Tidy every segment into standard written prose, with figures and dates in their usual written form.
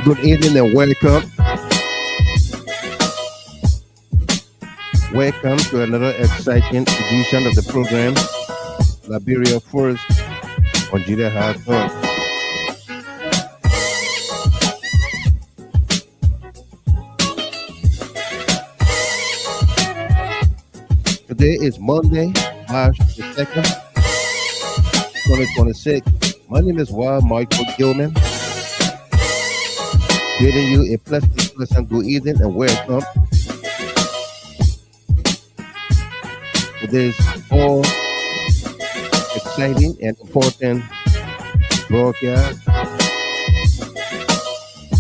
Good evening and welcome. Welcome to another exciting edition of the program, Liberia First on GHT. Today is Monday, March the 2nd, 2026. My name is Wild Michael Gilman. Bidding you a pleasant good evening and welcome. Today's all exciting and important broadcast.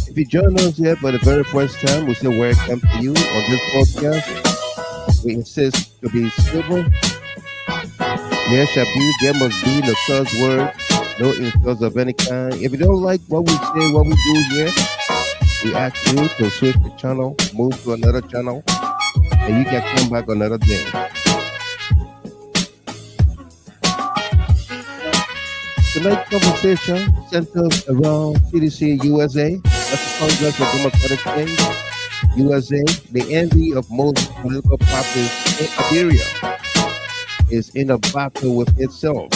If you join us here for the very first time, we say welcome to you on this podcast. We insist to be civil. There shall be, there must be no curse word, no insults of any kind. If you don't like what we say, what we do here, we ask you to switch the channel, move to another channel, and you can come back another day. Tonight's conversation centers around CDC-USA, that's the Congress of Democratic Change, USA, the envy of most political parties in Liberia, is in a battle with itself.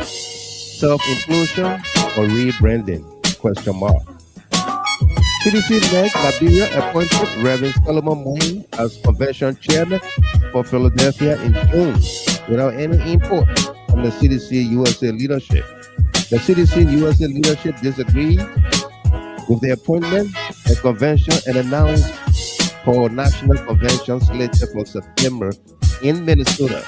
Self-inclusion or rebranding? Question mark. CDC NEC Liberia appointed Rev Solomon Muin as convention chairman for Philadelphia in June without any input from the CDC-USA Leadership. The CDC-USA Leadership disagreed with the appointment at convention and announced for national convention slated for September in Minnesota.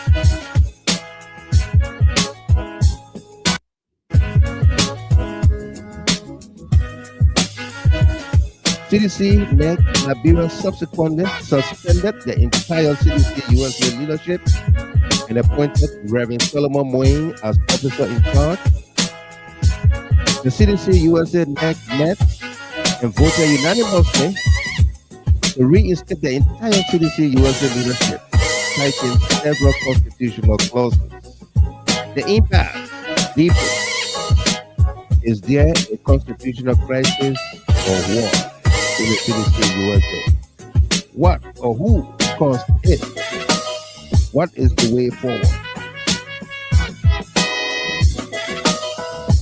CDC NEC Liberia subsequently suspended the entire CDC-USA leadership and appointed Rev Solomon Muin as officer in charge. The CDC-USA NEC met and voted unanimously to reinstate the entire CDC-USA leadership, citing several constitutional clauses. The impact, deeper, is there a constitutional crisis or war in the CDC-USA? What or who caused it? What is the way forward?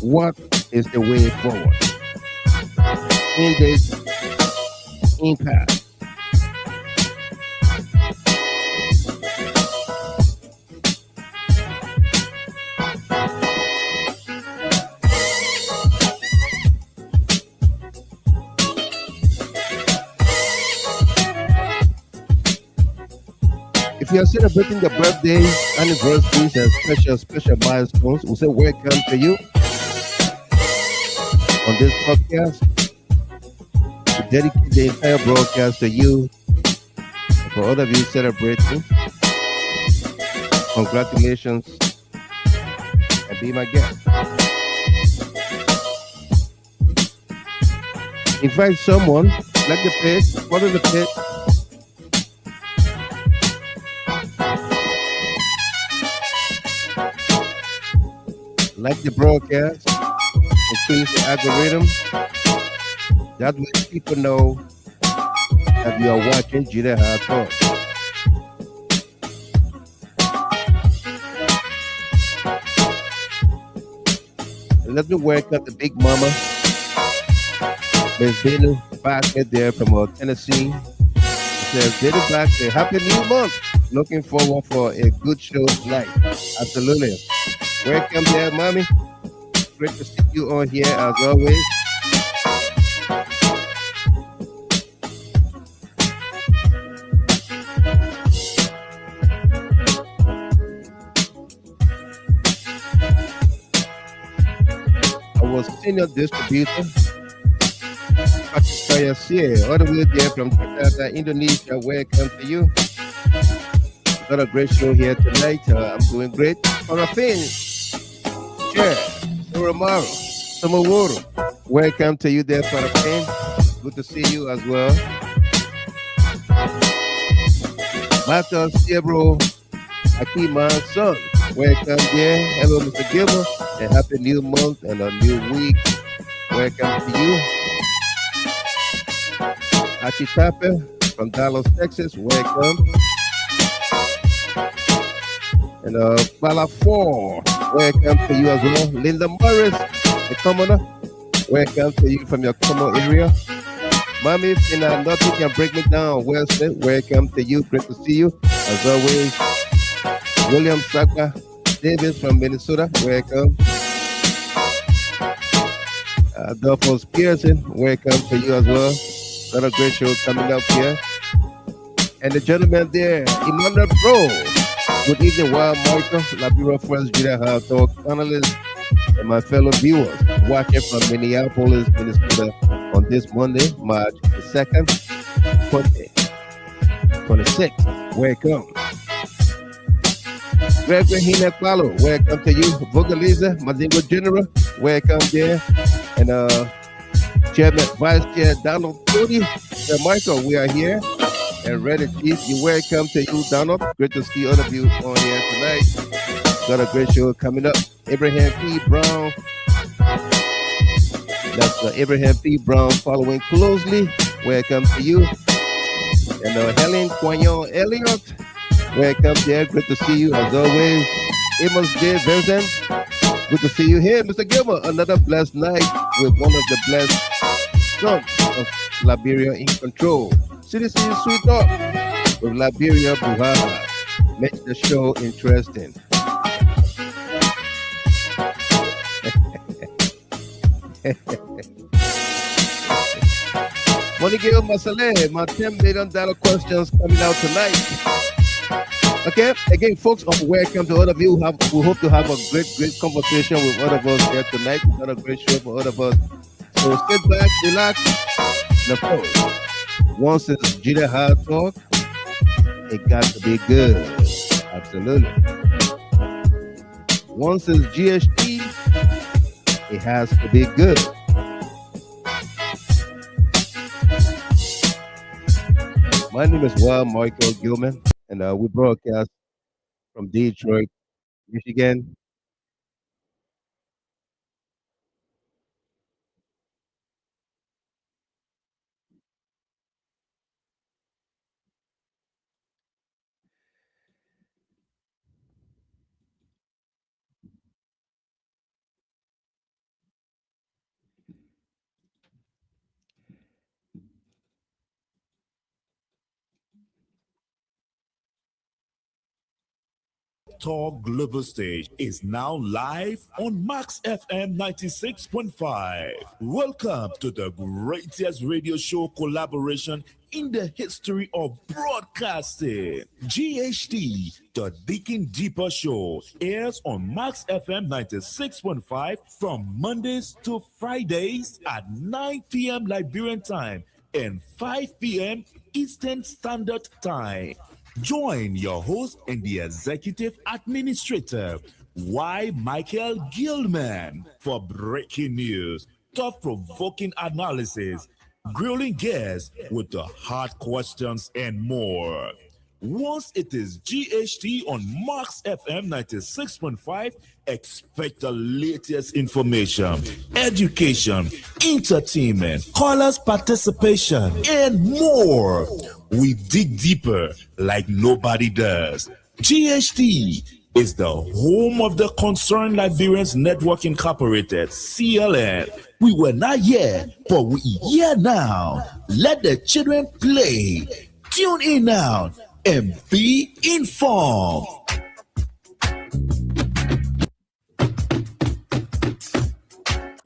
What is the way forward in this impasse? If you are celebrating the birthdays, anniversaries, and special milestones, we say welcome to you on this podcast. We dedicate the entire broadcast to you. And for all of you celebrating, congratulations and be my guest. Invite someone, like the page, follow the page. Like the broadcast, increase the algorithm. That way people know that you are watching GHT Talk. And let me welcome the big mama, Miss Dana Backett there from Tennessee. She says, Dana Backett, happy new month. Looking forward for a good show tonight. Absolutely. Welcome there, mommy. Great to see you on here as always. Our senior distributor, Patricia Sia, all the way there from Jakarta, Indonesia. Welcome to you. We've got a great show here tonight. I'm doing great. Parafin. Chair, Romaro, Samaworo. Welcome to you there, Parafin. Good to see you as well. Master Siebro Akima's son. Welcome there. Hello, Mr. Gilmer. A happy new month and a new week. Welcome to you. Achitape from Dallas, Texas. Welcome. And Balafore, welcome to you as well. Linda Morris, the commoner, welcome to you from your Como area. Mommy, nothing can break me down. Wilson, welcome to you. Great to see you. As always, William Saka Davis from Minnesota, welcome. Adolphus Pearson, welcome to you as well. Another great show coming up here. And the gentleman there, Emmanuel Bro. Good evening, Wild Michael, Liberia Friends, Judah Hard Talk analyst, and my fellow viewers watching from Minneapolis, Minnesota on this Monday, March the 2nd, 2026. Welcome. Reverend Hina Kwalo, welcome to you. Vogaliza, Mazingo General, welcome there. And Chairman, Vice Chair Donald Cody, Michael, we are here. And ready, Chief, you welcome to you, Donald. Great to see all of you on here tonight. Got a great show coming up. Abraham P. Brown. That's Abraham P. Brown following closely. Welcome to you. And Helen Quagnon Elliott. Welcome there. Great to see you as always. Amos J. Vincent. Good to see you here, Mr. Gilmer. Another blessed night with one of the blessed sons of Liberia in control. CDC Sweet Talk with Liberia Buhara. Make the show interesting. Monigil Masale, my $10 million questions coming out tonight. Okay, again, folks, welcome to all of you. We hope to have a great conversation with all of us here tonight. We've got a great show for all of us. So sit back, relax, and of course, once it's Judah Hard Talk, it got to be good. Absolutely. Once it's GHT, it has to be good. My name is Wild Michael Gilman, and we broadcast from Detroit, Michigan. Talk Global Stage is now live on Max FM 96.5. Welcome to the greatest radio show collaboration in the history of broadcasting. GHT, the Digging Deeper Show, airs on Max FM 96.5 from Mondays to Fridays at 9 p.m. Liberian time and 5 p.m. Eastern Standard Time. Join your host and the executive administrator, Y. Michael Gilman, for breaking news, thought-provoking analysis, grilling guests with the hard questions, and more. Once it is GHT on Max FM 96.5, expect the latest information, education, entertainment, callers' participation, and more. We dig deeper like nobody does. GHT is the home of the Concerned Liberians Network Incorporated, CLN. We were not here, but we here now. Let the children play. Tune in now and be informed.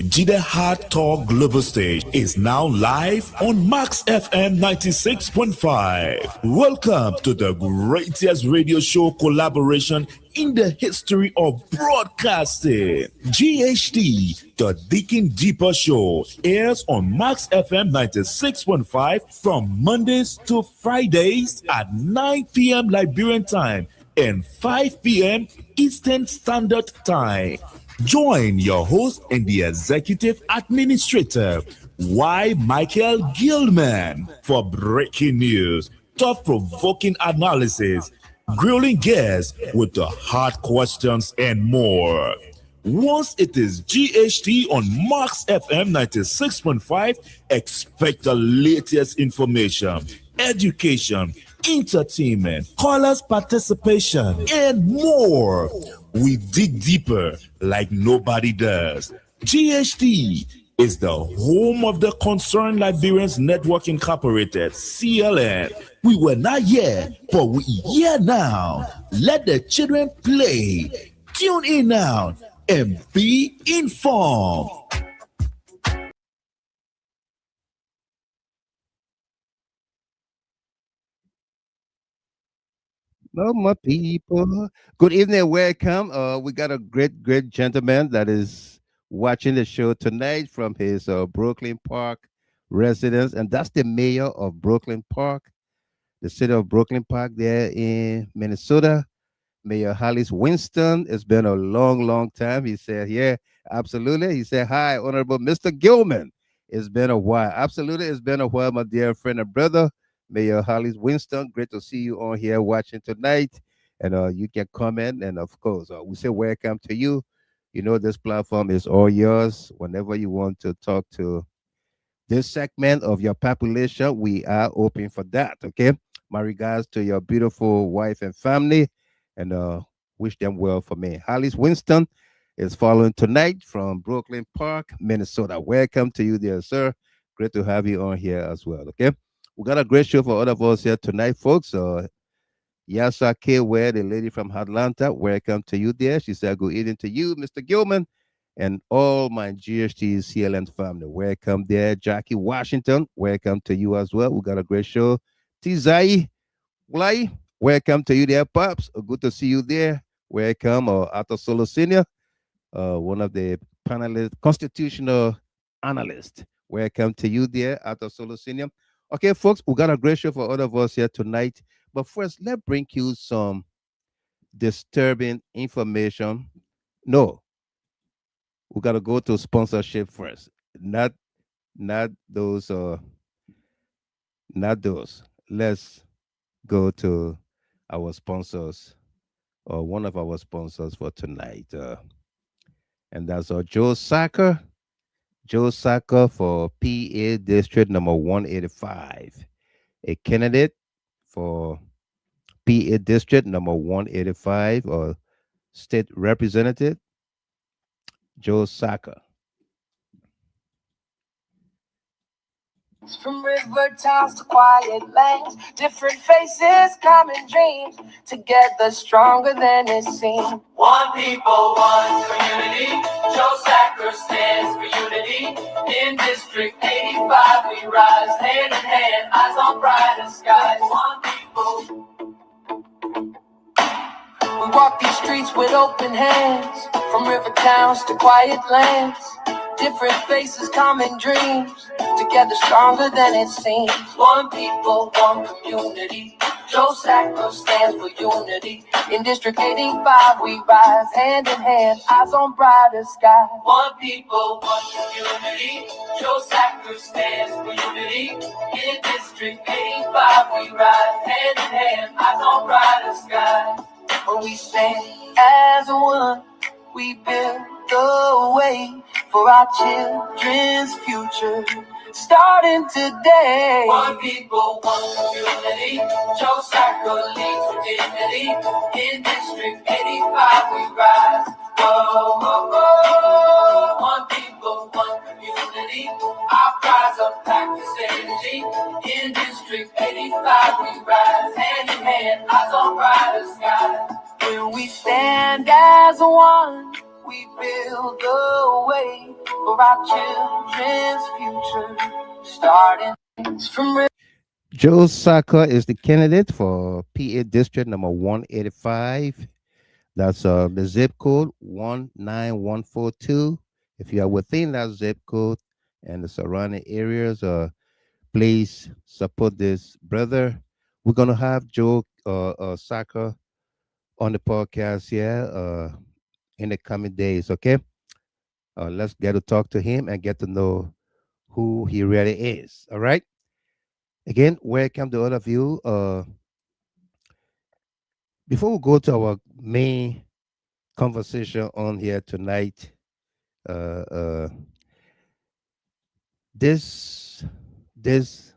Judah Hard Talk Global Stage is now live on Max FM 96.5. Welcome to the greatest radio show collaboration in the history of broadcasting. GHT, the Digging Deeper Show, airs on Max FM 96.5 from Mondays to Fridays at 9 p.m. Liberian time and 5 p.m. Eastern Standard Time. Join your host and the executive administrator, Y. Michael Gilman, for breaking news, thought-provoking analysis, grilling guests with the hard questions, and more. Once it is GHT on Max FM 96.5, expect the latest information, education, entertainment, callers' participation, and more. We dig deeper like nobody does. GHT is the home of the Concerned Liberians Network Incorporated, CLN. We were not here, but we here now. Let the children play. Tune in now and be informed. Hello, my people. Good evening, welcome. We got a great gentleman that is watching the show tonight from his Brooklyn Park residence, and that's the mayor of Brooklyn Park, the city of Brooklyn Park, there in Minnesota. Mayor Hollis Winston. It's been a long time. He said, yeah, absolutely. He said, hi, Honorable Mr. Gilman. It's been a while. Absolutely. It's been a while, my dear friend and brother, Mayor Hollis Winston. Great to see you on here watching tonight. And you can comment. And of course, we say welcome to you. You know, this platform is all yours. Whenever you want to talk to this segment of your population, we are open for that. Okay. My regards to your beautiful wife and family, and wish them well for me. Hollis Winston is following tonight from Brooklyn Park, Minnesota. Welcome to you there, sir. Great to have you on here as well. Okay. We got a great show for all of us here tonight, folks. Yasa K. Ware, the lady from Atlanta, welcome to you there. She said, good evening to you, Mr. Gilman, and all my GHT CLN family. Welcome there. Jackie Washington, welcome to you as well. We got a great show. Tizai Wlai, welcome to you there, Pops. Good to see you there. Welcome, Arthur Solo Senior, one of the panelists, constitutional analyst. Welcome to you there, Arthur Solo Senior. Okay, folks, we got a great show for all of us here tonight. But first, let's bring you some disturbing information. No, we got to go to sponsorship first. Not those not those. Let's go to our sponsors, or one of our sponsors for tonight. And that's Joe Soccer. Joe Soccer for PA District number 185. A candidate for PA District number 185, or state representative, Joe Soccer. From river towns to quiet lanes, different faces, common dreams, together stronger than it seems. One people, one community. Joe Sacker stands for unity. In District 85 we rise, hand in hand, eyes on brighter skies. One people. We walk these streets with open hands, from river towns to quiet lands. Different faces, common dreams, together stronger than it seems. One people, one community. Joe Sacker stands for unity. In District 85 we rise, hand in hand, eyes on brighter skies. One people, one community. Joe Sacker stands for unity. In District 85 we rise, hand in hand, eyes on brighter skies. When we stand as one, we build the way for our children's future, starting today. One people, one community. Joe Sacker leads with dignity. In District 85 we rise. Whoa, whoa, whoa. One people, one community. Our cries are packed with energy. In District 85 we rise. Hand in hand, eyes on brighter skies. When we stand as one, we build the way for our children's future, starting from. Joe Saka is the candidate for PA District number 185. That's the zip code 19142. If you are within that zip code and the surrounding areas, please support this brother. We're gonna have Joe Saka on the podcast here in the coming days. Okay, let's get to talk to him and get to know who he really is. All right. Again, welcome to all of you. Before we go to our main conversation on here tonight. Uh, uh, this this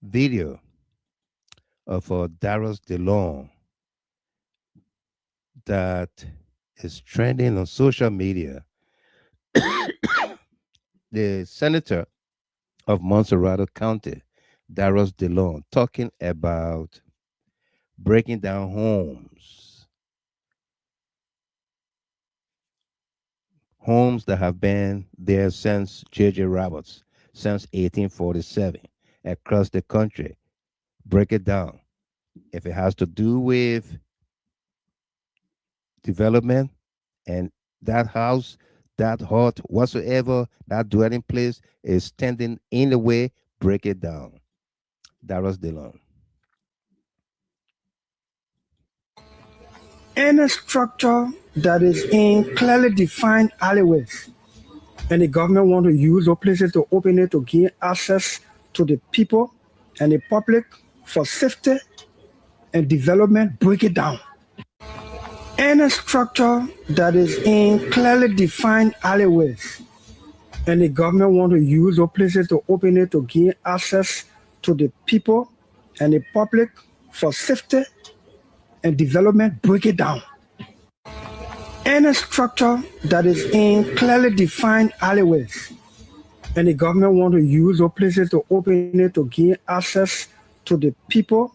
video of Darius DeLong that is trending on social media. The senator of Montserrat County, Darius DeLong, talking about breaking down homes that have been there since J.J. Roberts, since 1847, across the country. Break it down. If it has to do with development and that house, that hut, whatsoever, that dwelling place is standing in the way, break it down. Darius DeLong. Any structure that is in clearly defined alleyways and the government want to use those places to open it to gain access to the people and the public for safety and development, break it down. Any structure that is in clearly defined alleyways and the government want to use those places to open it to gain access to the people and the public for safety and development, break it down. Any structure that is in clearly defined alleyways and the government want to use those places to open it to gain access to the people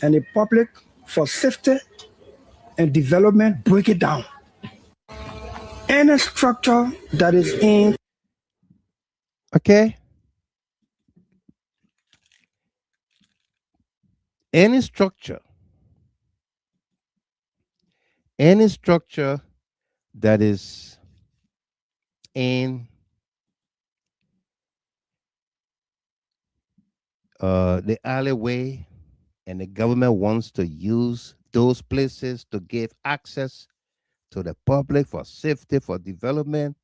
and the public for safety and development, break it down. Any structure that is in Okay? Any structure that is in the alleyway and the government wants to use those places to give access to the public for safety, for development,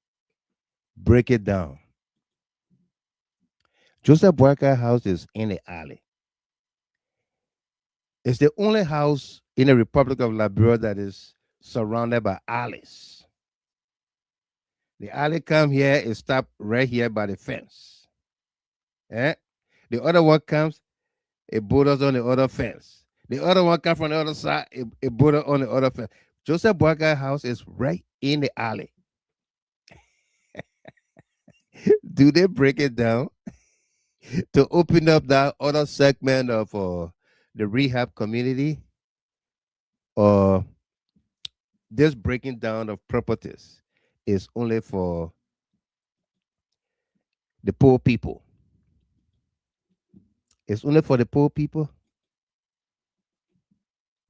break it down. Joseph Boyka house is in the alley. It's the only house in the Republic of Liberia that is surrounded by alleys. The alley come here is stopped right here by the fence. Eh? The other one comes, it borders on the other fence. The other one comes from the other side, it borders on the other fence. Joseph Boyka house is right in the alley. Do they break it down to open up that other segment of the rehab community? Or this breaking down of properties is only for the poor people? It's only for the poor people.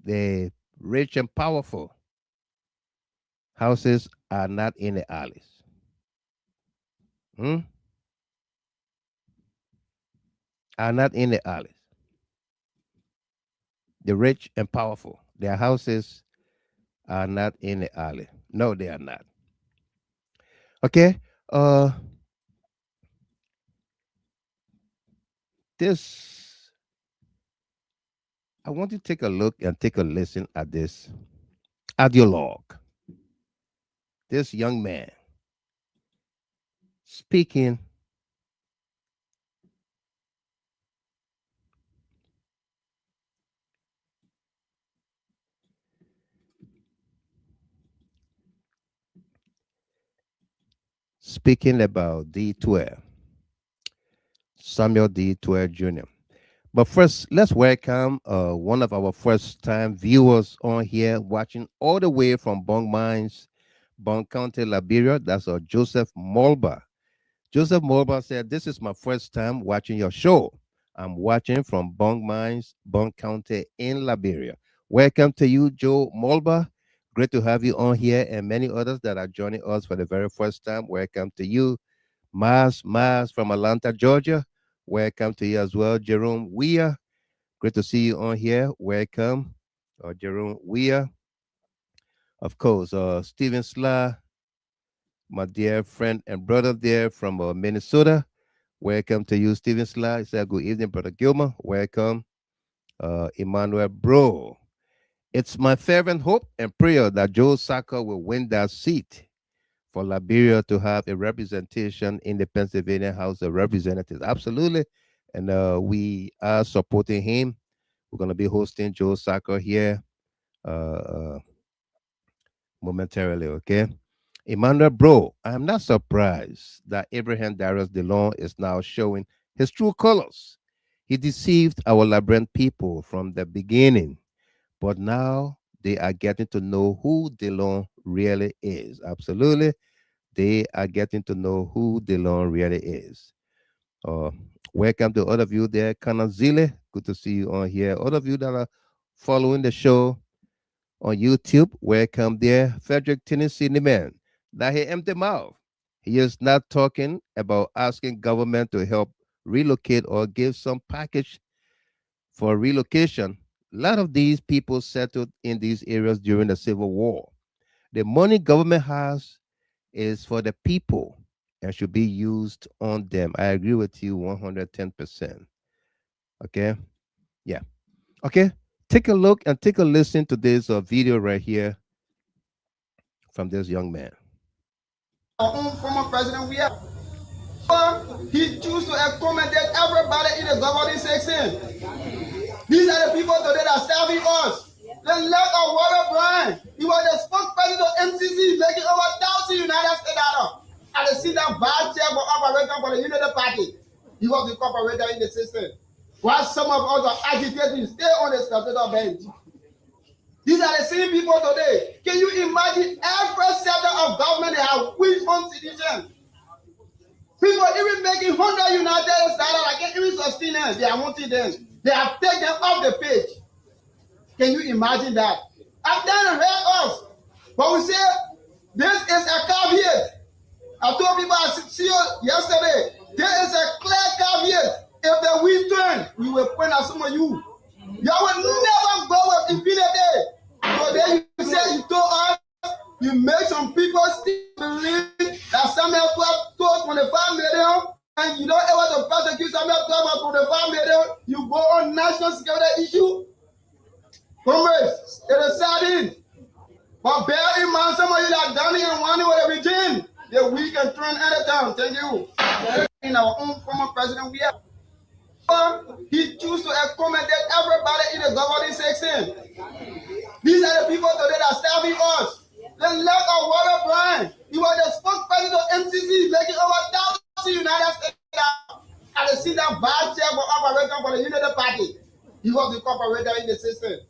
The rich and powerful houses are not in the alleys. Are not in the alleys. The rich and powerful, their houses are not in the alley. No, they are not. Okay. This, I want to take a look and take a listen at this ideologue. This young man speaking about D12, Samuel D12 Jr. But first, let's welcome one of our first-time viewers on here, watching all the way from Bong Mines, Bong County, Liberia. That's Joseph Mulba. Joseph Mulba said, "This is my first time watching your show. I'm watching from Bong Mines, Bong County in Liberia." Welcome to you, Joe Mulba. Great to have you on here, and many others that are joining us for the very first time. Welcome to you, Mars from Atlanta, Georgia. Welcome to you as well, Jerome Weir. Great to see you on here. Welcome, Jerome Weir. Of course, Stephen Sla, my dear friend and brother there from Minnesota. Welcome to you, Stephen Sla. He said, "Good evening, Brother Gilmer." Welcome, Emmanuel Bro. It's my fervent hope and prayer that Joe Saka will win that seat for Liberia to have a representation in the Pennsylvania House of Representatives. Absolutely. And we are supporting him. We're going to be hosting Joe Saka here uh, uh, momentarily, okay? Emmanuel Bro, I'm not surprised that Abraham Darius DeLong is now showing his true colors. He deceived our Liberian people from the beginning, but now they are getting to know who DeLong really is. Absolutely. They are getting to know who DeLong really is. Uh, Welcome to all of you there. Kanazile, good to see you on here. All of you that are following the show on YouTube, welcome there. Frederick Tennessee man. Now he empty mouth. He is not talking about asking government to help relocate or give some package for relocation. A lot of these people settled in these areas during the Civil War. The money government has is for the people and should be used on them. I agree with you 110%. Okay? Yeah. Okay. Take a look and take a listen to this video right here from this young man. Our own former president, we have. He chose to accommodate everybody in the governing section. These are the people today that are serving us. The left of Warren Bryan. He was the spokesperson of MCC, making over 1,000 United States dollars. And the senior vice chair for operation for the Unity Party. He was the corporator in the system. While some of us are agitating, stay on the spectator bench. These are the same people today. Can you imagine every sector of government they have which own citizens? People even making 100 United States dollars, I can't even sustain them. They are wanting them. They have taken them off the page. Can you imagine that? I've done hurt us. But we say, this is a caveat. I told people I see you yesterday. There is a clear caveat. If the wind turn, we will point at some of you. You will never go with impunity. So then you say you told us, you make some people still believe that Samuel 12 told 25 million, and you don't ever to prosecute Samuel 12 or 25 million, you go on national security issue. Comrades, it is saddened. But bear in mind, some of you that done it and want it with a regime, they're weak and turn anytime. Thank you. In our own former president, we have. He chose to accommodate everybody in the governing section. These are the people today that are serving us. The left of Warren Bryan. He was the spokesperson of MCC, making over 1,000 United States dollars. And the senior vice chair for operation for the Unity Party. He was the corporator in the system.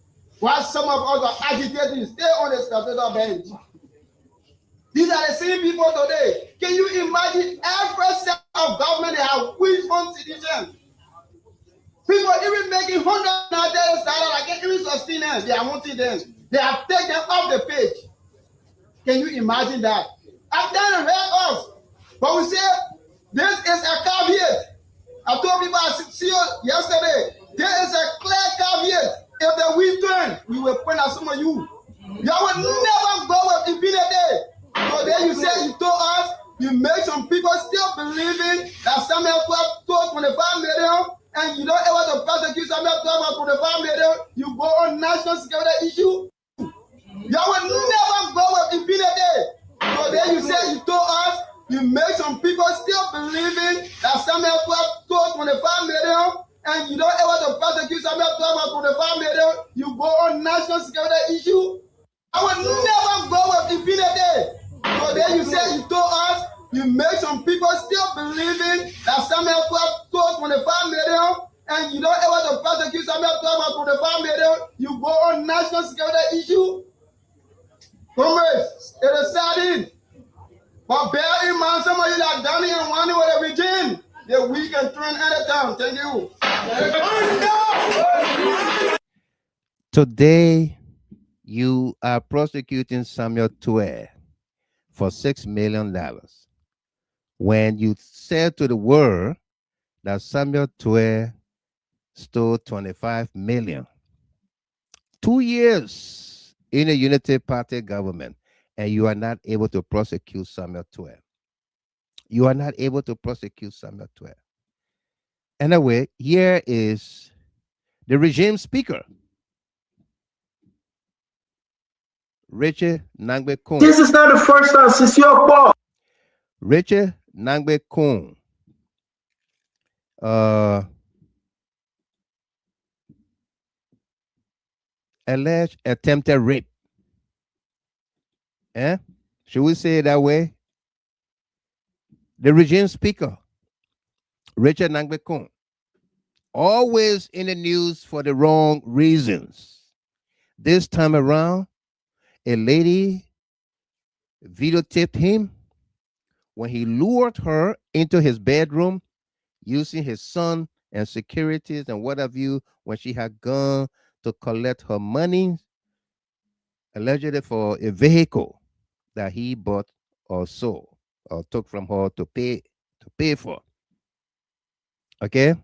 While some of us are agitating, stay on the spectator bench. These are the same people today. Can you imagine every sector of government they have which own citizens? People even making 100 United dollars, I can't even sustain them. They are wanting them. They have taken them off the page. Can you imagine that? I've done hurt us. But we say, this is a caveat. I told people I see you yesterday. There is a clear caveat. If the wind turn, we will point at some of you. You will never go with impunity. So then you say you told us, you make some people still believing that Samuel 12 told 25 million, and you don't ever to prosecute Samuel 12 or 25 million, you go on national security issue. You will never go with impunity. So then you say you told us, you make some people still believing that Samuel 12 told 25 million, and you don't ever to prosecute Samuel 12 or 25 million, you go on national security issue. I will never go with impunity. So then you say you told us, you make some people still believing that Samuel 12 told 25 million, and you don't ever to prosecute Samuel 12 or 25 million, you go on national security issue. Comrades, it is saddened. But bear in mind, some of you that done it and want it with a regime, they're weak and turn anytime. Thank you. Today, you are prosecuting Samuel Twe for $6 million. When you said to the world that Samuel Twe stole 25 million, 2 years in a unity party government, and you are not able to prosecute Samuel Twe. You are not able to prosecute Samuel Twe. Anyway, here is the regime speaker Richard Nangbe Kun. This is not the first time since your fault. Richard Nangbe Kun. Alleged attempted rape. Should we say it that way? The regime speaker, Richard Nangbe Kun, always in the news for the wrong reasons. This time around, a lady videotaped him when he lured her into his bedroom using his son and securities and what have you when she had gone to collect her money, allegedly for a vehicle that he bought or sold or took from her to pay for. Okay?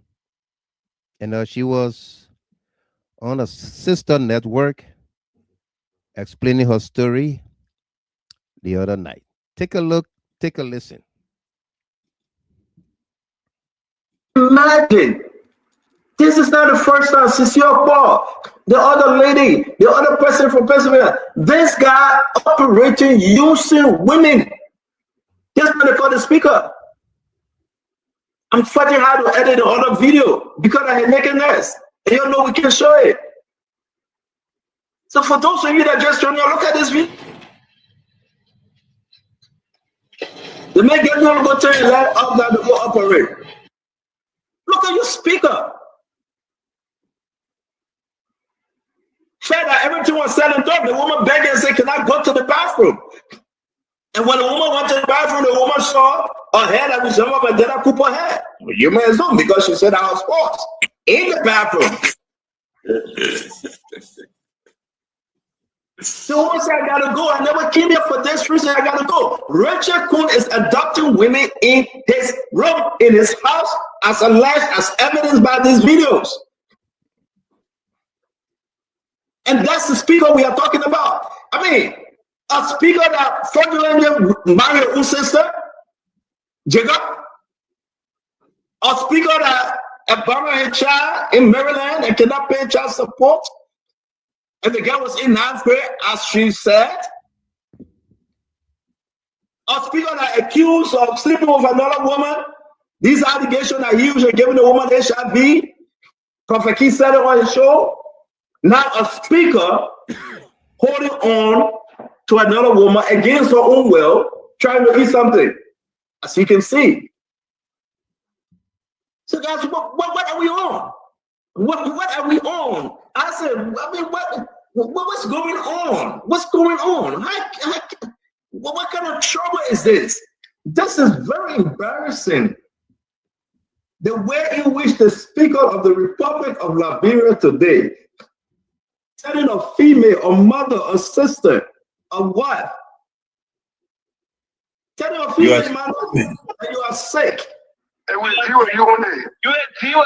And she was on a sister network explaining her story the other night. Take a look, take a listen. Imagine, this is not the first time since your fault. The other lady, the other person from Pennsylvania, this guy operating using women. This man for the speaker. I'm fighting hard to edit the other video because I had naked nest. And you know we can show it. So for those of you that just joined me, look at this video. The man get no go turn your light up now to go operate. Look at your speaker. Said that everything was said and done. The woman begged and said, "Can I go to the bathroom?" And when the woman went to the bathroom, the woman saw her head and was up and then I could her head. Well, you may assume because she said I was forced in the bathroom. The woman said, "I gotta go. I never came here for this reason. I gotta go." Richard Kun is adopting women in his room, in his house, as alleged, as evidenced by these videos. And that's the speaker we are talking about. I mean, a speaker that fraudulently married her sister, Jacob. A speaker that abandoned her child in Maryland and cannot pay child support. And the girl was in 9th grade, as she said. A speaker that accused of sleeping with another woman. These allegations are usually giving the woman HIV. Prophet Keith said it on his show. Now a speaker holding on to another woman against her own will, trying to eat something, as you can see. So guys, what are we on? What are we on? I said, I mean, what's going on? What's going on? What kind of trouble is this? This is very embarrassing. The way in which the Speaker of the Republic of Liberia today, telling a female, a mother, a sister, a wife, telling a female that you are sick. And when you on it, you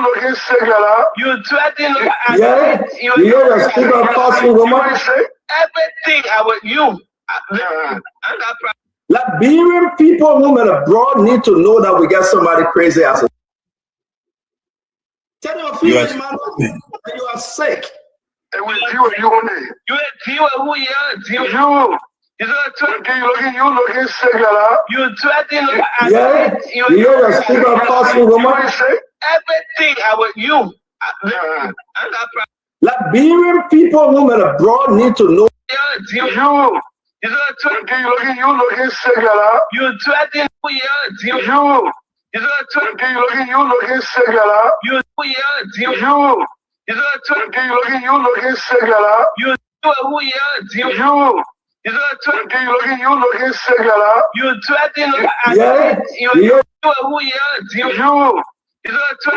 looking sick, you threatening. Yeah, you're a speaker possible woman. Everything about you. Liberian people, women abroad, need to know that we got somebody crazy as a. Tell your female that you are sick. And when you on it, you looking sick, you threatening. Yeah, you're a speaker possible woman. Everything about you. Liberian people, women abroad, need to know. You looking sick, you threatening. You looking sick, you threatening. Yeah,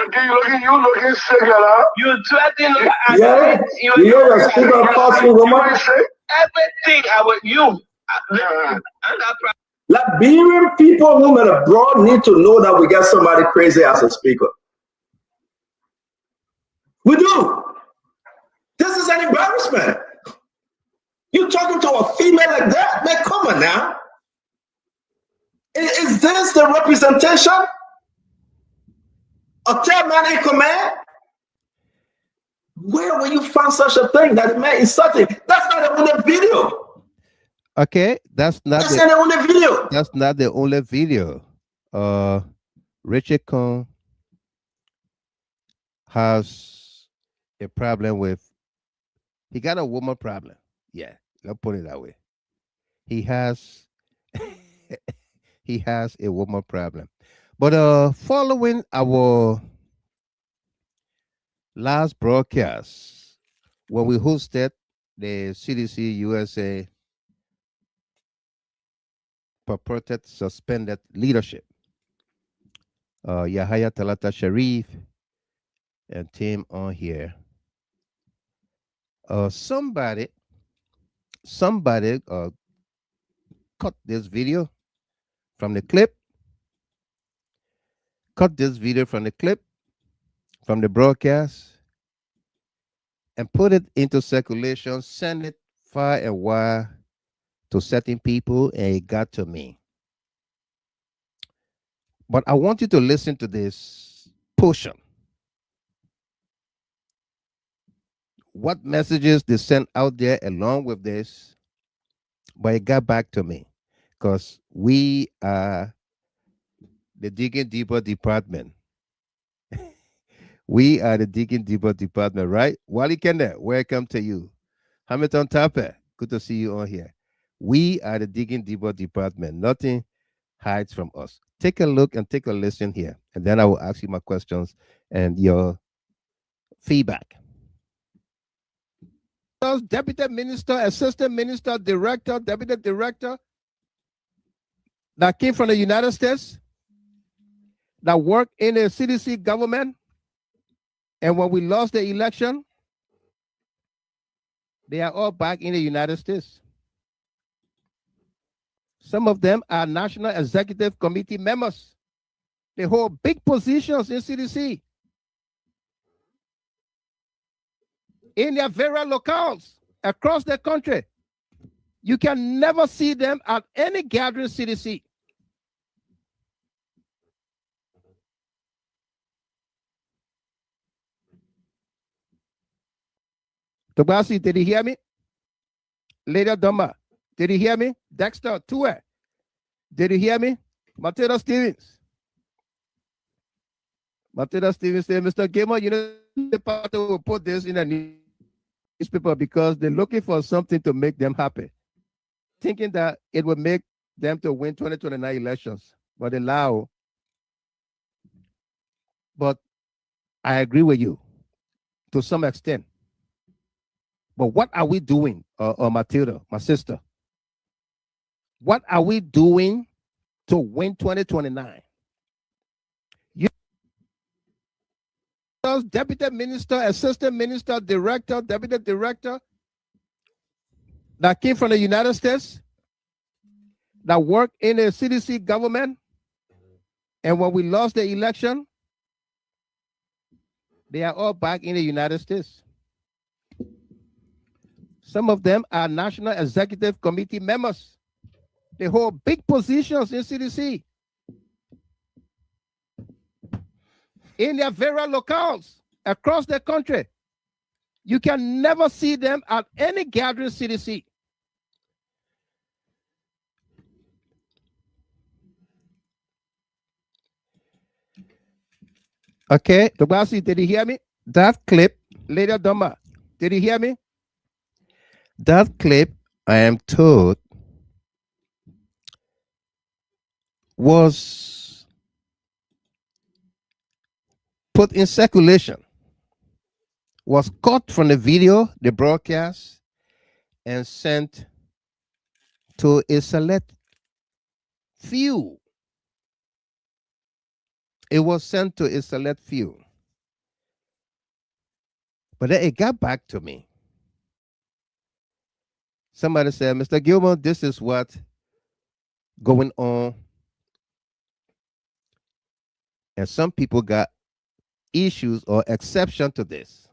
you looking sick, you threatening. yeah, you're a speaker possible woman. Everything about you. Liberian people, women abroad, need to know that we got somebody crazy as a speaker. We do. This is an embarrassment. You talking to a female like that? Man, come on now. Is this the representation? A third man in command? Where will you find such a thing that man is such a? That's not the only video. Okay, that's not the only video. That's not the only video. Richard Cohn has a problem with. He got a woman problem. Yeah, let's put it that way. He has he has a woman problem. But following our last broadcast, when we hosted the CDC-USA purported suspended leadership, Yahya Talata Sharif and team on here, somebody cut this video from the clip, from the broadcast, and put it into circulation, send it far and wide to certain people, and it got to me. But I want you to listen to this portion. What messages they sent out there along with this, but it got back to me because we are the Digging Deeper department. We are the Digging Deeper department, right? Wally Kende, welcome to you. Hamilton Tape, good to see you on here. We are the Digging Deeper department. Nothing hides from us. Take a look and take a listen here, and then I will ask you my questions and your feedback. Deputy Minister, Assistant Minister, Director, Deputy Director that came from the United States, that worked in the CDC government, and when we lost the election, they are all back in the United States. Some of them are National Executive Committee members. They hold big positions in CDC. In their various locales across the country. You can never see them at any gathering CDC. Tobasi, did you hear me? Lady Doma, did you hear me? Dexter, Tua, did you hear me? Matilda Stevens. Matilda Stevens said, Mr. Gamer, you know, the party will put this in a newspaper because they're looking for something to make them happy, thinking that it will make them to win 2029 elections. But allow. But I agree with you to some extent. But what are we doing, Matilda, my sister? What are we doing to win 2029? Deputy Minister, Assistant Minister, Director, Deputy Director that came from the United States, that worked in the CDC government, and when we lost the election, they are all back in the United States. Some of them are National Executive Committee members. They hold big positions in CDC. In their various locales across the country. You can never see them at any gathering CDC. Okay, Tobasi, did you hear me? That clip, Lady Doma, did you hear me? That clip, I am told, was put in circulation, was cut from the video, the broadcast, and sent to a select few. It was sent to a select few. But then it got back to me. Somebody said, Mr. Gilmore, this is what going on. And some people got issues or exception to this.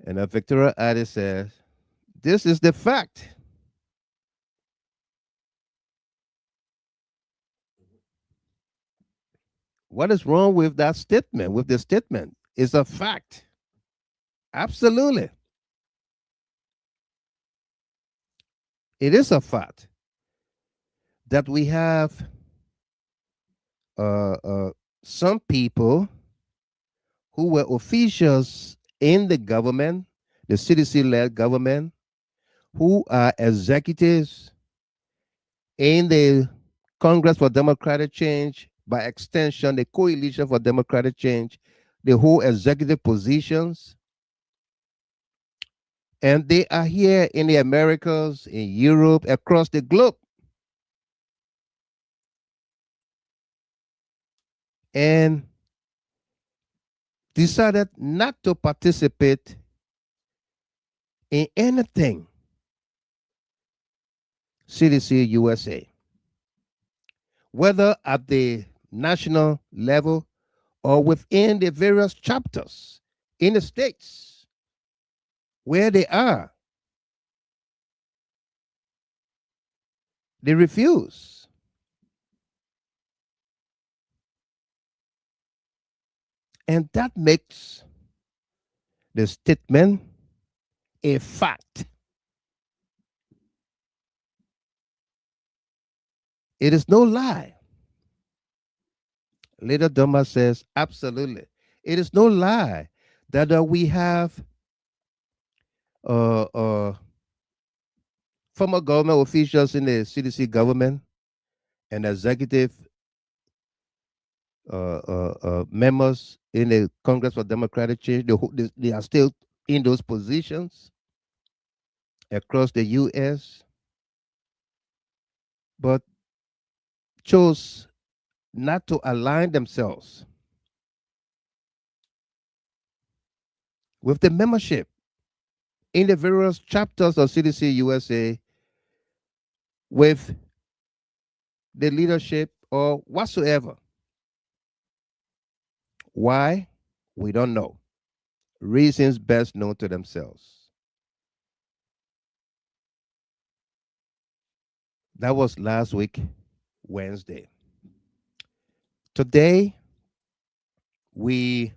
And Victoria Adi says, this is the fact. What is wrong with that statement? With the statement? It's a fact. Absolutely. It is a fact that we have uh, uh, some people who were officials in the government, the CDC-led government, who are executives in the Congress for Democratic Change, by extension, the Coalition for Democratic Change, the whole executive positions. And they are here in the Americas, in Europe, across the globe. And decided not to participate in anything CDC USA, whether at the national level or within the various chapters in the states where they are. They refuse. And that makes the statement a fact. It is no lie. Leader Doma says, absolutely. It is no lie that we have former government officials in the CDC government and executive members in the Congress for Democratic Change. They are still in those positions across the U.S., but chose not to align themselves with the membership in the various chapters of CDC USA, with the leadership or whatsoever. Why? We don't know. Reasons best known to themselves. That was last week, Wednesday. Today, we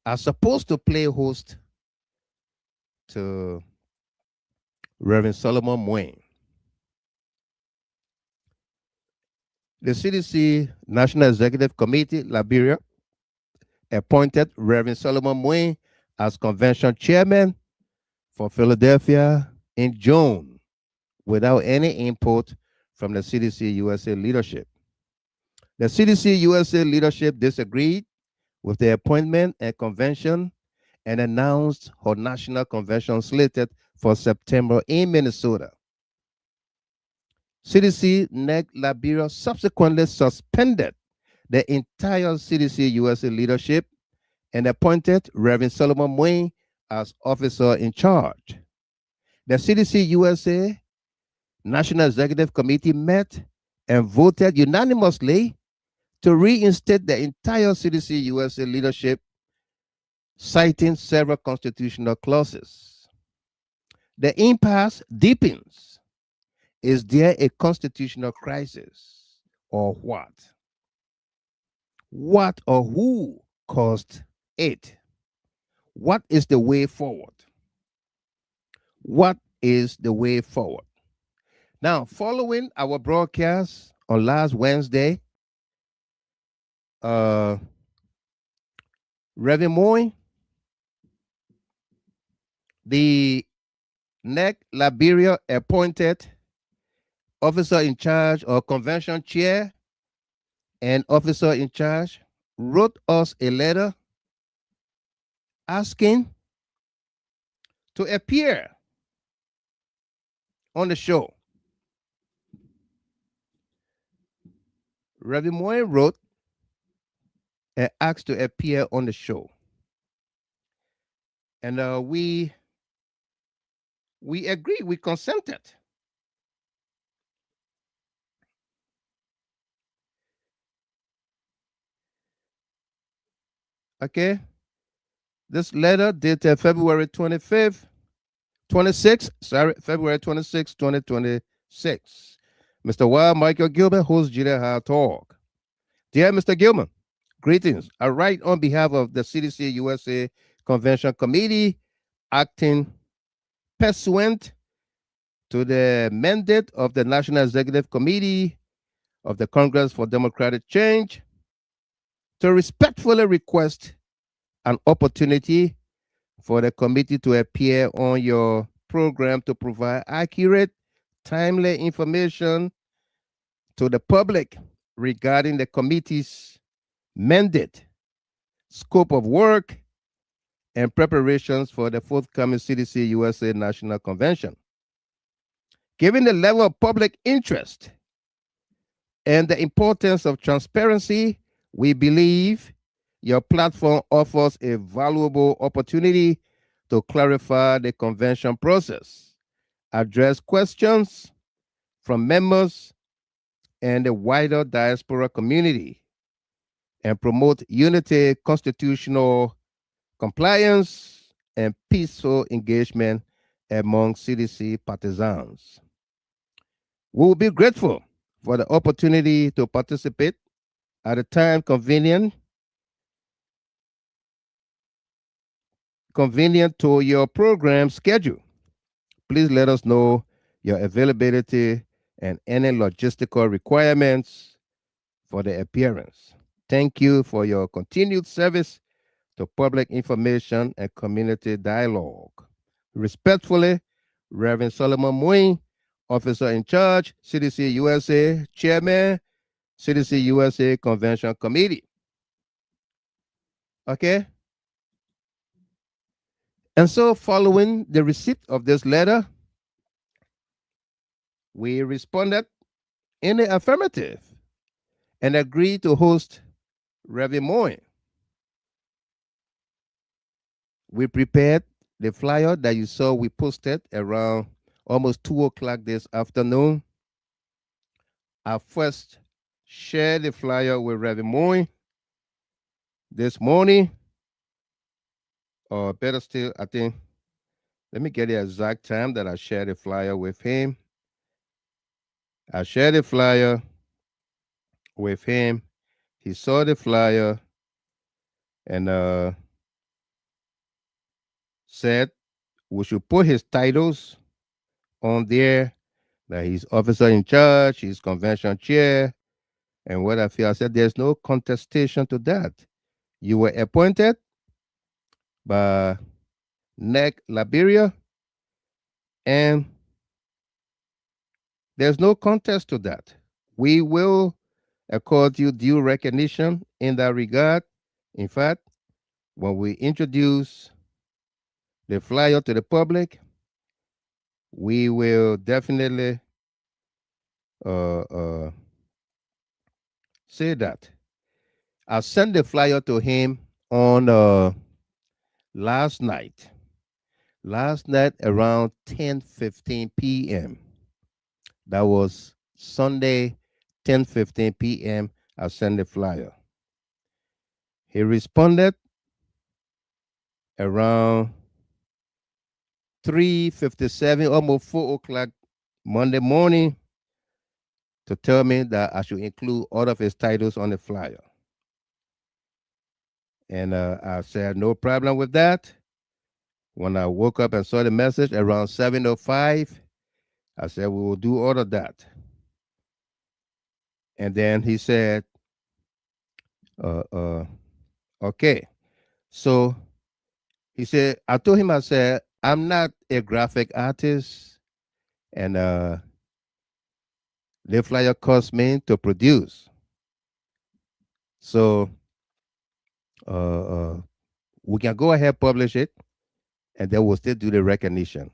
are supposed to play host to Rev Solomon Muin. The CDC National Executive Committee, Liberia, appointed Rev Solomon Muin as convention chairman for Philadelphia in June without any input from the CDC-USA leadership. The CDC-USA leadership disagreed with the appointment and convention and announced her national convention slated for September in Minnesota. CDC NEC Liberia subsequently suspended the entire CDC-USA leadership and appointed Rev Solomon Muin as officer in charge. The CDC-USA National Executive Committee met and voted unanimously to reinstate the entire CDC-USA leadership, citing several constitutional clauses. The impasse deepens. Is there a constitutional crisis or what? What or who caused it? What is the way forward? What is the way forward? Now, following our broadcast on last Wednesday, Rev Muin, the NEC Liberia appointed officer in charge or convention chair and officer in charge, wrote us a letter asking to appear on the show. Rev Muin wrote and asked to appear on the show. And we agreed, we consented. Okay. This letter dated February 26, 2026. Mr. Wild Michael Gilman, host GHT Talk. Dear Mr. Gilman, Greetings. I write on behalf of the CDC-USA Convention Committee, acting pursuant to the mandate of the National Executive Committee of the Congress for Democratic Change, to respectfully request an opportunity for the committee to appear on your program to provide accurate, timely information to the public regarding the committee's mandate, scope of work, and preparations for the forthcoming CDC USA National Convention. Given the level of public interest and the importance of transparency, we believe your platform offers a valuable opportunity to clarify the convention process, address questions from members and the wider diaspora community, and promote unity, constitutional compliance, and peaceful engagement among CDC partisans. We will be grateful for the opportunity to participate at a time convenient to your program schedule. Please let us know your availability and any logistical requirements for the appearance. Thank you for your continued service to public information and community dialogue. Respectfully, Rev Solomon Muin, Officer in Charge, CDC USA, Chairman, CDC USA Convention Committee. Okay? And so, following the receipt of this letter, we responded in the affirmative and agreed to host Rev Muin. We prepared the flyer that you saw we posted around almost 2 o'clock this afternoon. I first shared the flyer with Rev Muin this morning, or better still, I think, let me get the exact time that I shared the flyer with him. I shared the flyer with him. He saw the flyer and said we should put his titles on there, that he's officer in charge, he's convention chair, and what I feel. I said there's no contestation to that. You were appointed by NEC Liberia, and there's no contest to that. We will accord you due recognition in that regard. In fact, when we introduce the flyer to the public, we will definitely say that. I sent the flyer to him on last night around 10:15 p.m. That was Sunday, 10:15 p.m. I sent the flyer. He responded around 3:57, almost 4 o'clock Monday morning, to tell me that I should include all of his titles on the flyer. And I said, no problem with that. When I woke up and saw the message around 7:05, I said, we will do all of that. And then he said, okay. So he said, I told him, I said, I'm not a graphic artist, and the flyer cost me to produce. So we can go ahead, publish it, and then we'll still do the recognition.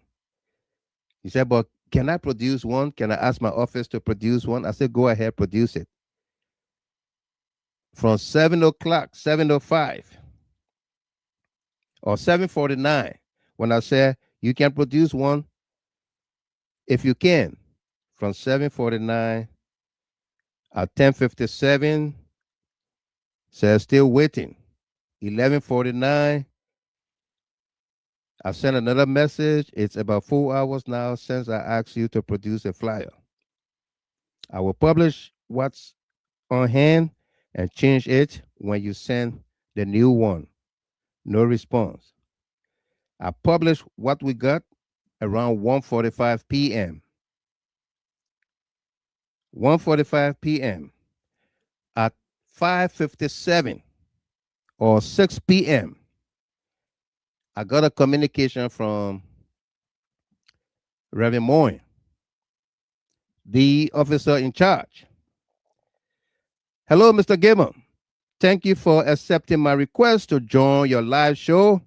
He said, but can I produce one? Can I ask my office to produce one? I said, go ahead, produce it. From 7 o'clock, 7:05, or 7:49, when I said, you can produce one if you can. From 7:49 at 10:57, said still waiting. 11:49, I sent another message. It's about 4 hours now since I asked you to produce a flyer. I will publish what's on hand, and change it when you send the new one. No response. I published what we got around 1:45 p.m. 1:45 p.m. At 5:57 or 6 p.m. I got a communication from Rev Muin, the officer in charge. Hello, Mr. Gamer. Thank you for accepting my request to join your live show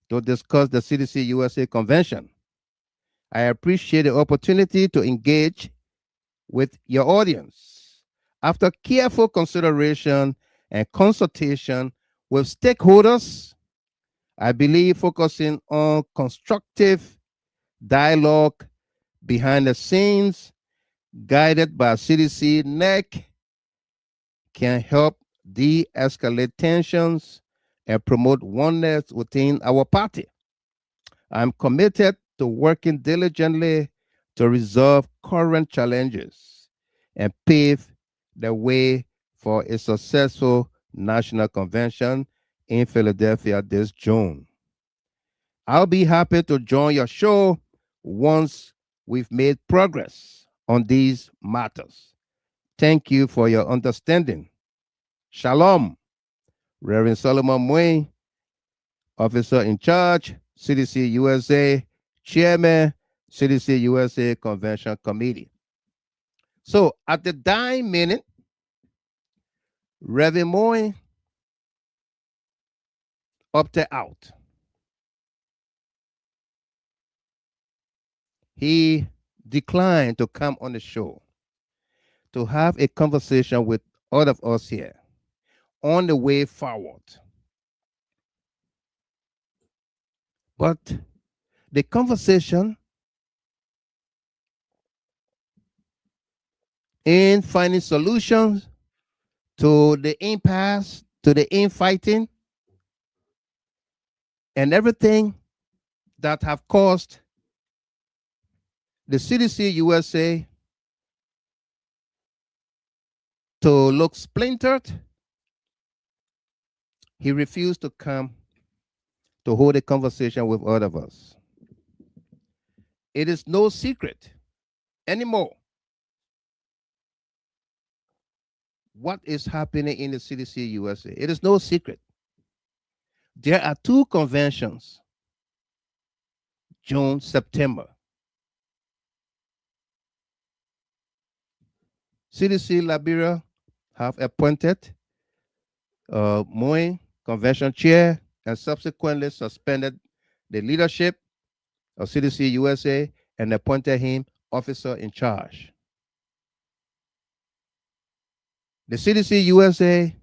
to discuss the CDC USA convention. I appreciate the opportunity to engage with your audience. After careful consideration and consultation with stakeholders, I believe focusing on constructive dialogue behind the scenes, guided by CDC NEC, can help de-escalate tensions and promote oneness within our party. I'm committed to working diligently to resolve current challenges and pave the way for a successful national convention in Philadelphia this June. I'll be happy to join your show once we've made progress on these matters. Thank you for your understanding. Shalom, Rev Solomon Muin, Officer in Charge, CDC USA, Chairman, CDC USA Convention Committee. So at the dying minute, Rev Muin opted out. He declined to come on the show to have a conversation with all of us here on the way forward. But the conversation in finding solutions to the impasse, to the infighting, and everything that have caused the CDC USA to look splintered, he refused to come to hold a conversation with all of us. It is no secret anymore what is happening in the CDC USA. It is no secret. There are two conventions, June, September. CDC Liberia have appointed Muin convention chair and subsequently suspended the leadership of CDC USA and appointed him officer in charge. The CDC USA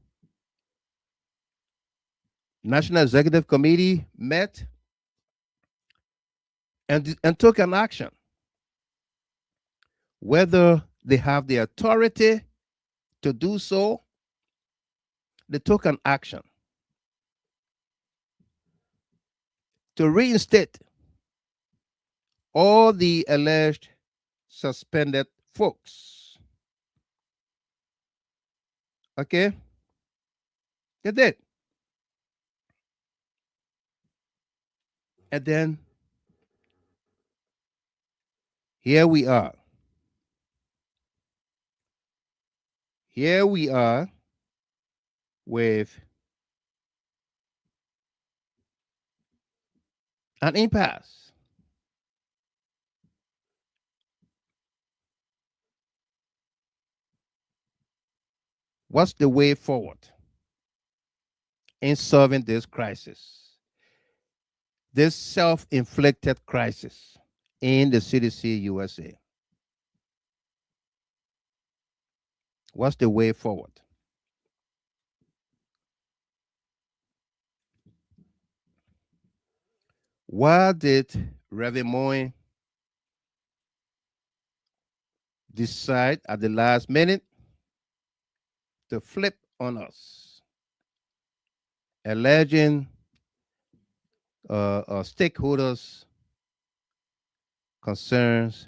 National Executive Committee met and took an action. Whether they have the authority to do so, they took an action to reinstate all the alleged suspended folks. Okay? They did. And then here we are. Here we are with an impasse. What's the way forward in solving this crisis? This self-inflicted crisis in the CDC USA. What's the way forward? Why did Rev Muin decide at the last minute to flip on us, alleging stakeholders' concerns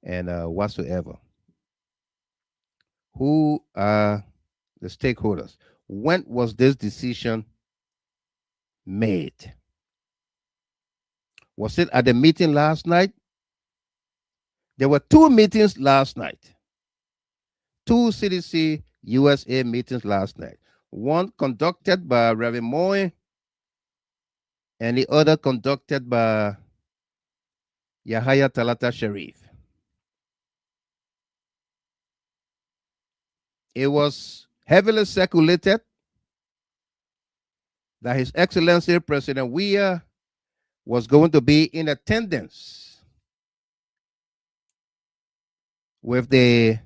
and whatsoever? Who are the stakeholders. When was this decision made? Was it at the meeting last night? There were two meetings last night. Two CDC-USA meetings last night. One conducted by Rev Muin and the other conducted by Yahya Talata Sharif. It was heavily circulated that His Excellency President Weah was going to be in attendance with the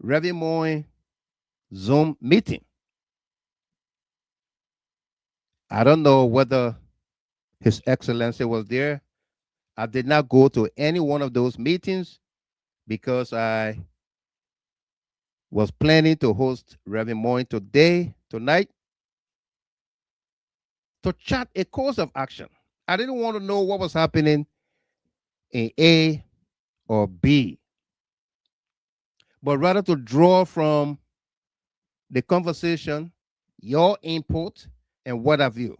Rev Muin Zoom meeting. I don't know whether His Excellency was there. I did not go to any one of those meetings because I was planning to host Rev Muin tonight, to chart a course of action. I didn't want to know what was happening in A or B, but rather to draw from the conversation, your input, and what have you,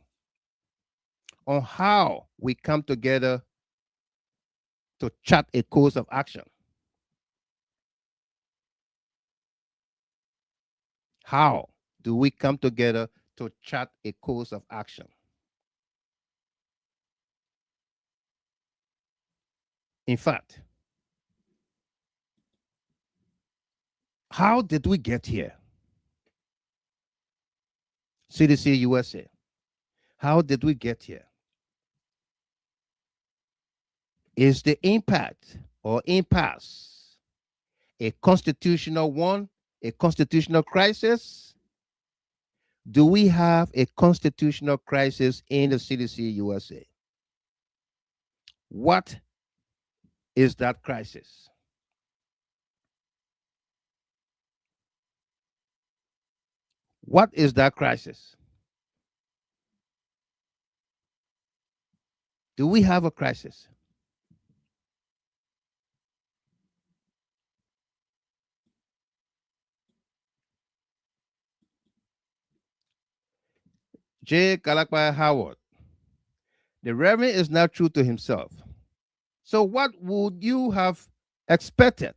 on how we come together to chart a course of action. How do we come together to chart a course of action? In fact, how did we get here? CDC USA. How did we get here? Is the impact or impasse a constitutional one, a constitutional crisis? Do we have a constitutional crisis in the CDC USA? What is that crisis? What is that crisis? Do we have a crisis? J. Kalakpa Howard. The Reverend is not true to himself. So what would you have expected?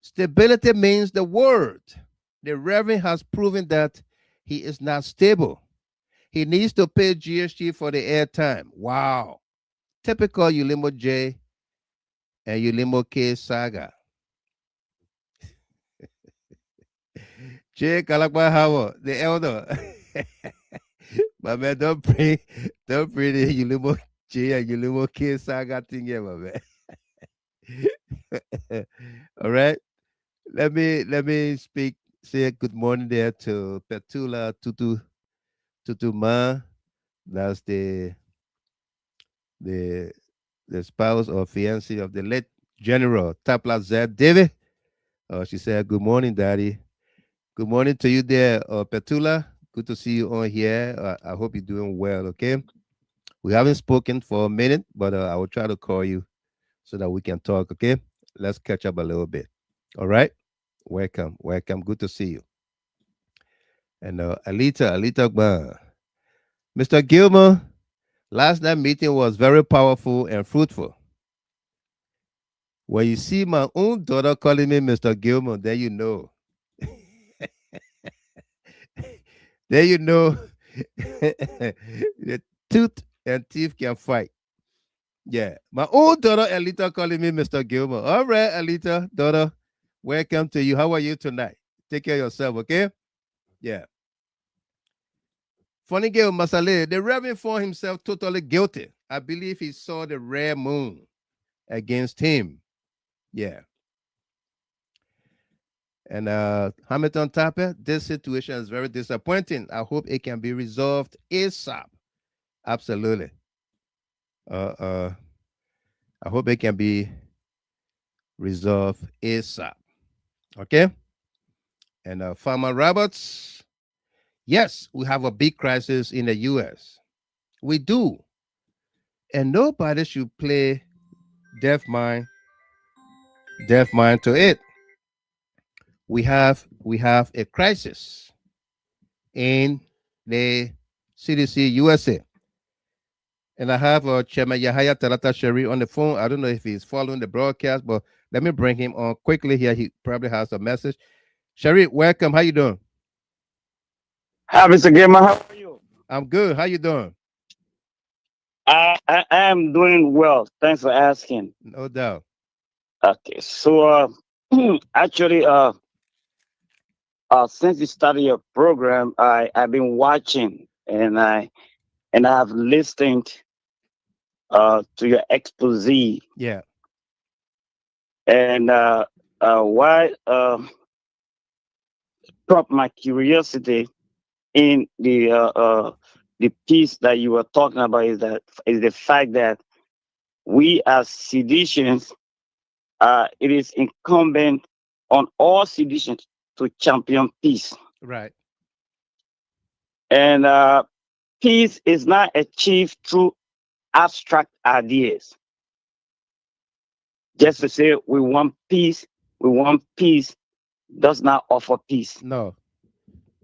Stability means the word. The Reverend has proven that he is not stable. He needs to pay GHT for the airtime. Wow. Typical Ulimo J and Ulimo K saga. J. Kalakpa Howard, the elder. My man, don't pray the Ulimo J and Ulimo K saga thing here, my man. All right. Let me speak, say good morning there to Petula Tutu Ma. That's the spouse or fiancée of the late General Tapla Z. David. She said, good morning, Daddy. Good morning to you there, Petula. Good to see you on here. I hope you're doing well, okay? We haven't spoken for a minute, but I will try to call you so that we can talk, okay? Let's catch up a little bit. All right? Welcome. Good to see you. And Alita, Mr. Gilmer, last night meeting was very powerful and fruitful. When you see my own daughter calling me Mr. Gilmer, then you know. Then you know the tooth and teeth can fight. Yeah. My own daughter, Alita, calling me Mr. Gilmer. All right, Alita, daughter, welcome to you. How are you tonight? Take care of yourself, okay? Yeah. Funny girl, Masale, the Reverend found himself totally guilty. I believe he saw the rare moon against him. Yeah. And Hamilton Tapper, this situation is very disappointing. I hope it can be resolved ASAP. Absolutely. I hope it can be resolved ASAP. Okay? And Farmer Roberts, yes, we have a big crisis in the U.S. We do. And nobody should play deaf mind to it. we have a crisis in the CDC USA. And I have Chairman Yahaya Tarata Sheri on the phone. I don't know if he's following the broadcast, but let me bring him on quickly here. He probably has a message. Sheri, welcome. How you doing? Hi, Mr. Gamer. How are you? I'm good. How you doing? I am doing well. Thanks for asking. No doubt. Okay, so actually, since you started your program, I've been watching and I have listened to your expose. Yeah. And why prompt my curiosity in the piece that you were talking about is the fact that we as seditionists, it is incumbent on all seditionists to champion peace. Right. And peace is not achieved through abstract ideas. Just to say we want peace does not offer peace. No.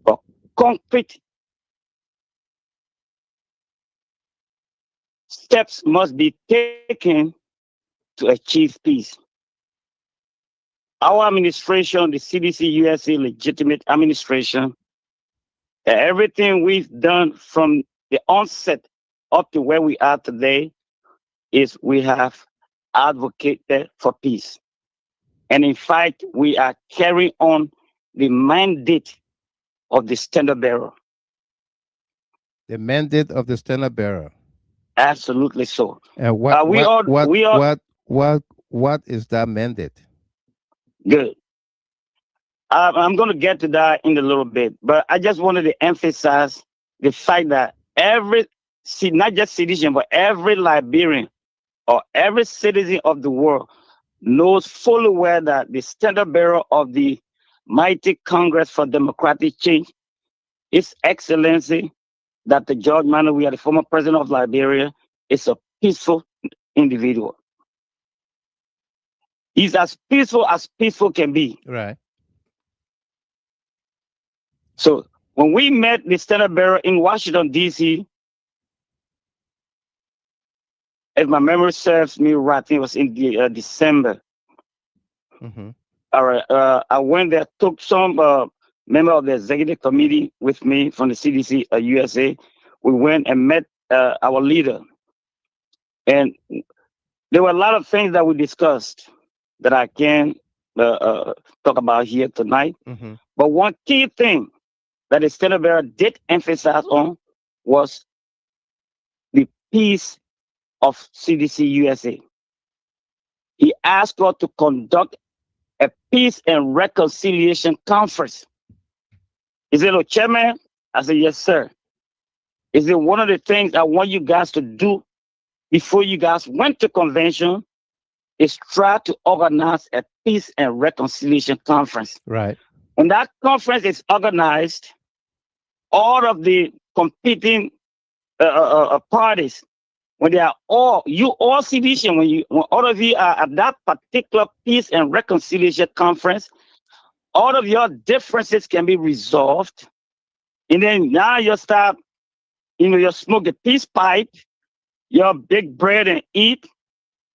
But concrete steps must be taken to achieve peace. Our administration, the CDC-USA legitimate administration, everything we've done from the onset up to where we are today is we have advocated for peace. And in fact, we are carrying on the mandate of the standard bearer. The mandate of the standard bearer. Absolutely so. And what is that mandate? Good. I'm going to get to that in a little bit, but I just wanted to emphasize the fact that not just citizen, but every Liberian or every citizen of the world knows fully well that the standard bearer of the mighty Congress for Democratic Change, His Excellency, Dr. George Manu, the former president of Liberia, is a peaceful individual. He's as peaceful can be. Right. So when we met the standard bearer in Washington, D.C., if my memory serves me right, I think it was in December. Mm-hmm. All right, I went there, took some member of the executive committee with me from the CDC USA. We went and met our leader. And there were a lot of things that we discussed that I can talk about here tonight. Mm-hmm. But one key thing that the standard bearer did emphasize on was the peace of CDC USA. He asked us to conduct a peace and reconciliation conference. He said, "Oh, Chairman," I said, "Yes, sir." Is it one of the things I want you guys to do before you guys went to convention is try to organize a peace and reconciliation conference. Right. When that conference is organized, all of the competing parties, when they are all seditious, when all of you are at that particular peace and reconciliation conference, all of your differences can be resolved. And then now you start, you smoke a peace pipe, you big bread and eat,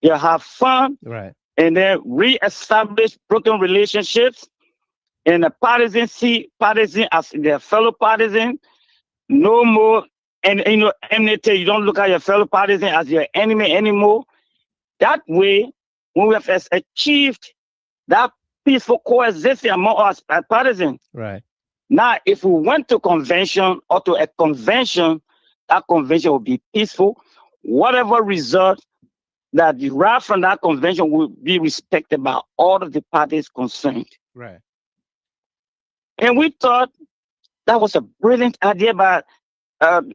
you have fun, right, and then re-establish broken relationships. And the partisan see partisan as their fellow partisan, no more. And enmity, you don't look at your fellow partisan as your enemy anymore. That way, when we have achieved that peaceful coexistence among us as partisans, right. Now, if we went to convention or to a convention, that convention will be peaceful. Whatever result that derive from that convention will be respected by all of the parties concerned. Right. And we thought that was a brilliant idea by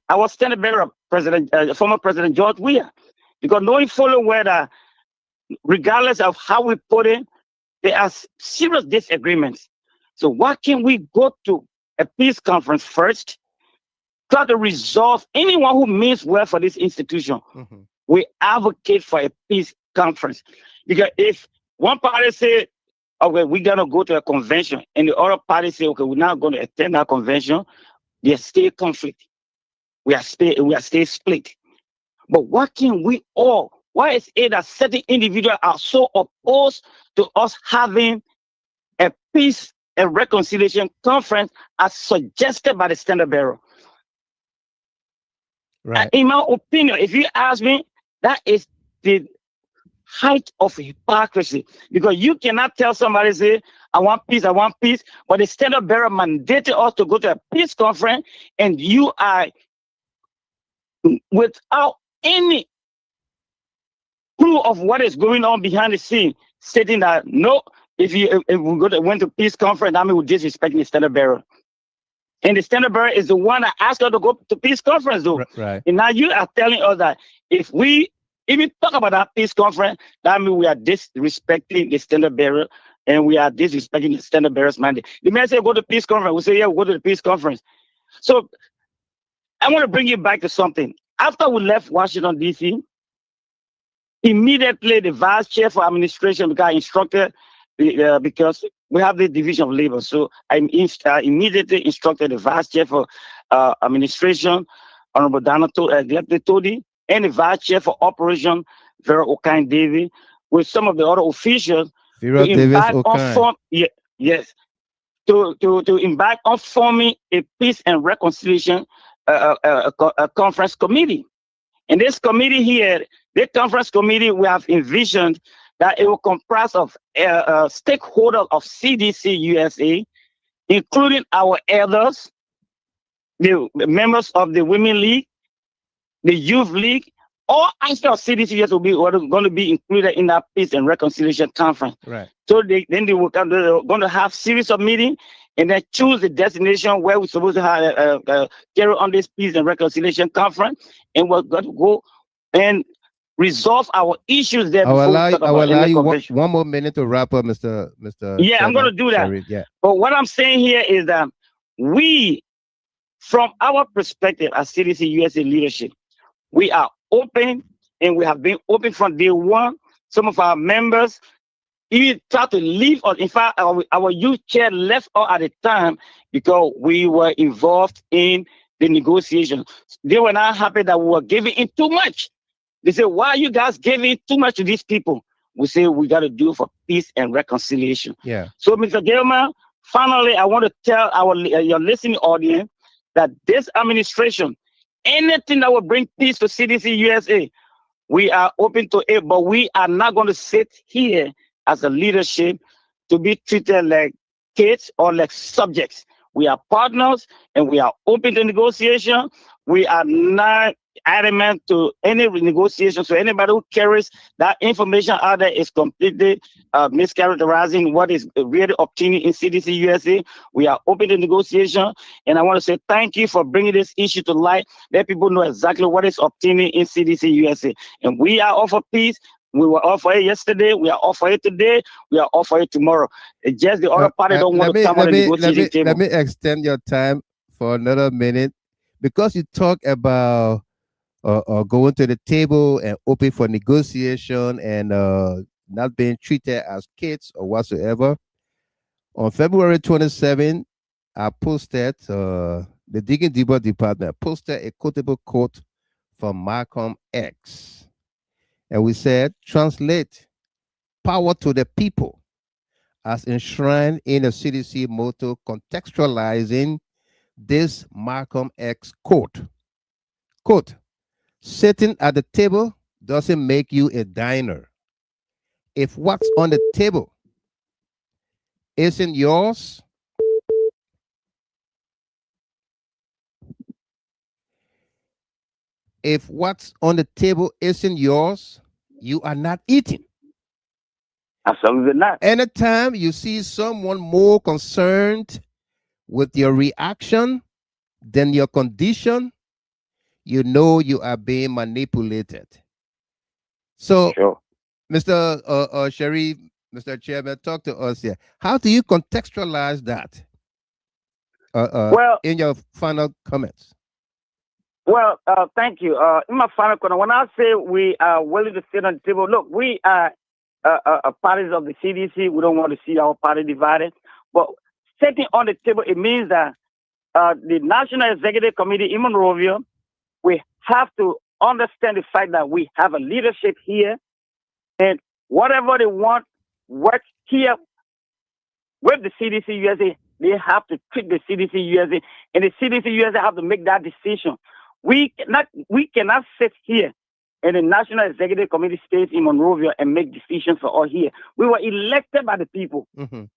our standard bearer, former President George Weah, because knowing fully well that regardless of how we put it, there are serious disagreements. So why can't we go to a peace conference first, try to resolve anyone who means well for this institution? Mm-hmm. We advocate for a peace conference. Because if one party say, okay, we're gonna go to a convention, and the other party say, okay, we're not going to attend that convention. There's still conflict. We are still split. But what can we all? Why is it that certain individuals are so opposed to us having a peace and reconciliation conference as suggested by the Standard Bearer? Right. In my opinion, if you ask me, that is the height of hypocrisy, because you cannot tell somebody, say, I want peace, but the Standard Bearer mandated us to go to a peace conference, and you are, without any clue of what is going on behind the scene, stating that no, if we went to peace conference, that means we're disrespecting the Standard Bearer. And the Standard Bearer is the one that asked us to go to peace conference, though. Right. And now you are telling us that if we even talk about that peace conference, that means we are disrespecting the Standard Bearer, and we are disrespecting the Standard Bearer's mandate. The man say go to peace conference. We say, yeah, we'll go to the peace conference. So I want to bring you back to something. After we left Washington, D.C., immediately the vice chair for administration got instructed, because we have the division of labor. So I immediately instructed the vice chair for administration, Honorable Dana Todi, and the vice chair for operation, Vera Okine Davy, with some of the other officials Vera to Davis embark on to embark on forming a peace and reconciliation a conference committee. And this committee here, the conference committee, we have envisioned that it will comprise of stakeholders of CDC-USA, including our elders, the members of the Women League, the Youth League. All aspects of CDC-USA will be going to be included in that peace and reconciliation conference. Right. So they're going to have series of meetings, and then choose the destination where we're supposed to have carry on this peace and reconciliation conference, and we're going to go and resolve our issues there. I will allow you one more minute to wrap up, Mr. Yeah, Chairman, I'm going to do that. Sharif, yeah. But what I'm saying here is that we, from our perspective as CDC-USA leadership, we are open, and we have been open from day one. Some of our members even try to leave us. In fact, our youth chair left us at the time because we were involved in the negotiations. They were not happy that we were giving in too much. They said, why are you guys giving too much to these people? We say we got to do it for peace and reconciliation. Yeah. So, Mr. Gilman, finally, I want to tell your listening audience that this administration, anything that will bring peace to CDC-USA, we are open to it, but we are not going to sit here as a leadership to be treated like kids or like subjects. We are partners, and we are open to negotiation. We are not adamant to any negotiation. So anybody who carries that information out there is completely mischaracterizing what is really obtaining in CDC-USA. We are open to negotiation, and I want to say thank you for bringing this issue to light. Let people know exactly what is obtaining in CDC-USA. And we are all for peace. We were all for it yesterday. We are all for it today. We are all for it tomorrow. It's just the other party don't want to come on the negotiating table. Let me extend your time for another minute, because you talk about going to the table and open for negotiation and not being treated as kids or whatsoever. On February 27, I posted, the Digging Deeper Department posted a quotable quote from Malcolm X. And we said, translate power to the people as enshrined in the CDC motto, contextualizing this Malcolm X quote. Quote, sitting at the table doesn't make you a diner. If what's on the table isn't yours, if what's on the table isn't yours, you are not eating. Absolutely not. Anytime you see someone more concerned with your reaction than your condition, you know you are being manipulated. So, sure. Mr. Sharif, Mr. Chairman, talk to us here. How do you contextualize that in your final comments? Well, thank you. In my final comment, when I say we are willing to sit on the table, look, we are parties of the CDC. We don't want to see our party divided. But sitting on the table, it means that the National Executive Committee in Monrovia, we have to understand the fact that we have a leadership here, and whatever they want works here with the CDC-USA. They have to treat the CDC-USA, and the CDC-USA have to make that decision. We cannot sit here and the National Executive Committee stays in Monrovia and make decisions for us here. We were elected by the people to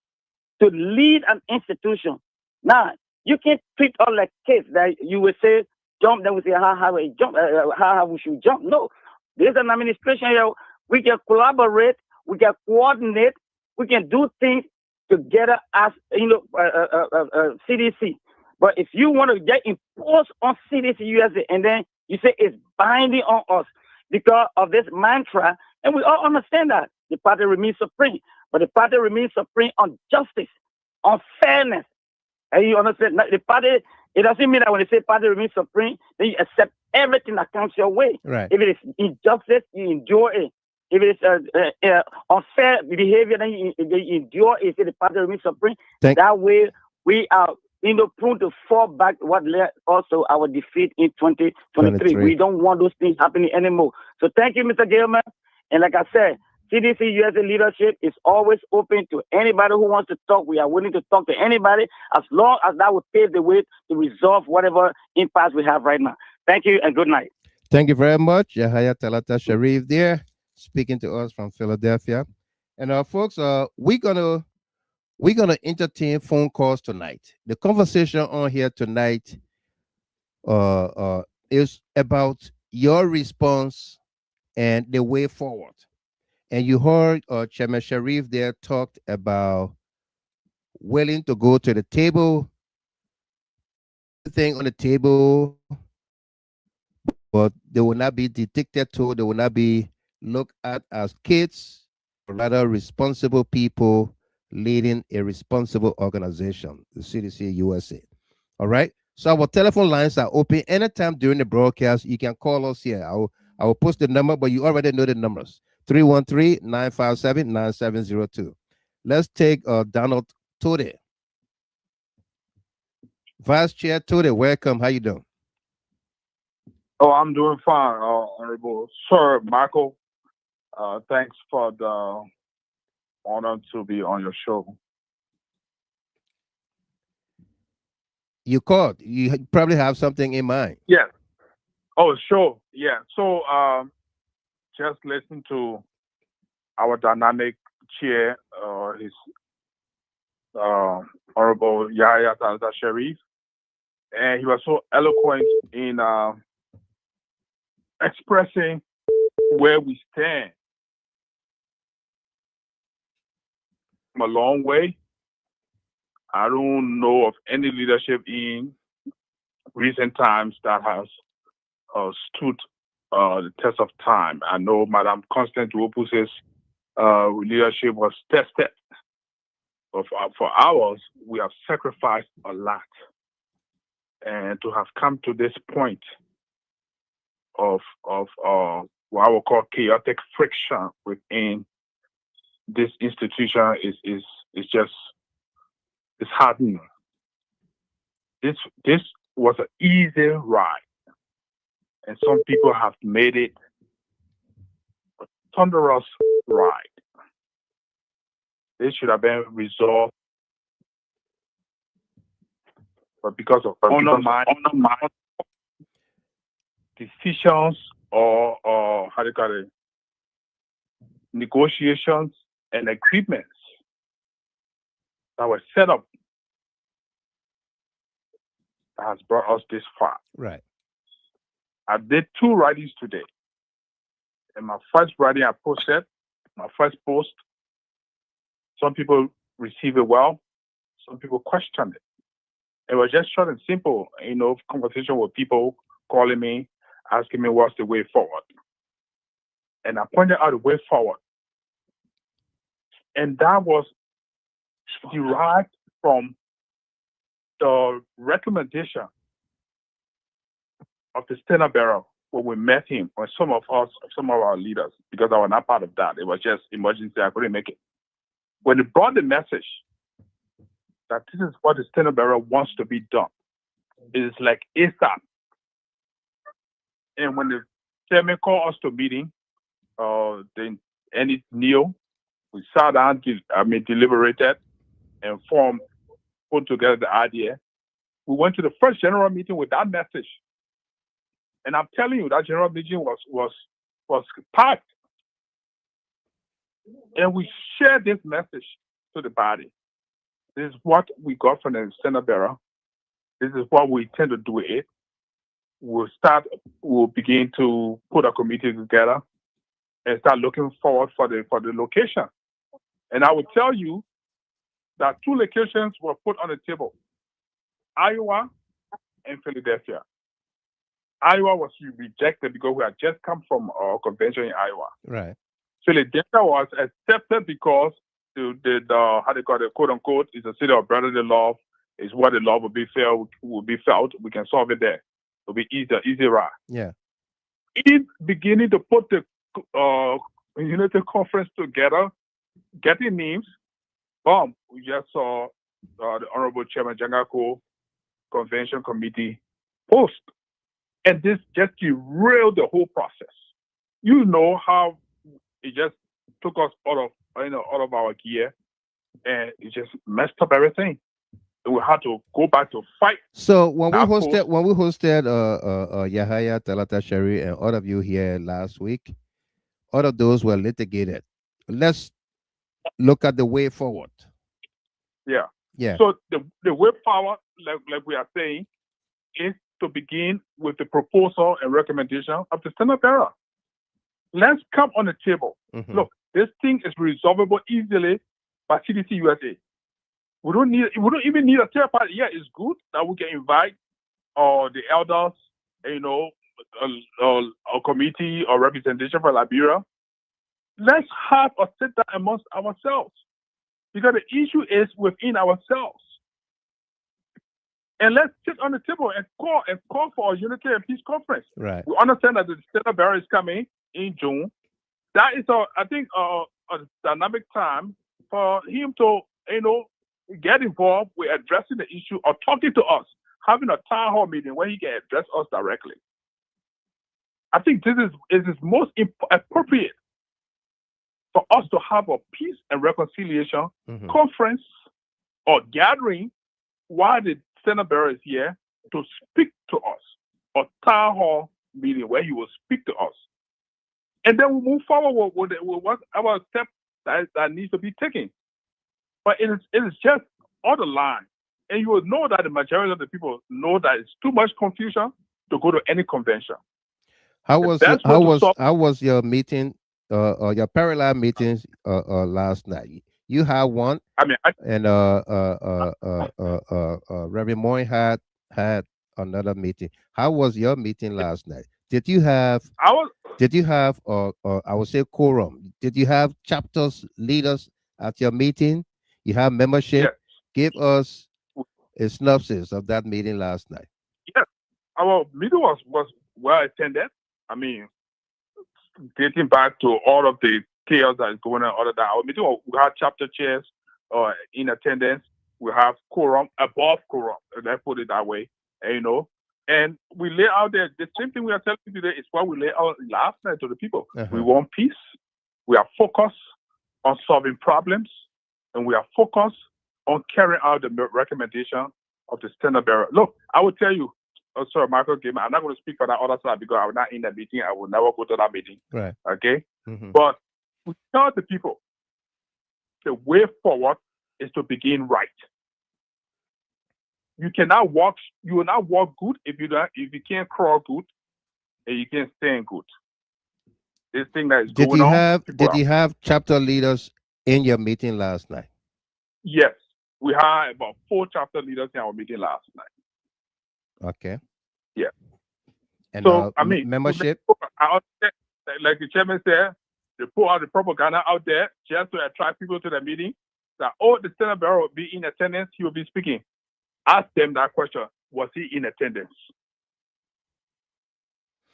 lead an institution. Now, you can't treat us like kids that you would say jump, then we say how we should jump. No, there's an administration here. We can collaborate, we can coordinate, we can do things together as CDC. But if you want to get imposed on CDC-USA and then you say it's binding on us because of this mantra, and we all understand that the party remains supreme, but the party remains supreme on justice, on fairness. And you understand the party, it doesn't mean that when they say party remains supreme, then you accept everything that comes your way. Right. If it is injustice, you endure it. If it is unfair behavior, then you endure it. The party remains supreme. That way, we are prone to fall back what led also our defeat in 2023. We don't want those things happening anymore. So thank you, Mr. Gilman. And like I said, CDC-USA Leadership is always open to anybody who wants to talk. We are willing to talk to anybody as long as that will pave the way to resolve whatever impasse we have right now. Thank you and good night. Thank you very much. Yahya Talata Sharif there, speaking to us from Philadelphia. And folks, we're gonna entertain phone calls tonight. The conversation on here tonight is about your response and the way forward. And you heard Chairman Sharif there talked about willing to go to the table, thing on the table, but they will not be dictated to, they will not be looked at as kids, rather responsible people leading a responsible organization, the CDC-USA. All right. So our telephone lines are open anytime during the broadcast. You can call us here. I will post the number, but you already know the numbers. 313-957-9702. Let's take Donald Tode. Vice Chair Tode, welcome. How you doing? Oh, I'm doing fine, Honorable Sir Michael. Thanks for the honor to be on your show. You called. You probably have something in mind. Yes. Oh, sure. Yeah. So just listen to our dynamic chair, his Honorable Yahya Talata Sharif. And he was so eloquent in expressing where we stand. A long way. I don't know of any leadership in recent times that has stood the test of time. I know Madame Constance Wopus's leadership was tested, but for ours, we have sacrificed a lot. And to have come to this point of what I would call chaotic friction within this institution is just disheartening. This was an easy ride, and some people have made it a thunderous ride. This should have been resolved, but because of undermined decisions or how do you call it, negotiations and agreements that were set up that has brought us this far. Right. I did 2 writings today. In my first writing I posted, my first post, some people received it well, some people questioned it. It was just short and simple, conversation with people calling me, asking me what's the way forward. And I pointed out the way forward. And that was derived from the recommendation of the Standard Bearer, when we met him, or some of our leaders, because I was not part of that. It was just emergency. I couldn't make it. When he brought the message that this is what the standard bearer wants to be done, it is like ASAP. And when the chairman called us to meeting, then Neil, we sat down, deliberated, and put together the idea. We went to the first general meeting with that message. And I'm telling you, that general meeting was packed. And we shared this message to the body. This is what we got from the standard bearer. This is what we intend to do with it. We'll begin to put a committee together and start looking forward for the location. And I will tell you that 2 locations were put on the table: Iowa and Philadelphia. Iowa was rejected because we had just come from our convention in Iowa. Right. Philadelphia was accepted because the how they call it, quote unquote, is a city of brotherly love. Is where the love will be felt. We can solve it there. It'll be easy ride. Yeah. In beginning to put the unity conference together, getting names, we just saw the Honorable Chairman Jangako Convention Committee post. And this just derailed the whole process. You know how it just took us out of our gear, and it just messed up everything. And we had to go back to fight. So when we hosted Yahaya Talatashari and all of you here last week, all of those were litigated. Let's look at the way forward. Yeah. Yeah. So the way forward, like we are saying, is to begin with the proposal and recommendation of the standard bearer. Let's come on the table. Mm-hmm. Look, this thing is resolvable easily by CDC-USA. We don't even need a third party. Yeah, it's good that we can invite the elders, a committee or representation for Liberia. Let's have a sit down amongst ourselves, because the issue is within ourselves. And let's sit on the table and call for a unity and peace conference. Right. We understand that the standard bearer is coming in June. That is, I think, a dynamic time for him to, get involved with addressing the issue or talking to us, having a town hall meeting where he can address us directly. I think this is most appropriate for us to have a peace and reconciliation conference or gathering while the standard bearer is here to speak to us, a town hall meeting where he will speak to us. And then we'll move forward with our step that needs to be taken. But it is just on the line. And you will know that the majority of the people know that it's too much confusion to go to any convention. How was your meeting, your parallel meetings last night? You had one. And Rev Moy had another meeting. How was your meeting last night? Did you have I would say quorum? Did you have chapters leaders at your meeting? You have membership? Yes. Give us a synopsis of that meeting last night. Yes. Our meeting was well attended. I mean, dating back to all of the chaos that is going on other than our meeting, we have chapter chairs in attendance. We have quorum, above quorum, let's put it that way, and we lay out there the same thing we are telling you today is what we lay out last night to the people. We want peace. We are focused on solving problems, and we are focused on carrying out the recommendation of the standard bearer. Look, I will tell you, sorry, Michael Gamer, I'm not going to speak for that other side because I was not in that meeting. I will never go to that meeting. Right. Okay? But we tell the people the way forward is to begin right. You will not walk good if you can't crawl good and you can't stand good. This thing that is going on. Did you have chapter leaders in your meeting last night? Yes. We had about 4 chapter leaders in our meeting last night. Okay. Yeah. And so membership? Like the chairman said, they put out the propaganda out there just to attract people to the meeting. That the standard bearer will be in attendance, he will be speaking. Ask them that question. Was he in attendance?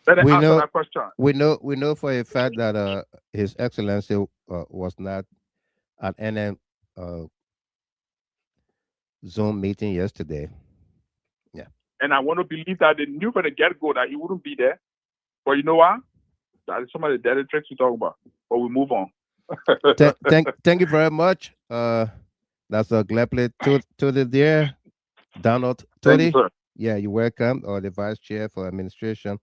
Let them We answer know, that question. we know for a fact that His Excellency was not at any Zoom meeting yesterday. Yeah. And I want to believe that they knew from the get-go that he wouldn't be there. But you know what? That is some of the dirty tricks we talk about. But we move on. Thank you very much. That's a Gladly to the dear Donald Thank you, Tody. sir. Yeah, you're welcome, or the Vice Chair for Administration.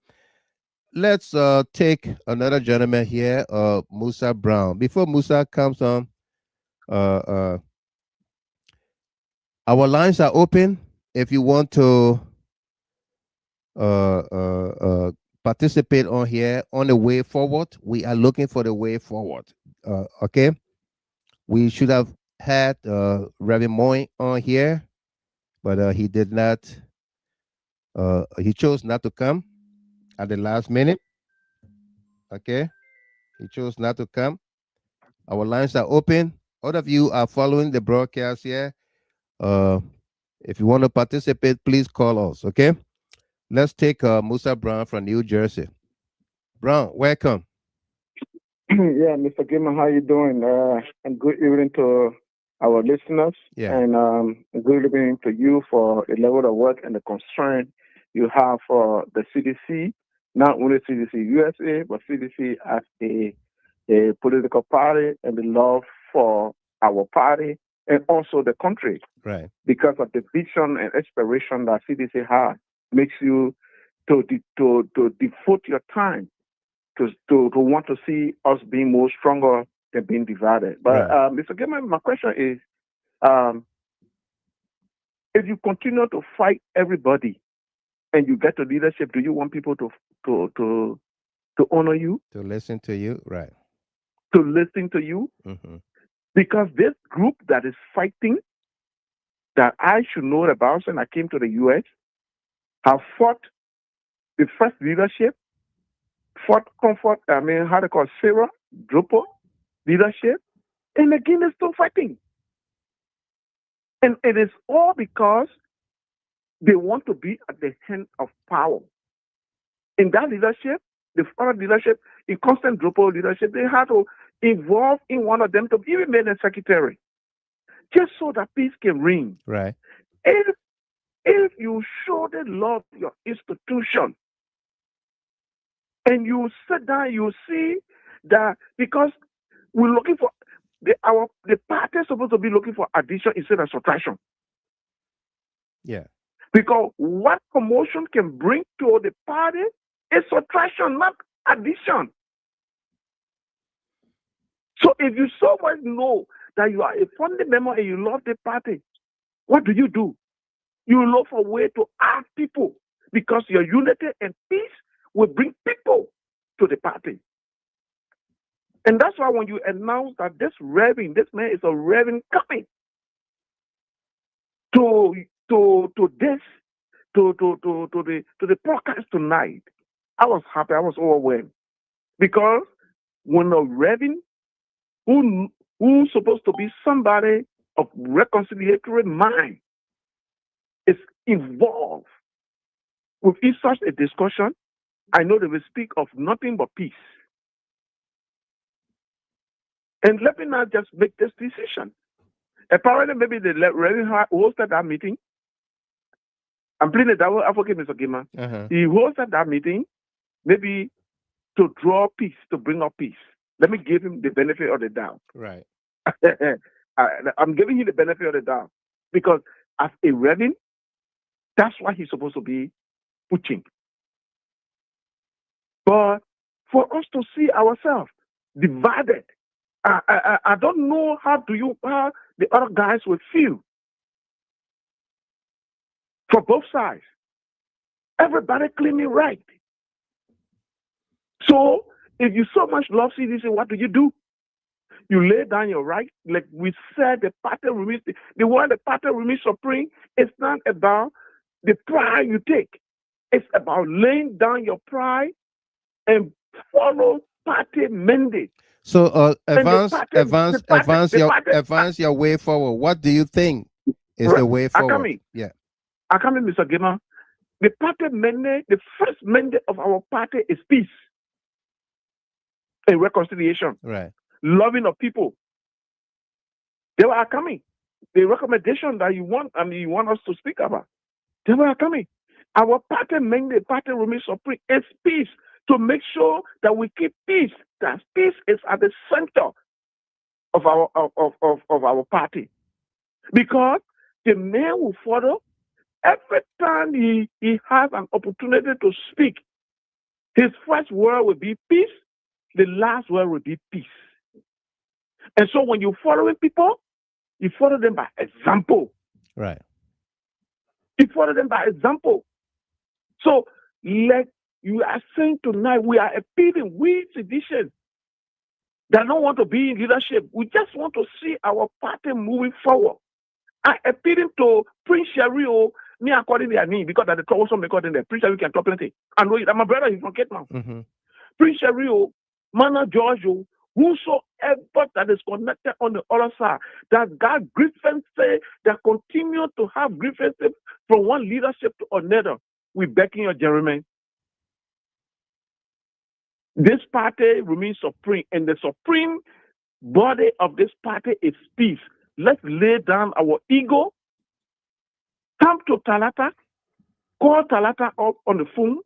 Let's take another gentleman here, Musa Brown. Before Musa comes on, our lines are open. If you want to participate on here on the way forward, we are looking for the way forward. Okay, we should have had Rev Muin on here, but he did not. He chose not to come at the last minute. Okay, he chose not to come. Our lines are open. All of you are following the broadcast here. If you want to participate, please call us. Okay, let's take Musa Brown from New Jersey. Brown, welcome. Yeah, Mr. Gilman, how you doing? And good evening to our listeners. Yeah. And good evening to you for the level of work and the concern you have for the CDC, not only CDC-USA, but CDC as a political party and the love for our party and also the country. Right. Because of the vision and aspiration that CDC has, makes you to devote your time to want to see us being more stronger than being divided. But Right. Mr. Gilman, my question is, if you continue to fight everybody and you get to leadership, do you want people to honor you? To listen to you, right? To listen to you? Mm-hmm. Because this group that is fighting, that I should know about since I came to the U.S., have fought the first leadership, fought comfort, Sarah, Drupo leadership, and again they're still fighting. And it is all because they want to be at the hand of power. In that leadership, the foreign leadership, in constant Drupo leadership, they had to involve in one of them to even make a secretary, just so that peace can reign. Right. If you show the love of your institution, and you sit down, you see that because we're looking for the party is supposed to be looking for addition instead of subtraction. Yeah. Because what promotion can bring to the party is subtraction, not addition. So if you so much know that you are a founding member and you love the party, what do? You look for a way to add people because your unity and peace will bring people to the party. And that's why when you announce that this man is a reverend coming to the podcast tonight, I was happy, I was overwhelmed. Because when a reverend who's supposed to be somebody of reconciliatory mind is involved with such a discussion, I know they will speak of nothing but peace. And let me not just make this decision. Apparently, maybe the Reverend hosted that meeting. I'm playing the devil advocate, Mr. Gima. Uh-huh. He hosted that meeting maybe to draw peace, to bring up peace. Let me give him the benefit of the doubt. Right. I'm giving him the benefit of the doubt because as a reverend, that's what he's supposed to be pushing. But for us to see ourselves divided, I don't know how the other guys will feel. For both sides, everybody claiming right. So if you so much love CDC, what do? You lay down your right, like we said. The party remains the one. The party remains supreme. It's not about the pride you take. It's about laying down your pride and follow party mandate. So advance your way forward. What do you think is the way forward? I come in, Mr. Gima. the party mandate, the first mandate of our party is peace and reconciliation, Right. loving of people. They were coming. The recommendation that you want us to speak about, they were coming. Our party mandate, party remains supreme, is peace, to make sure that we keep peace. That peace is at the center of our party, because the man will follow every time he has an opportunity to speak. His first word will be peace. The last word will be peace. And so when you're following people, you follow them by example. Right. You follow them by example. So, like you are saying tonight, we are appealing, we citizens that don't want to be in leadership. We just want to see our party moving forward. I appealing to Prince Shario, me according to their name, because that the troublesome according to Prince Shario can talk plenty. And my brother, he's from Cape Town. Mm-hmm. Prince Shario, Mana Giorgio, whosoever that is connected on the other side, that got grievances, that continue to have grievances from one leadership to another, we backing your gentlemen. This party remains supreme, and the supreme body of this party is peace. Let's lay down our ego. Come to Talata, call Talata up on the phone,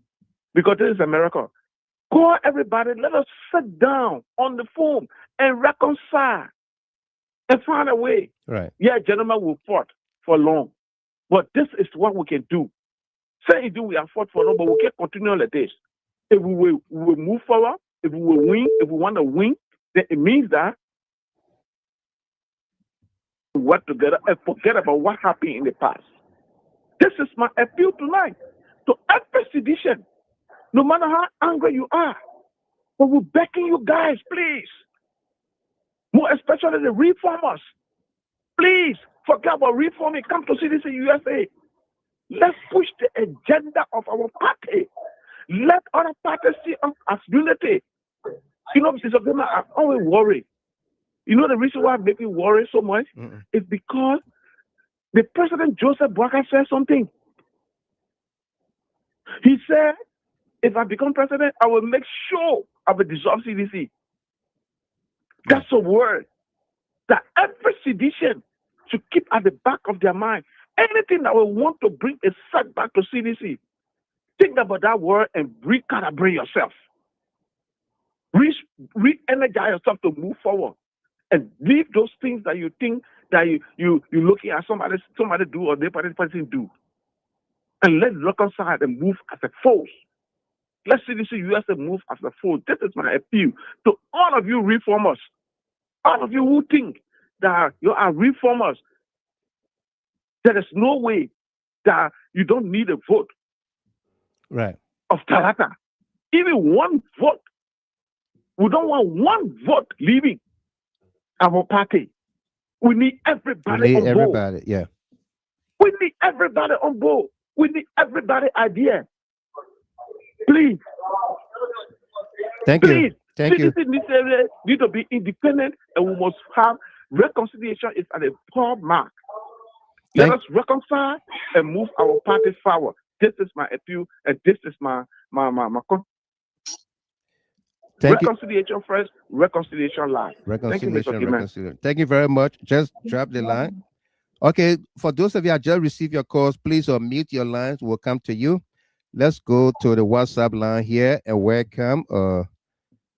because this is America. Call everybody, let us sit down on the phone and reconcile and find a way. Right. Yeah, gentlemen, we fought for long, but this is what we can do. Say we have fought for long, but we can't continue like this. If we will move forward, if we will win, if we want to win, then it means that we work together and forget about what happened in the past. This is my appeal tonight to every citizen. No matter how angry you are, but we're begging you guys, please. More especially the reformers. Please forget about reforming. Come to CDC-USA. Let's push the agenda of our party. Let other parties see us as unity. You know, Mr. Obama, I always worry. You know the reason why I make me worry so much is because the President Joseph Boakai said something. He said, if I become president, I will make sure I will dissolve CDC. That's a word that every citizen should keep at the back of their mind. Anything that will want to bring a setback to CDC, think about that word and recalibrate yourself. Re-energize yourself to move forward. And leave those things that you think that you're looking at somebody do or the person do. And let's reconcile and move as a force. Let's see the USA move as a force. This is my appeal to all of you reformers, all of you who think that you are reformers. There is no way that you don't need a vote. Right. Of Talata. Even one vote. We don't want one vote leaving our party. We need everybody on board. Yeah. We need everybody on board. We need everybody idea. Please. Thank you. Thank you. CDC need to be independent, and we must have reconciliation is at a poor mark. Let us reconcile and move our party forward. This is my appeal, and this is my reconciliation first, reconciliation last. Reconciliation. Thank you very much. Just drop the line. Okay, for those of you that just received your calls, please unmute your lines. We'll come to you. Let's go to the WhatsApp line here and welcome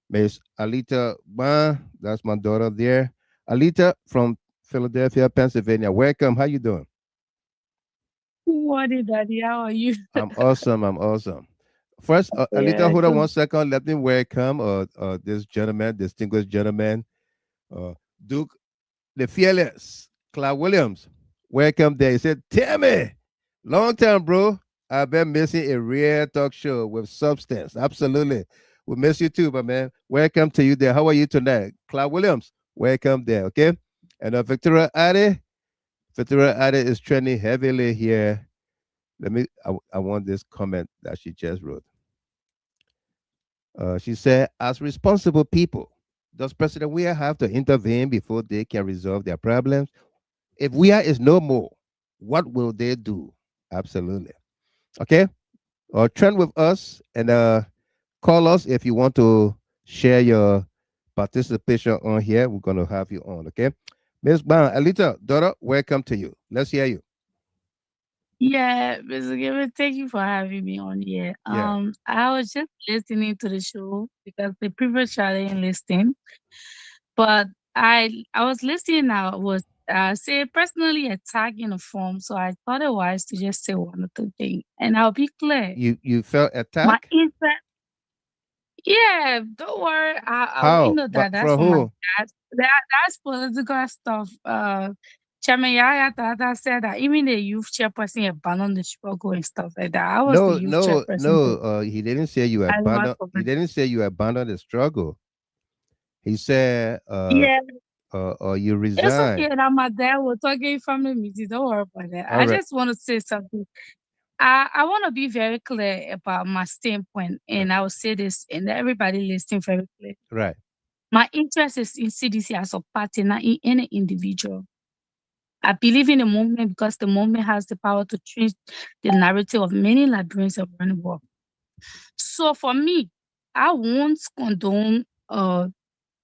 Miss Alita Ban. That's my daughter there. Alita from Philadelphia, Pennsylvania. Welcome. How you doing? What is Daddy? How are you? I'm awesome. First, Alita, hold on 1 second. Let me welcome this gentleman, distinguished gentleman, Duke the Fearless, Clark Williams. Welcome there. He said, Timmy, long time, bro. I've been missing a real talk show with substance. Absolutely. We miss you too, my man. Welcome to you there. How are you tonight? Clark Williams, welcome there, okay? And Victoria Ade. Victoria Ade is trending heavily here. I want this comment that she just wrote. She said, as responsible people, does President Weah have to intervene before they can resolve their problems? If Weah is no more, what will they do? Absolutely. Okay, trend with us and call us if you want to share your participation on here. We're going to have you on, okay? Ms. Brown, Alita, daughter, welcome to you. Let's hear you. Yeah, Mr. Gibbon, thank you for having me on here. Yeah. I was just listening to the show because the previous show I didn't listen, but I was listening. I was say personally attacking the form, so I thought it wise to just say one or two things, and I'll be clear. You felt My attacked? interest, yeah, don't worry. You How? know But that's from for my who? dad. That's political stuff. Chairman Yaya Tata said that even the youth chairperson abandoned the struggle and stuff like that. I was the No, youth no, chairperson. no. He didn't say you I was abandoned. He governor. didn't say you abandoned the struggle. He said, Yeah, you it's okay resigned. that my dad was talking family meeting. Don't worry about that. All I right, just want to say something. I want to be very clear about my standpoint, right, and I will say this, and everybody listening very clear. right. My interest is in CDC as a party, not in any individual. I believe in the movement because the movement has the power to change the narrative of many Liberians around the world. So for me, I won't condone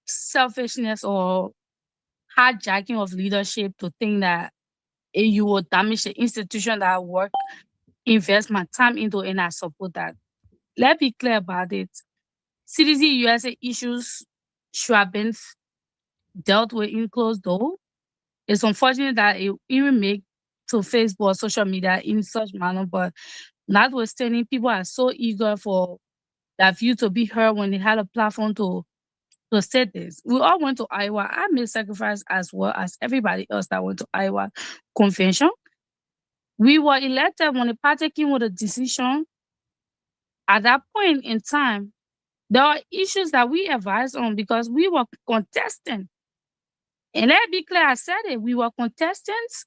selfishness or hijacking of leadership to think that you will damage the institution that I work, invest my time into, and I support that. Let's be clear about it. CDC-USA issues should have been dealt with in closed door. It's unfortunate that it even make to Facebook or social media in such manner, but notwithstanding, people are so eager for that view to be heard when they had a platform to say this. We all went to Iowa. I made sacrifice as well as everybody else that went to Iowa convention. We were elected when the party came with a decision. At that point in time, there are issues that we advised on because we were contesting. And let's be clear, I said it, we were contestants.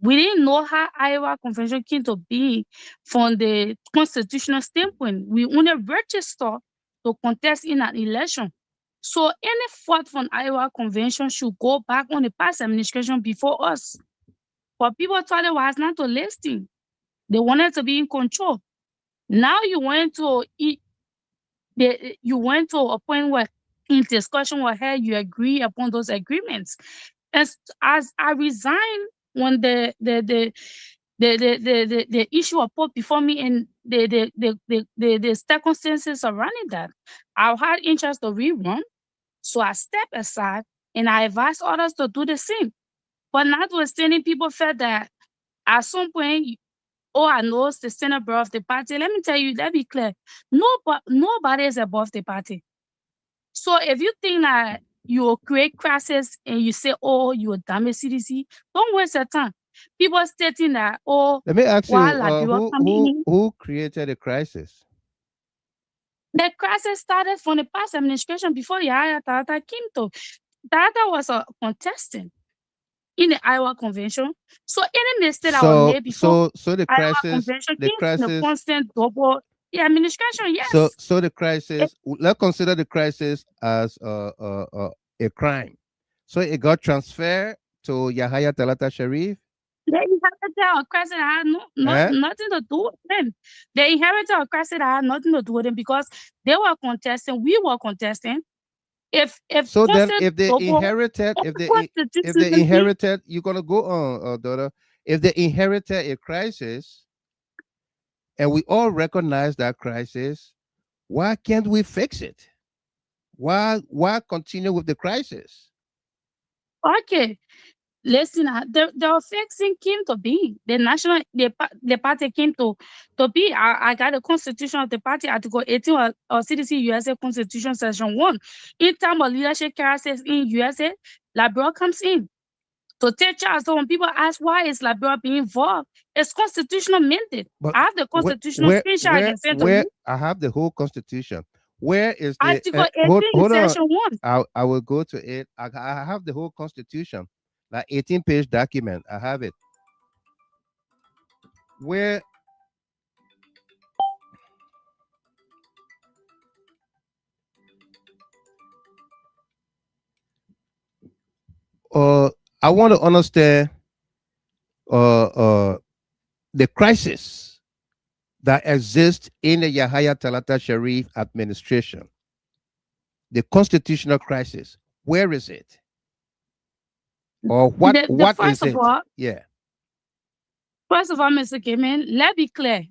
We didn't know how Iowa convention came to be from the constitutional standpoint. We only registered to contest in an election. So any fault from Iowa convention should go back on the past administration before us. But people thought it was not to listing. They wanted to be in control. Now you went to a point where in discussion where hey, you agree upon those agreements. As I resigned when the issue was put before me and the circumstances surrounding that, I had interest to rerun. So I stepped aside and I advised others to do the same. But notwithstanding, people felt that at some point, oh, I know it's the center above the party. Let me tell you, let me be clear. Nobody is above the party. So if you think that you will create crisis and you say, oh, you will damage CDC, don't waste your time. People stating that, oh, Let me ask you, while Liberia coming in, who created the crisis? the crisis started from the past administration before Yaya Tata came to. Tata was a contestant in the Iowa convention. So any mistake that was made before So the Iowa crisis, convention came from the constant double administration, yes. so the It, crisis. Let's consider the crisis as a crime. So it got transferred to Yahya Talata Sharif. they inherited a crisis that had Eh? nothing to do with them. They inherited a crisis that had nothing to do with them because they were contesting, we were contesting. If So then, constant if they double inherited, if they constitutionally, inherited, you're gonna go on, daughter. If they inherited a crisis, and we all recognize that crisis, why can't we fix it? Why continue with the crisis? okay. Listen, the fixing came to be. The party came to be. I got the constitution of the party, Article 18 or CDC USA Constitution Section 1. In terms of leadership characters in USA, Liberia comes in to take charge. So when people ask why is Liberia being involved, it's constitutional mandate. But I have the constitutional screenshot I can send to you. I have the whole constitution. Where is the Article hold 18, on? Section 1. I will go to it. I have the whole constitution, like 18-page document. I have it. Where I want to understand uh the crisis that exists in the Yahya Talata Sharif administration. The constitutional crisis. Where is it? Or what First is of it? all, Yeah. First of all, Mr. Gamen, let's be clear.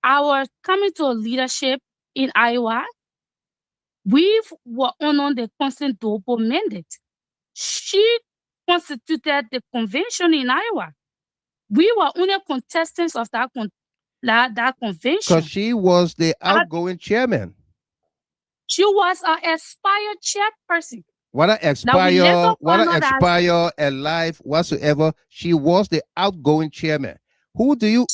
Our coming to leadership in Iowa, we were on the Constant Dopo mandate. She constituted the convention in Iowa. We were only contestants of that convention. Because she was the outgoing chairman. She was an expired chairperson. Whether expire, alive, whatsoever, she was the outgoing chairman. Who do you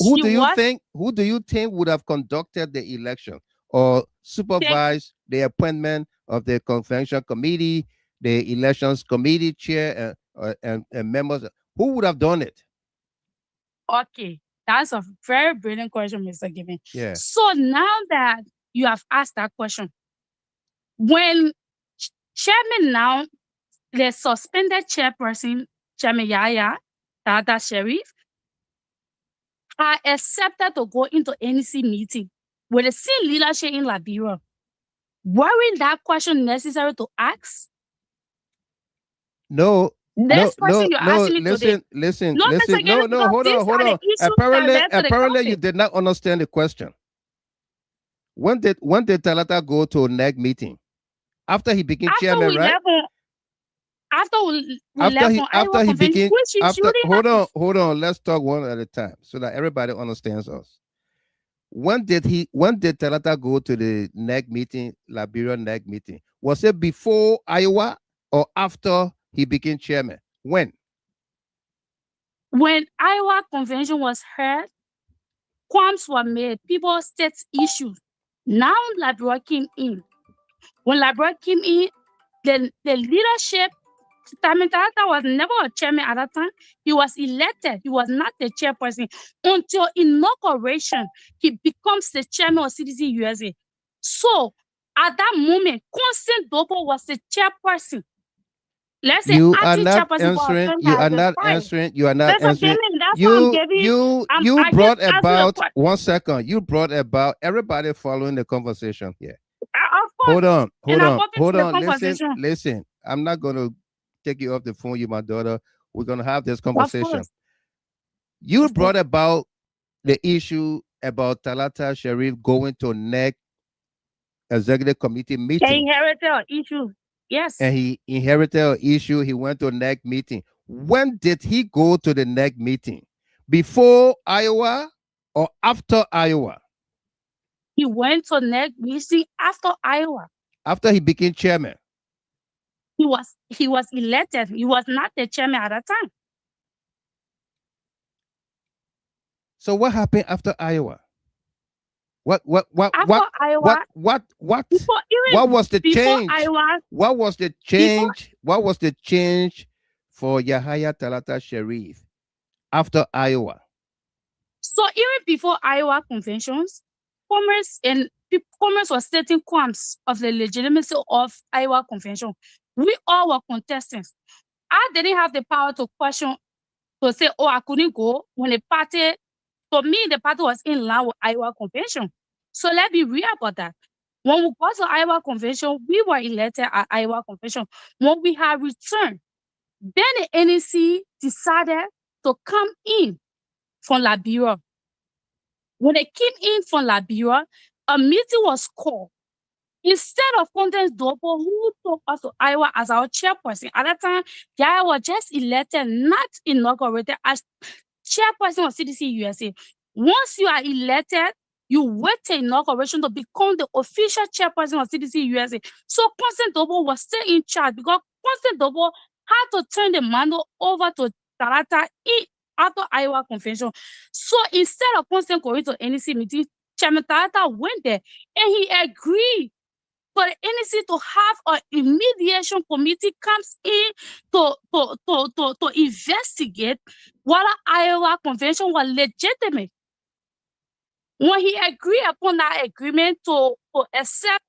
think would have conducted the election or supervised the appointment of the convention committee, the elections committee chair, and members? Who would have done it? Okay, that's a very brilliant question, Mr. Given. Yeah. So now that you have asked that question, when chairman now, the suspended chairperson, Chairman Yahya Talata Sharif, are accepted to go into NEC meeting with the same leadership in Liberia. Weren't that question necessary to ask? No. Listen. No, hold on. Apparently you did not understand the question. When did Talata go to a NEC meeting? After he became chairman, right? Hold on. Let's talk one at a time so that everybody understands us. When did Talata go to the NEC meeting, Liberia NEC meeting? Was it before Iowa or after he became chairman? When Iowa convention was held, qualms were made, people state issues. Now Liberia came in. When Liberia came in, the leadership, Talata was never a chairman at that time. He was elected. He was not the chairperson. Until inauguration, he becomes the chairman of CDC-USA. So at that moment, Constant Dopo was the chairperson. Let's say you are not answering. You are not answering. You brought about 1 second. You brought about everybody following the conversation here. Hold on. Listen. I'm not gonna take you off the phone. You, my daughter. We're gonna have this conversation. You brought about the issue about Talata Sharif going to NEC executive committee meeting. He inherited an issue. Yes. And he inherited an issue. He went to a NEC meeting. When did he go to the NEC meeting? Before Iowa or after Iowa? He went to NEC meeting after Iowa. After he became chairman. He was elected. He was not the chairman at that time. So what happened after Iowa? What was the change? What was the change? What was the change for Yahya Talata Sharif after Iowa? So even before Iowa conventions, Commerce was stating qualms of the legitimacy of Iowa convention. We all were contestants. I didn't have the power to question, to say, oh, I couldn't go when the party. For me, the party was in line with Iowa convention. So let's be real about that. When we got to Iowa convention, we were elected at Iowa convention. When we had returned, then the NEC decided to come in from Liberia. When they came in from Liberia, a meeting was called. Instead of Constant Dopo, who took us to Iowa as our chairperson, at that time, Yahya was just elected, not inaugurated as chairperson of CDC-USA. Once you are elected, you wait till inauguration to become the official chairperson of CDC-USA. So Constant Dopo was still in charge because Constant Dopo had to turn the mantle over to Talata after Iowa convention. So instead of Constant going to NEC meeting, Chairman Talata went there and he agreed for the NEC to have a mediation committee comes in to investigate whether Iowa convention was legitimate. When he agreed upon that agreement to accept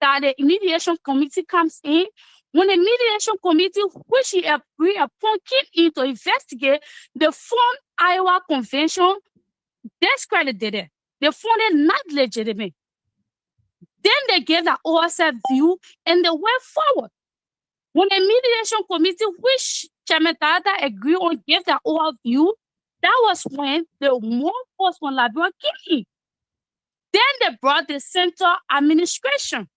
that the mediation committee comes in, when the mediation committee, which he agreed upon, came in to investigate the form Iowa convention, discredited it. They found it not legitimate. Then they gave the OSF view and they went forward. When the mediation committee, which Chairman Tata agreed on, gave the OSF view, that was when the more force from Liberia came in. Then they brought the central administration,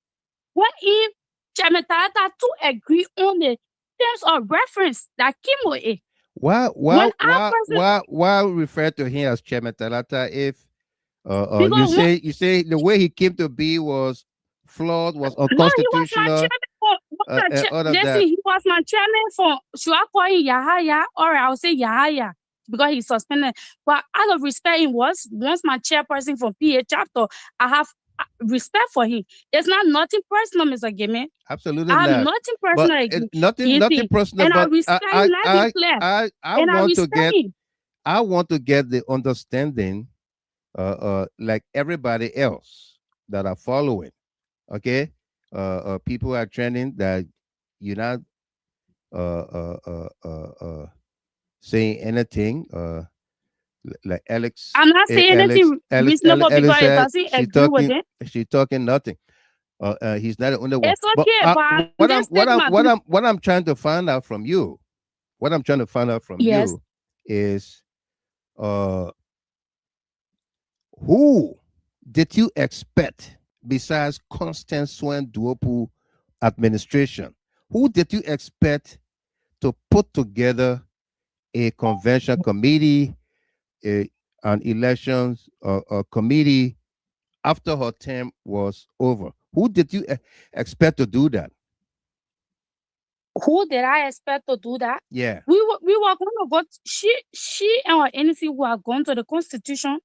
wherein Chairman Tata to agree on the terms of reference that came with it. Why refer to him as Chairman Talata if you say the way he came to be was flawed, was unconstitutional? He was my chairman for, should I call him Yahaya, or I'll say Yahaya because he's suspended. But out of respect, he was once my chairperson for PA chapter. I have respect for him. It's not nothing personal, Mr. Gimme. Absolutely I have not. nothing personal. Nothing personal. And but I respect I want to get the understanding, like everybody else that are following. Okay, people are trending that you're not saying anything. Like Alex, I'm not saying anything reasonable because it doesn't agree with it. She's talking nothing. He's not the only one. It's okay, but what I'm trying to find out from you, you is, who did you expect besides Constant Swen Duopu administration? Who did you expect to put together a convention committee, an elections committee after her term was over? Who did you expect to do that? Who did I expect to do that? Yeah. We were going to go, she and our NEC were going to the Constitution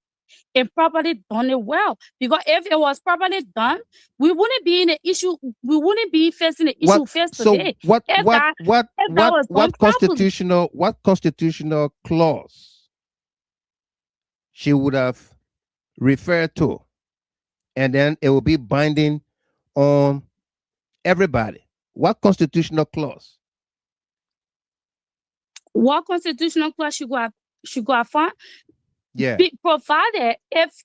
and properly done it well. Because if it was properly done, we wouldn't be in the issue, we wouldn't be facing the issue today. What constitutional clause she would have referred to, and then it will be binding on everybody? What constitutional clause? What constitutional clause she got found? Yeah. Provided if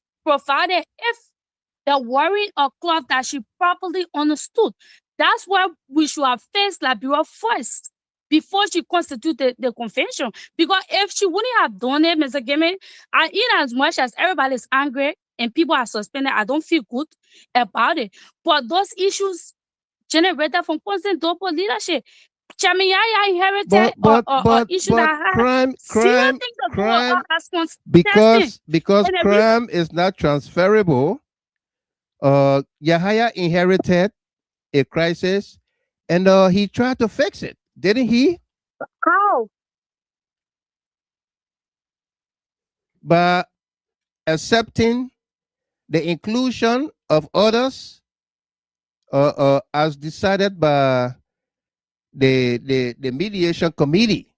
the wording or clause that she properly understood. That's why we should have faced Liberia first before she constituted the convention. Because if she wouldn't have done it, Mr. Gimme, and in as much as everybody is angry and people are suspended, I don't feel good about it. But those issues generated from constant double leadership. Chairman Yaya inherited issue that crime, because crime is not transferable. Yahaya inherited a crisis, and he tried to fix it, didn't he? How? By accepting the inclusion of others, as decided by the mediation committee.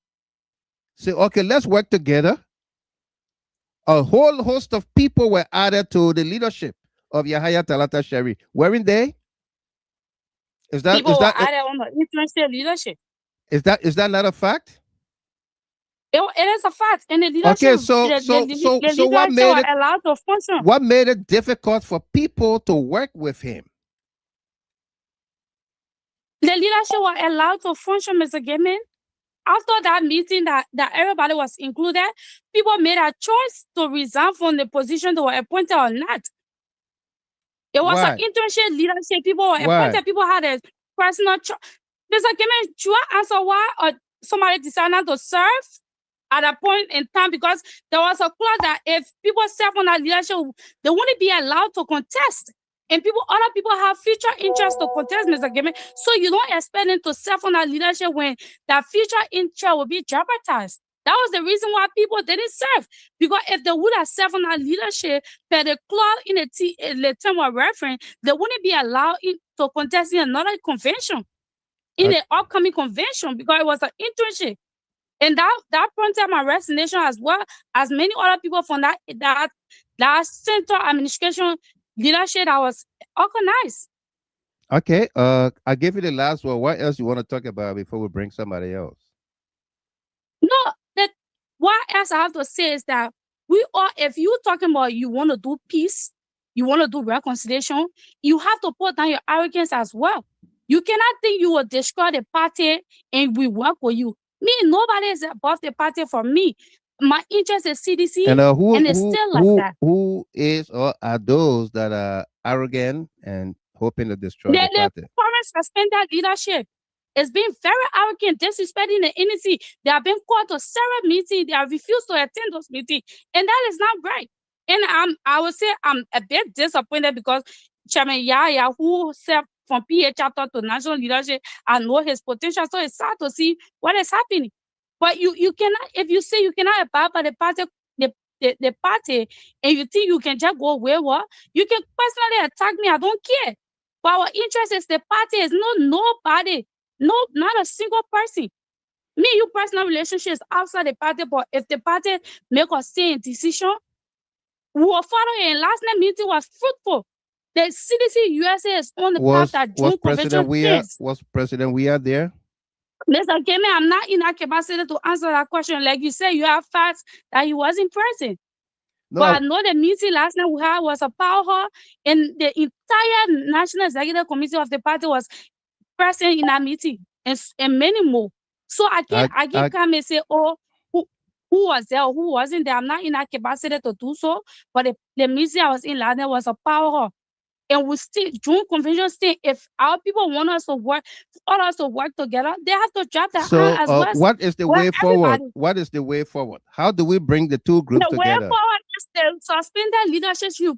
Say, okay, let's work together. A whole host of people were added to the leadership of Yahaya Talata Sherry, weren't they? People were added on the influential leadership. Is that not a fact? It is a fact. And the leadership, okay, so what made it allowed to function? What made it difficult for people to work with him? The leadership was allowed to function, Mr. Gaiman. After that meeting that everybody was included, people made a choice to resign from the position they were appointed or not. It was an internship leadership. People were appointed. People had a personal choice. Mr. Gaiman, do you answer why somebody decided not to serve at a point in time? Because there was a clause that if people serve on that leadership, they wouldn't be allowed to contest. And other people have future interest to contest, Mr. Gaiman. So you don't expect them to serve on that leadership when that future interest will be jeopardized. That was the reason why people didn't serve. Because if they would have served on that leadership, per the clause in the term of reference, they wouldn't be allowed to contest in another convention, in the upcoming convention, because it was an internship. And that prompted my resignation, as well as many other people from that central administration leadership that was organized. Okay, I gave you the last one. What else you want to talk about before we bring somebody else? No, what else I have to say is that we are, if you talking about you want to do peace, you want to do reconciliation, you have to put down your arrogance as well. You cannot think you will destroy the party and we work with you. Me, nobody is above the party for me. My interest is CDC, And and it's still like that. who is or are those that are arrogant and hoping to destroy the The party? foreign suspended leadership is being very arrogant, disrespecting the NEC. They have been called to several meetings. They have refused to attend those meetings, and that is not right. And I would say I'm a bit disappointed because Chairman Yaya, who served from PA chapter to national leadership, I know his potential. So it's sad to see what is happening. But you cannot, if you say you cannot abide by the party, the party, and you think you can just go wayward, you can personally attack me. I don't care. But our interest is the party. Is nobody, not a single person. Me, you personal relationships outside the party. But if the party make a same decision, we will follow it. And last night meeting was fruitful. The CDC-USA is on the path that June convention takes. Was President Weah there? Mr. Kemi, I'm not in that capacity to answer that question. Like you said, you have facts that he wasn't present. No. But I know the meeting last night we had was a power, and the entire National Executive Committee of the party was present in that meeting, and many more. So I can't come and say, oh, who was there or who wasn't there. I'm not in that capacity to do so. But the meeting I was in last night was a power. And we still, June convention still, if our people want us to work, all us to work together, they have to drop their hand as well. What is the way forward? What is the way forward? How do we bring the two groups together? The way forward is the suspended leadership should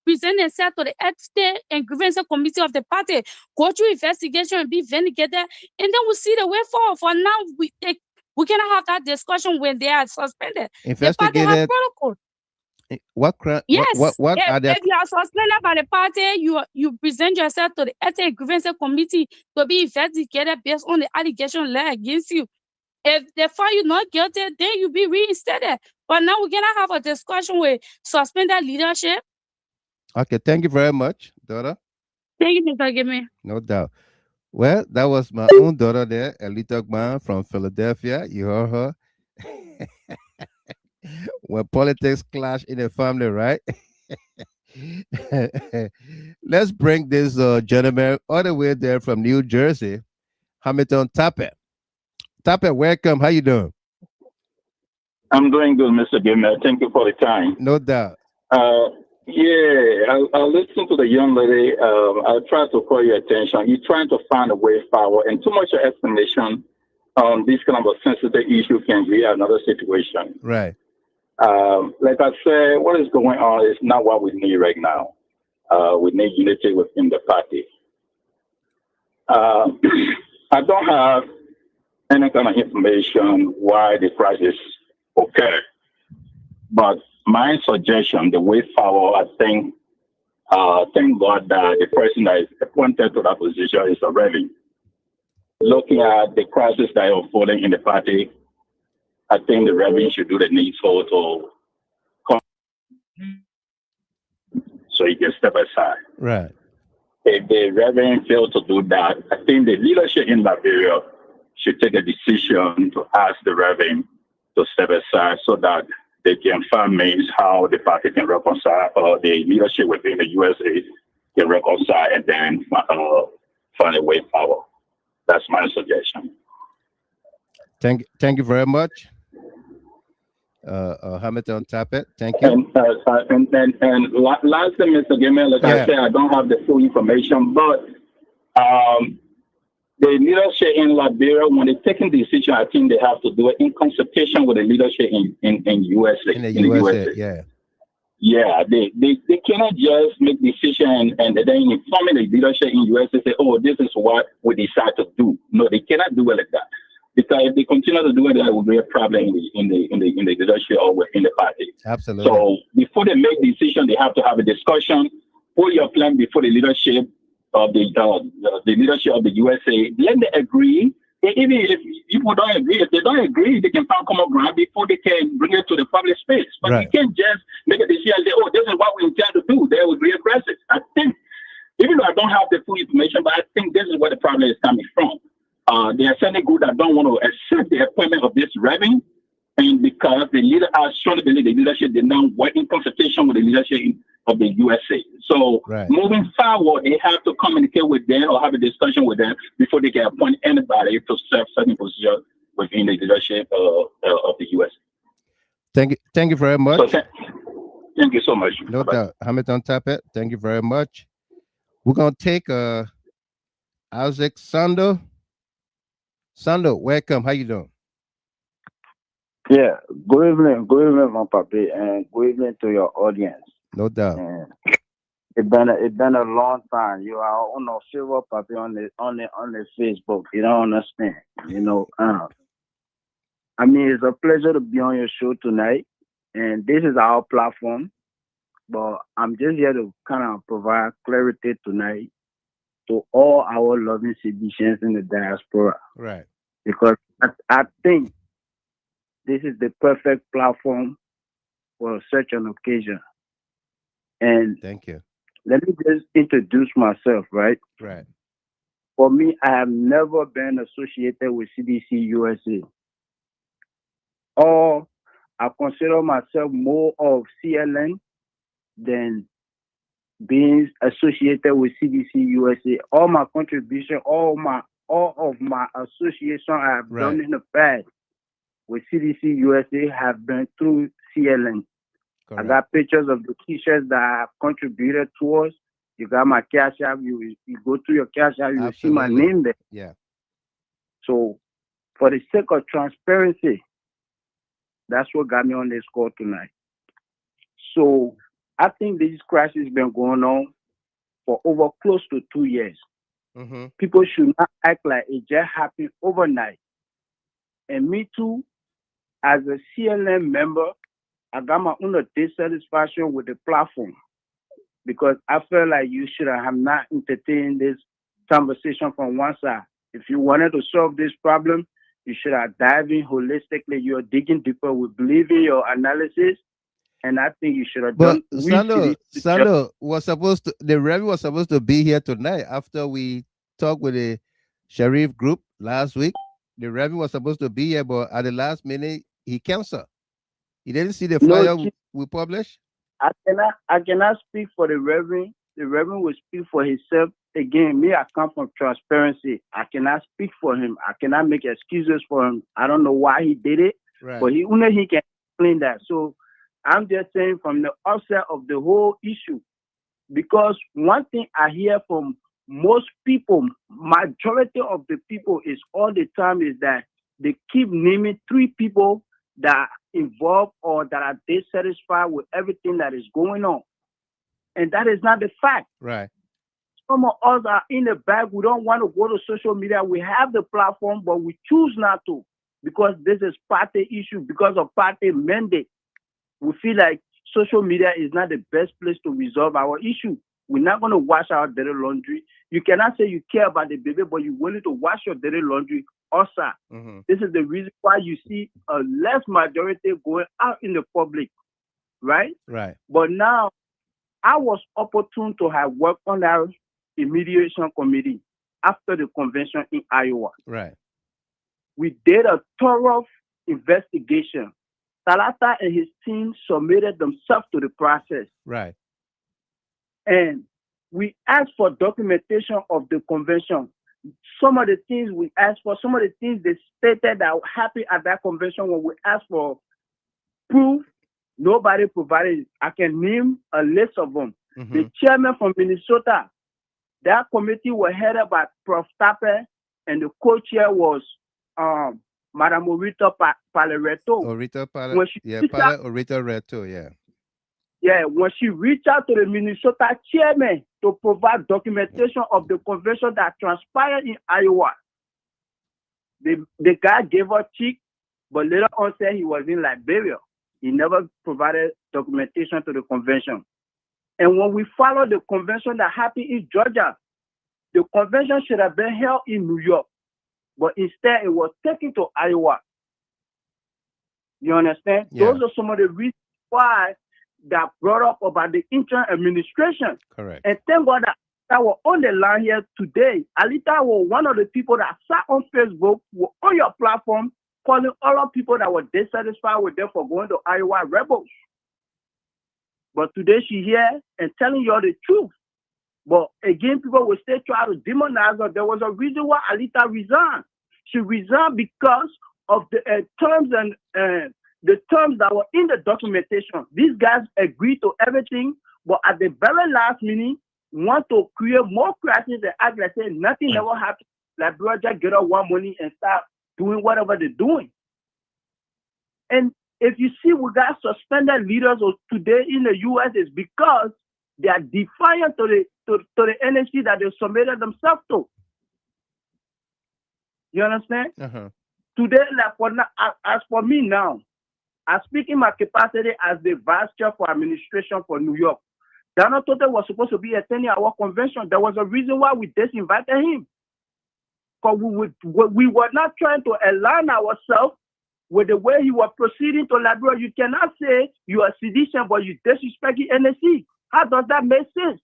present themselves to the State and Grievance Committee of the party, go through investigation and be vindicated, and then we'll see the way forward. For now, we cannot have that discussion when they are suspended. Investigated. The party has protocol. Yes. What are if you are suspended by the party, you present yourself to the Ethics Grievance Committee to be investigated based on the allegation laid against you. If they find you not guilty, then you be reinstated. But now we're gonna have a discussion with suspended leadership. Okay, thank you very much, daughter. Thank you, Mr. Gimme. No doubt. Well, that was my own daughter there, Elita Gman from Philadelphia. You heard her. When politics clash in a family, right? Let's bring this gentleman all the way there from New Jersey, Hamilton Tappet. Tappet, welcome. How you doing? I'm doing good, Mr. Gimmer. Thank you for the time. No doubt. Yeah, I'll listen to the young lady. I'll try to call your attention. You're trying to find a way forward, and too much explanation on this kind of a sensitive issue can create another situation. Right. Like I said, what is going on is not what we need right now. We need unity within the party. I don't have any kind of information why the crisis occurred, but my suggestion, the way forward, I think, thank God that the person that is appointed to that position is a Reverend. Looking at the crisis that is unfolding in the party, I think the Reverend should do the needful to come so he can step aside. Right. If the Reverend failed to do that, I think the leadership in Liberia should take a decision to ask the Reverend to step aside so that they can find means how the party can reconcile, or the leadership within the USA can reconcile, and then find a way forward. That's my suggestion. Thank you very much, Hamilton Tappet. Thank you. And last thing, Mr. Gimel, like I said, I don't have the full information, but the leadership in Liberia, when they're taking the decision, I think they have to do it in consultation with the leadership in USA. In the USA, yeah. Yeah, they cannot just make decision and then informing the leadership in USA say, oh, this is what we decide to do. No, they cannot do it like that. Because if they continue to do it, there will be a problem in the leadership or within the party. Absolutely. So before they make decision, they have to have a discussion, put your plan before the leadership of the leadership of the USA. Then they agree. Even if people don't agree, if they don't agree, they can find common ground before they can bring it to the public space. But you can't just make a decision and say, oh, this is what we intend to do. They will be aggressive. I think, even though I don't have the full information, but I think this is where the problem is coming from. There are certain groups that don't want to accept the appointment of this Reverend And because the leader, I strongly believe the leadership did not work in consultation with the leadership of the USA. So moving forward, they have to communicate with them or have a discussion with them before they can appoint anybody to serve certain positions within the leadership of the USA. Thank you very much. So thank you so much. No doubt. Hamilton Tappet, thank you very much. We're going to take Isaac Sando. Sando, welcome. How you doing? Yeah, good evening, my papi, and good evening to your audience. No doubt. It's been a long time. You are on a silver papi on the Facebook. You don't understand. You know, I mean, it's a pleasure to be on your show tonight, and this is our platform. But I'm just here to kind of provide clarity tonight to all our loving citizens in the diaspora. Right. Because I think this is the perfect platform for such an occasion. And thank you. Let me just introduce myself, right? Right. For me, I have never been associated with CDC-USA. Or I consider myself more of CLN than being associated with CDC-USA. All my contribution, all of my association I have done in the past with CDC-USA have been through CLN. Correct. I got pictures of the t-shirts that I have contributed towards. You got my cash app. You go through your cash app, you will see my name there. Yeah. So for the sake of transparency, that's what got me on this call tonight. So I think this crisis has been going on for over close to 2 years. Mm-hmm. People should not act like it just happened overnight. And me too, as a CLN member, I got my own dissatisfaction with the platform because I feel like you should have not entertained this conversation from one side. If you wanted to solve this problem, you should have dived in holistically. You're digging deeper. We believe in your analysis, and I think you should have done. But Sando was supposed to. The Rev was supposed to be here tonight after we talked with the Sheriff group last week. The Rev was supposed to be here, but at the last minute he canceled. You didn't see the flyer we published? I cannot speak for the Reverend. The Reverend will speak for himself. Again, me, I come from transparency. I cannot speak for him. I cannot make excuses for him. I don't know why he did it, but only he can explain that. So I'm just saying from the offset of the whole issue, because one thing I hear from most people, majority of the people is all the time is that they keep naming 3 people that are involved or that are dissatisfied with everything that is going on. And that is not the fact. Right. Some of us are in the back. We don't want to go to social media. We have the platform, but we choose not to because this is party issue, because of party mandate. We feel like social media is not the best place to resolve our issue. We're not going to wash our dirty laundry. You cannot say you care about the baby, but you're willing to wash your dirty laundry also. Mm-hmm. This is the reason why you see a less majority going out in the public, right? Right. But now, I was opportune to have worked on our mediation committee after the convention in Iowa. Right. We did a thorough investigation. Talata and his team submitted themselves to the process. Right. And we asked for documentation of the convention. Some of the things we asked for, some of the things they stated that were happy at that convention when we asked for proof, nobody provided it. I can name a list of them. Mm-hmm. The chairman from Minnesota, that committee was headed by Prof. Tapper, and the co-chair was Madame Orita Palereto. Orita Reto, yeah. Yeah, when she reached out to the Minnesota chairman to provide documentation of the convention that transpired in Iowa, the guy gave her cheek, but later on said he was in Liberia. He never provided documentation to the convention. And when we followed the convention that happened in Georgia, the convention should have been held in New York, but instead it was taken to Iowa. You understand? Yeah. Those are some of the reasons why that brought up about the interim administration. Correct. And thank God that were on the line here today. Alita was one of the people that sat on Facebook, were on your platform, calling all of people that were dissatisfied with them for going to Iowa rebels. But today she here and telling you all the truth. But again, people will still try to demonize her. There was a reason why Alita resigned. She resigned because of the terms and the terms that were in the documentation. These guys agreed to everything, but at the very last minute, want to create more crisis and act like say nothing ever happened. Like, bro, just get up one money and start doing whatever they're doing. And if you see we got suspended leaders today in the U.S., it's because they are defiant to the NEC that they submitted themselves to. You understand? Today, like for now, as for me now, I speak in my capacity as the vice chair for administration for New York. Donald Tote was supposed to be attending our convention. There was a reason why we disinvited him. Because we were not trying to align ourselves with the way he was proceeding to Liberia. You cannot say you are sedition, but you disrespect the NEC. How does that make sense?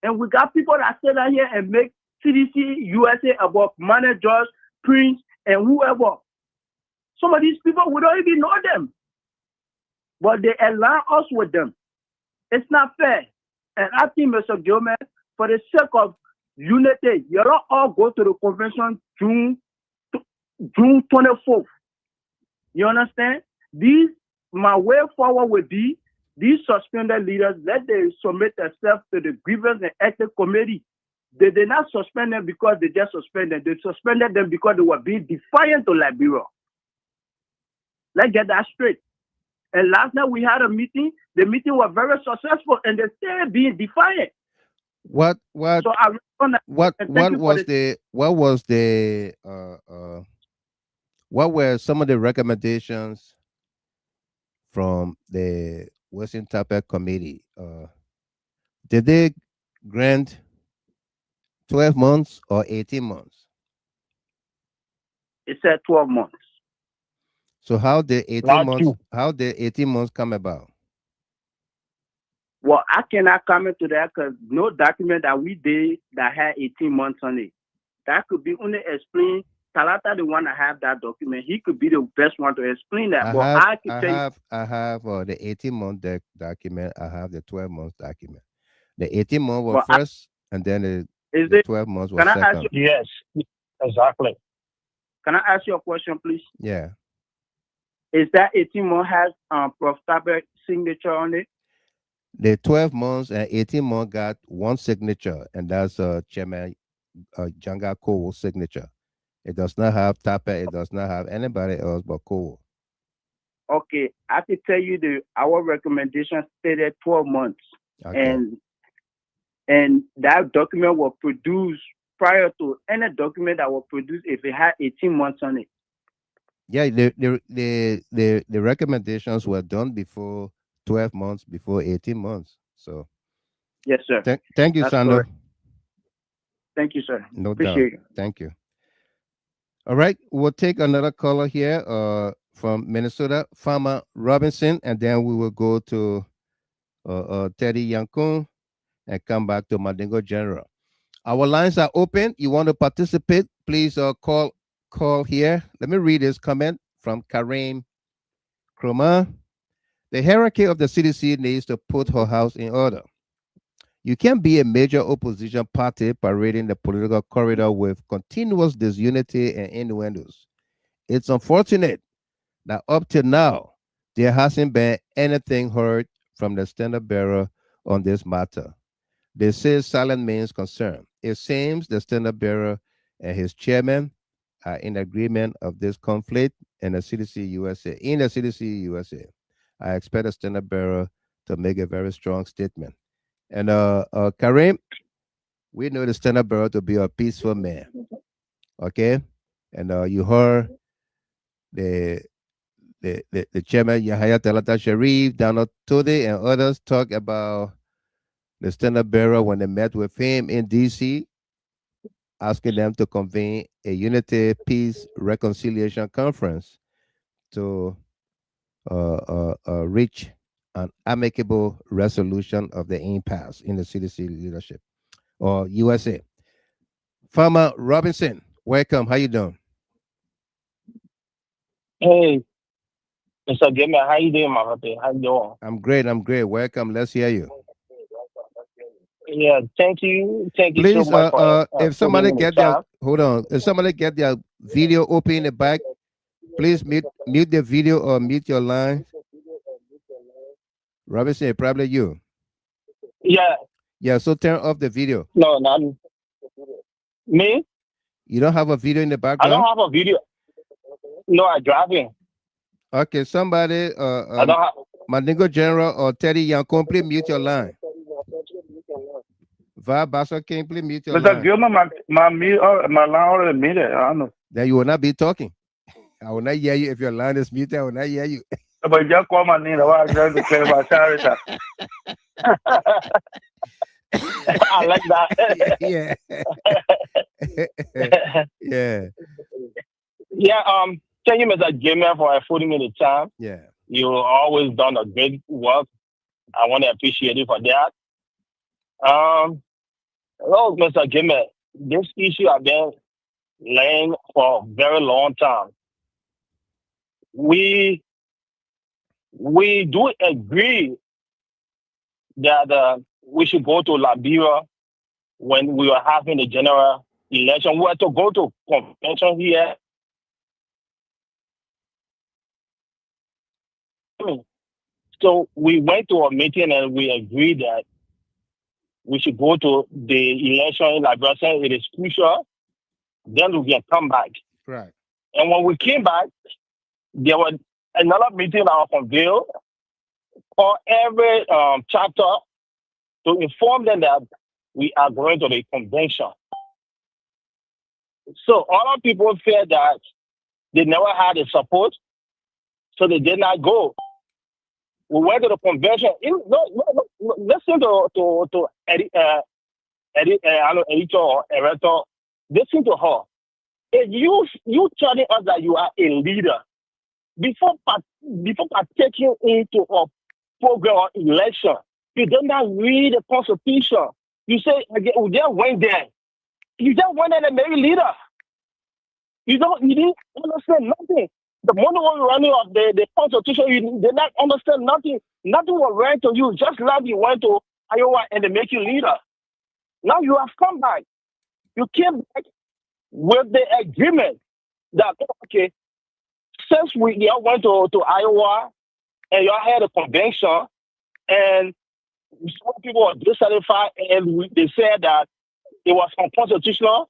And we got people that sit down here and make CDC-USA about managers, Prince, and whoever. Some of these people, we don't even know them. But they align us with them. It's not fair. And I think, Mr. Gilman, for the sake of unity, you don't all go to the convention June 24th. You understand? My way forward would be these suspended leaders, let them submit themselves to the grievance and ethics committee. They did not suspend them because they just suspended. They suspended them because they were being defiant to Liberia. Let's get that straight. And last night we had a meeting. The meeting was very successful, and they're still being defiant. What was what were some of the recommendations from the Western Topic Committee? Did they grant 12 months or 18 months? It said 12 months. So how did 18 months come about? Well, I cannot comment to that because no document that we did that had 18 months on it. That could be only explained. Talata, the one that have that document, he could be the best one to explain that. I have the 18-month document. I have the 12-month document. The 18 months was first, and then the 12 months was second. Yes, exactly. Can I ask you a question, please? Yeah. Is that 18 months has Prof. Tabek's signature on it? The 12 months and 18 months got one signature, and that's Chairman Janga Kowo's signature. It does not have Tapet. It does not have anybody else but Kowo. Okay, I can tell you our recommendation stated 12 months, okay. and that document was produced prior to any document that was produced if it had 18 months on it. Yeah, the recommendations were done before 12 months, before 18 months. So yes, sir. Thank you, Sandro. Thank you, sir. No Appreciate doubt. it. Thank you. All right, we'll take another caller here from Minnesota, Farmer Robinson, and then we will go to Teddy Yankun and come back to Mandingo General. Our lines are open. You want to participate, please call here. Let me read this comment from Kareem Kroma. The hierarchy of the CDC needs to put her house in order. You can't be a major opposition party parading the political corridor with continuous disunity and innuendos. It's unfortunate that up till now, there hasn't been anything heard from the standard bearer on this matter. They say silent means concern. It seems the standard bearer and his chairman are in agreement of this conflict in the CDC-USA. In the CDC-USA, I expect the standard bearer to make a very strong statement. And Kareem, we know the standard bearer to be a peaceful man. Okay? And you heard the chairman, Yahya Talata Sharif, Donald Tode, and others talk about the standard bearer when they met with him in DC, asking them to convene a unity, peace, reconciliation conference to reach an amicable resolution of the impasse in the CDC leadership or USA. Farmer Robinson, welcome. How you doing? Hey, Mr. Gamer, how you doing, my brother? How you doing? I'm great. I'm great. Welcome. Let's hear you. Yeah, thank you. Thank you so Please, much for if putting somebody in the get their time. hold on, if somebody get their video open in the back, please mute the video or mute your line. Robinson, probably you. Yeah, Yeah, so turn off the video. no, not me. You don't have a video in the I don't background? have a video. No, I'm driving. Okay, somebody, I don't have. Mandingo General or Teddy Yankon, please mute your line. Va Basso King, please mute your Mr. line. Gilman, my line already muted. I don't know. Then you will not be talking. I will not hear you if your line is muted. I will not hear you. But just call my name. I just declare my charity. I like that. Yeah. Yeah. Yeah. Thank you, Mr. Gamer, for putting me the time. Yeah. You always done a great work. I want to appreciate you for that. Well, Mr. Gamer, this issue I've been laying for a very long time. We do agree that we should go to Liberia when we were having the general election. We had to go to convention here. So we went to a meeting and we agreed that we should go to the election in Liberia. Saying it is crucial. Then we can come back. Right. And when we came back, there was another meeting that was convened for every chapter to inform them that we are going to the convention. So other people felt that they never had the support, so they did not go. We went to the convention. Listen to editor or director. Listen to her. If you telling us that you are a leader before partaking into a program or election, you did not read the Constitution. You say we just went there. You just went there and made a leader. You didn't understand nothing. The money was running off the Constitution. You did not understand nothing. Nothing was right to you. Just like you went to Iowa and they make you leader. Now you have come back. You came back with the agreement that, okay, since we all went to Iowa and y'all had a convention and some people were dissatisfied and they said that it was unconstitutional.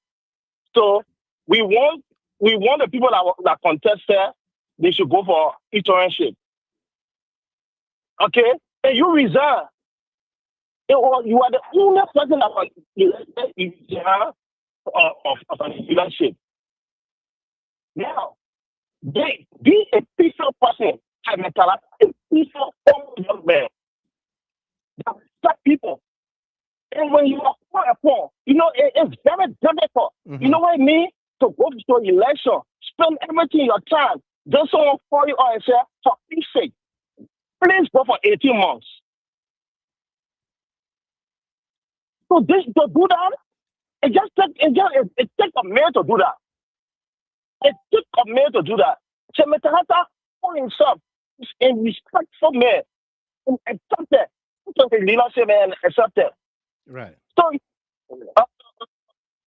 So we want the people that contested, they should go for internship. Okay? And you resign. You are the only person that was elected of an leadership. Now, be a peaceful person, a peaceful young man. That people. And when you are poor, it's very difficult. Mm-hmm. You know what I mean? To go to an election, spend everything your time. Then someone call you and say, for peace sake, please go for 18 months. So to do that, it takes a man to do that. It took a man to do that. So Mr. Hunter for himself is a respectful man and accepted. So the leadership and accepted. Right. So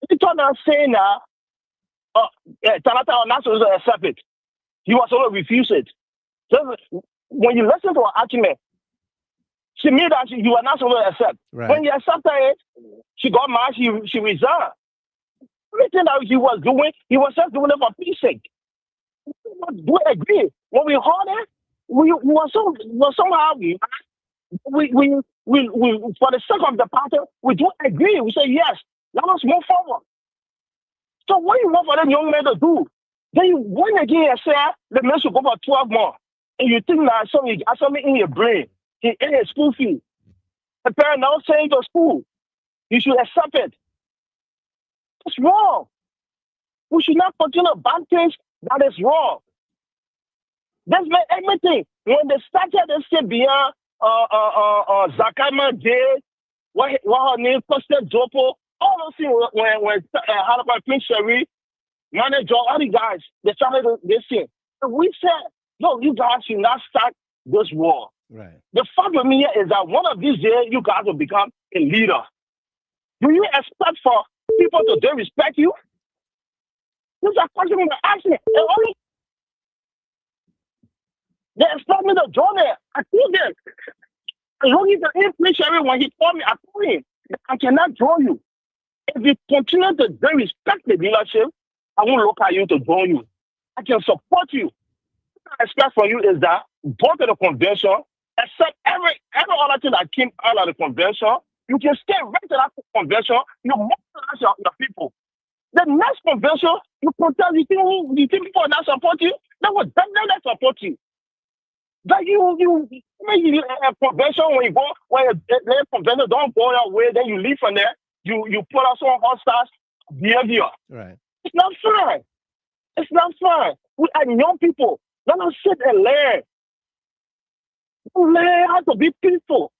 he turned out saying that Tanata was not supposed to accept it. He was supposed to refuse it. So when you listen to her argument, she knew that you were not supposed to accept. Right. When you accepted it, she got mad, she resigned. Everything that he was doing, he was just doing it for peace sake. We agree. When we heard it, we were somehow we for the sake of the party, we do agree. We say yes. Let us move forward. So what you want for that young man to do? Then you went again and say the man should go for 12 months. And you think that you got something in your brain. He ate his school fee. The parent now saying to school, you should accept it. It's wrong. We should not continue bad things that is wrong. That's made everything. When they started, they said beyond Zakama did, what her name, Costa Jopo, all those things when Harper Prince Sherry, manager, all the guys, they started this thing. And we said, no, you guys should not start this war. Right. The fact with me is that one of these days, you guys will become a leader. Do you expect for people to disrespect you? This is a question we're asking. They expect me to join it. I told them. I don't need to inflation when he called me. I told him, I cannot join you. If you continue to disrespect the leadership, I won't look at you to join you. I can support you. What I expect from you is that go to the convention, accept every other thing that came out of the convention. You can stay right to that convention. You mobilize your people. The next convention, you protest. You think people will not support you? They will definitely support you. That convention when the convention don't go your way, then you leave from there. You put us on hostile behavior. Right. It's not fair. It's not fair. We are young people. Let us sit and learn. Learn how to be peaceful.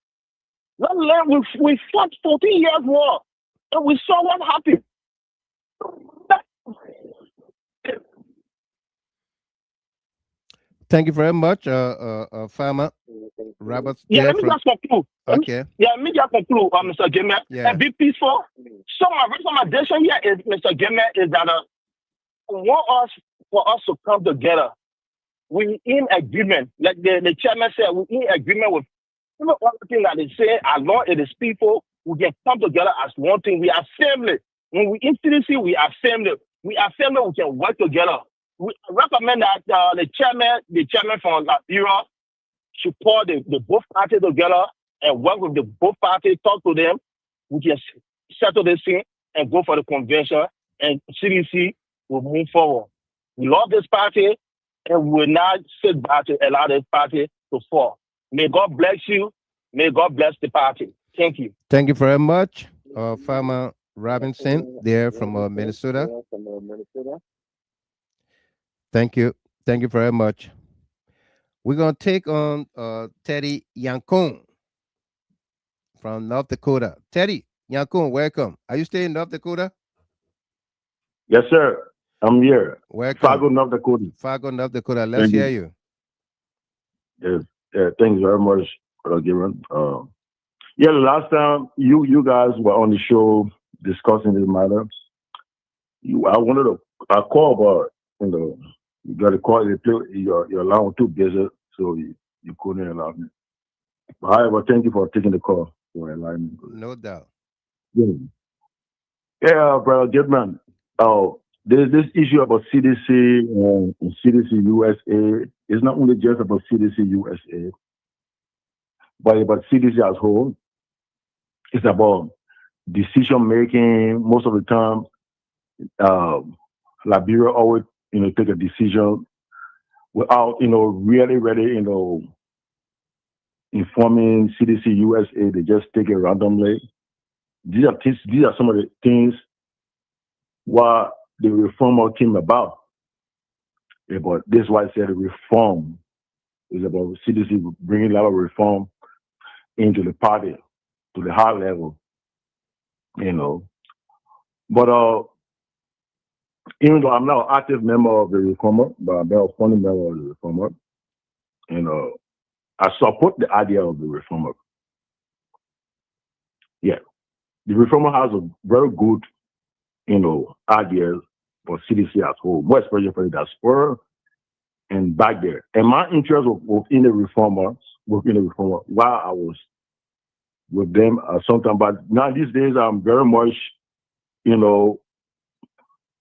Let's learn. We fought 14 years war, and we saw what happened. Thank you very much, Farmer Robert. Yeah, let me just conclude. Okay. Let me just conclude, Mr. Gamer. Yeah. And be peaceful. So my recommendation here is, Mr. Gamer, is that I want for us to come together. We in agreement, like the chairman said, we in agreement with all the things that they say. As long as it is people, we can come together as one thing. We are family. When we in CDC, we are family. We are family. We can work together. We recommend that the chairman from Liberia should pour the both parties together and work with the both parties, talk to them. We can settle this thing and go for the convention, and CDC will move forward. We love this party, and we will not sit back to allow this party to fall. May God bless you. May God bless the party. Thank you. Thank you very much, Farmer Robinson, there from Minnesota. Thank you. Thank you very much. We're going to take on Teddy Yankun from North Dakota. Teddy Yankun, welcome. Are you still in North Dakota? Yes, sir. I'm here. Welcome. Fargo, North Dakota. Fargo, North Dakota. Let's hear you. Yes. Thanks very much, Given. Yeah, the last time you guys were on the show discussing this matter, I wanted to call, but you got to call your line was too busy, so you couldn't allow me. However, thank you for taking the call for allowing me. No doubt. Yeah, brother Goodman. There's this issue about CDC and CDC-USA. It's not only just about CDC-USA, but about CDC as whole. It's about decision making. Most of the time, Liberia always, take a decision without, really, informing CDC-USA. They just take it randomly. These are some of the things what the reformer came about. But this is why I said reform is about CDC bringing a lot of reform into the party to the high level, But even though I'm not an active member of the reformer, but I'm a founding member of the reformer, I support the idea of the reformer. Yeah, the reformer has a very good, ideas for CDC as whole, more especially for the diaspora and back there. And my interest within the reformer, while I was with them sometimes, but now these days I'm very much,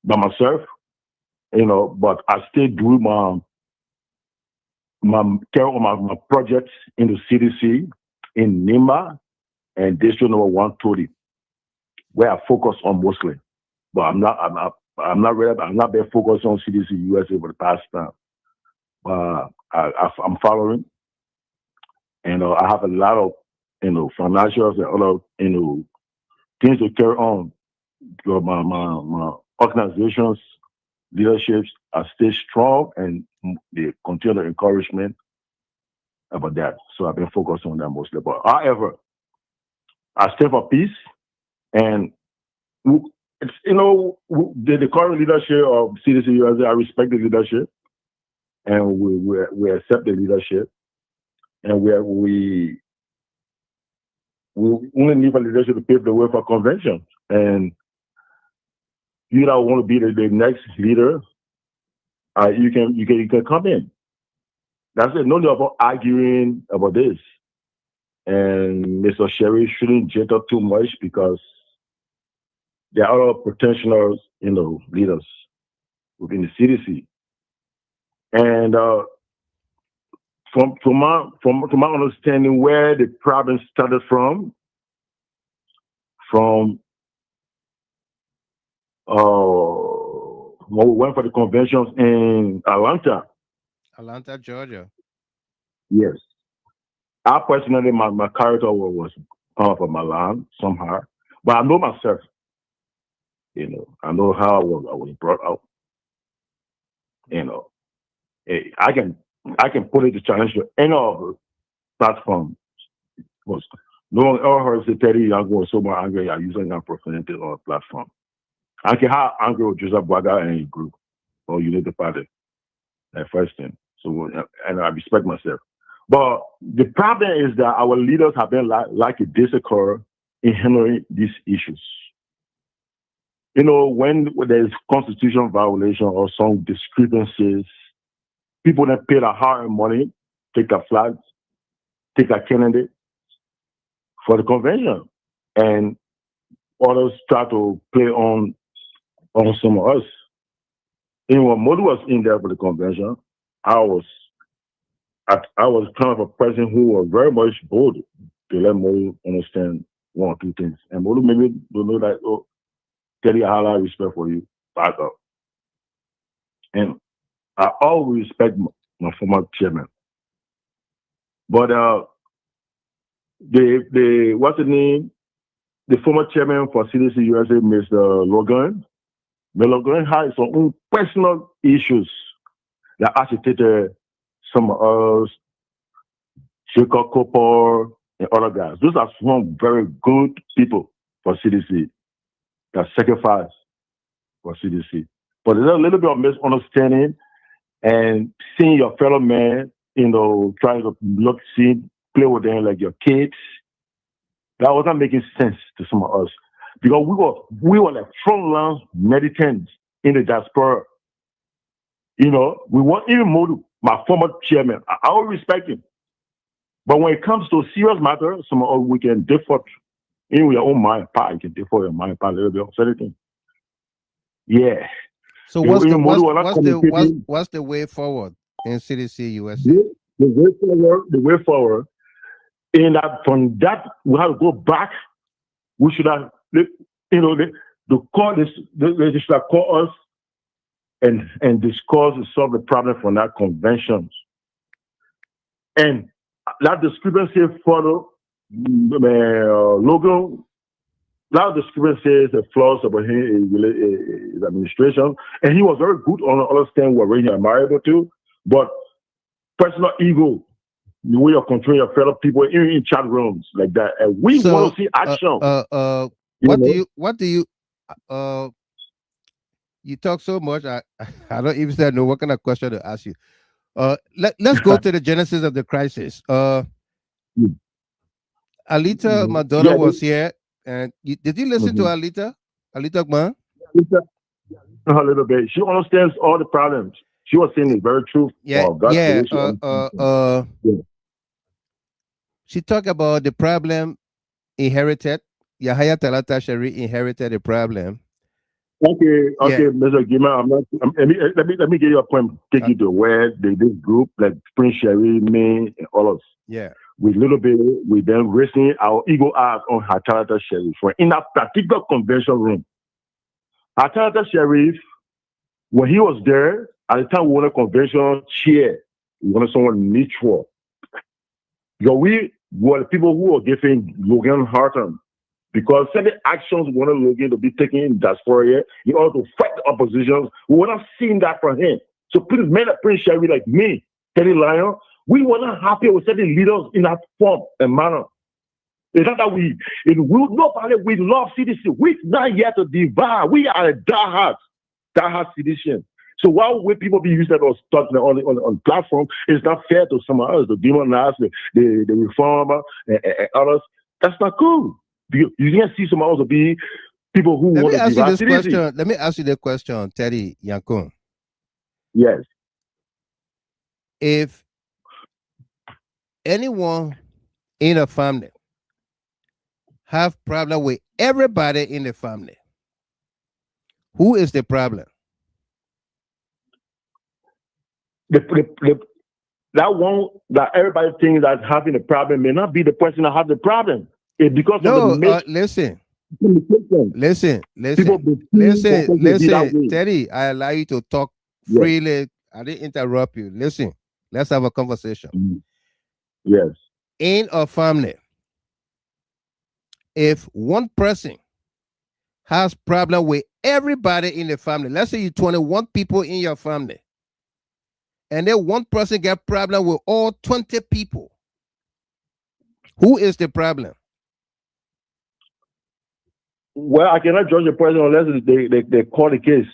by myself, but I still do my projects in the CDC in Nima and District Number 130, where I focus on mostly. But I'm not very focused on CDC USA for the past time. I'm following, and I have a lot of financials and other things to carry on. My organizations, leaderships are still strong, and they continue the encouragement about that. So I've been focused on that mostly. But however, I stand for peace, and the current leadership of CDC USA, I respect the leadership. and we accept the leadership, and we only need for leadership to pave the way for conventions. And you don't want to be the next leader, you can come in. That's it. No need about arguing about this. And Mr. Sherry shouldn't jet up too much because there are other potential, leaders within the CDC. And from my understanding, where the problem started from when we went for the conventions in Atlanta, Georgia. Yes. I personally, my character was off of my line somehow, but I know myself. I know how I was brought up. I can put it to challenge to any of the platform. No one ever heard say, Teddy, I'm going so much angry, I'm using that profanity on a platform. I can have angry with Joseph Boaga and his group, or United Party. That first thing. So, and I respect myself. But the problem is that our leaders have been like a disorder in handling these issues. When there's constitutional violation or some discrepancies, people that pay the hard money, take a flag, take a candidate for the convention, and others try to play on some of us. When Modu was in there for the convention, I was kind of a person who was very much bold to let Modu understand one or two things. And Modu maybe don't know that, oh, Teddy, I have a lot of respect for you. Back up. And I always respect my former chairman. But what's the name? The former chairman for CDC-USA, Mr. Logan. Mr. Logan had some own personal issues that agitated some of us, Jacob Cooper, and other guys. Those are some very good people for CDC that sacrifice for CDC. But there's a little bit of misunderstanding and seeing your fellow man, trying to play with them like your kids. That wasn't making sense to some of us because we were like frontline militants in the diaspora. We want even Modu, my former chairman. I always respect him. But when it comes to serious matters, some of us we can differ. In your own mind, you can differ your mind a little bit on certain. Yeah. So what's the way forward in CDC USA? The way forward. In that, from that, we have to go back. We should have, they should have called us and discuss and solve the problem from that convention. And that discrepancy follow Logan. That discrepancy is the flaws about his administration, and he was very good on understanding what really admirable too. But personal ego, the way of controlling your fellow people in chat rooms like that, and we want to see action. What do you you talk so much, I don't even know what kind of question to ask you. Let's go to the genesis of the crisis. Alita, my daughter, was here, and did you listen to Alita? Alita Gman? A little bit. She understands all the problems. She was saying the very truth. She talked about the problem inherited. Yahya Talata Shari inherited the problem. Okay, Mr. Gima, let me get your point. Take you to where this group, like Prince Sherry, me, and all of us. Yeah. With little bit, we then raising our ego out on Hatalata Sheriff. In that particular convention room, Hatalata Sheriff, when he was there, at the time we wanted a convention chair, we wanted someone neutral. Because we were the people who were giving Logan Harton, because certain actions we wanted Logan to be taken in diaspora in order to fight the opposition. We were not seeing that from him. So please, men like Prince Sherry, like me, Teddy Lyon, we were not happy with certain leaders in that form and manner. It's not that we love CDC. We're not here to divide. We are a diehard CDC. So why would people be using that or talking on platform? It's not fair to someone else, the demonize, the reformer, and others. That's not cool. You can't see someone else be people who want to ask you divide this CDC. question. Let me ask you the question, Teddy Yankun. Yes. If anyone in a family have problem with everybody in the family, who is the problem? That one that everybody thinks that having a problem may not be the person that have the problem. It's because of the listen, Teddy, I allow you to talk freely. Yes. I didn't interrupt you. Listen, let's have a conversation. Yes. In a family, if one person has problem with everybody in the family, let's say you 21 people in your family, and then one person get problem with all 20 people, who is the problem? Well, I cannot judge a person unless they call the case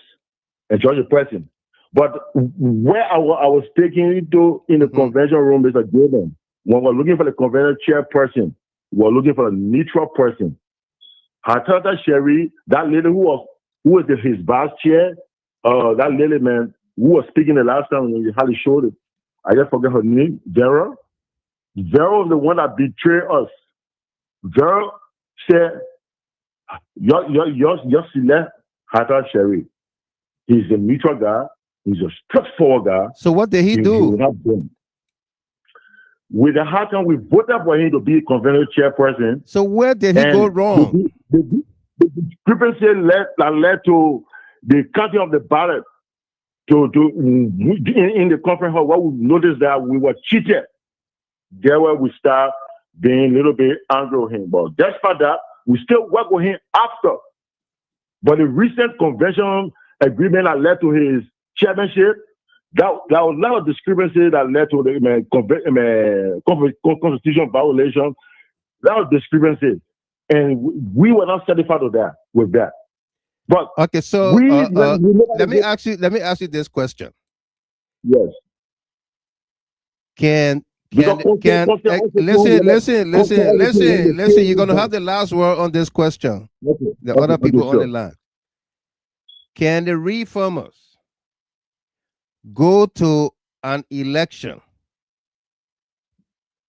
and judge a person. But where I was taking into in the convention room is a given. When we're looking for the convention chairperson, we're looking for a neutral person. Hatata Sherry, that lady who was his vice chair, that lady, man, who was speaking the last time when you had showed it. I just forget her name, Vera. Vera was the one that betrayed us. Vera said, your select Hatata Sherry. He's a neutral guy. He's a straightforward guy. So what did he do? With the hard time, we voted for him to be convention chairperson. So where did he go wrong? The discrepancy led to the counting of the ballot in the conference hall. What we noticed that we were cheated. There where we start being a little bit angry with him. But despite that, we still work with him after. But the recent convention agreement that led to his chairmanship, that was a lot of discrepancy that led to the constitution violation. That was discrepancy, and we were not satisfied with that. But okay, so let me ask you this question. Yes. Listen. You're gonna have the last word on this question. The other people on the line. Can the reformers go to an election,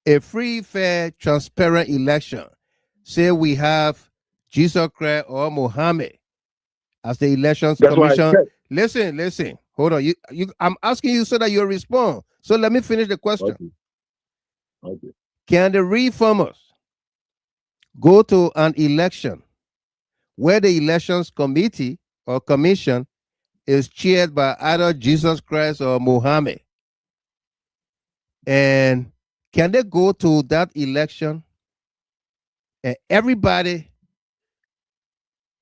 a free, fair, transparent election? Say we have Jesus Christ or Muhammad as the elections commission. Listen. Hold on. I'm asking you so that you respond. So let me finish the question. Okay. Can the reformers go to an election where the elections committee or commission is chaired by either Jesus Christ or Muhammad? And can they go to that election and everybody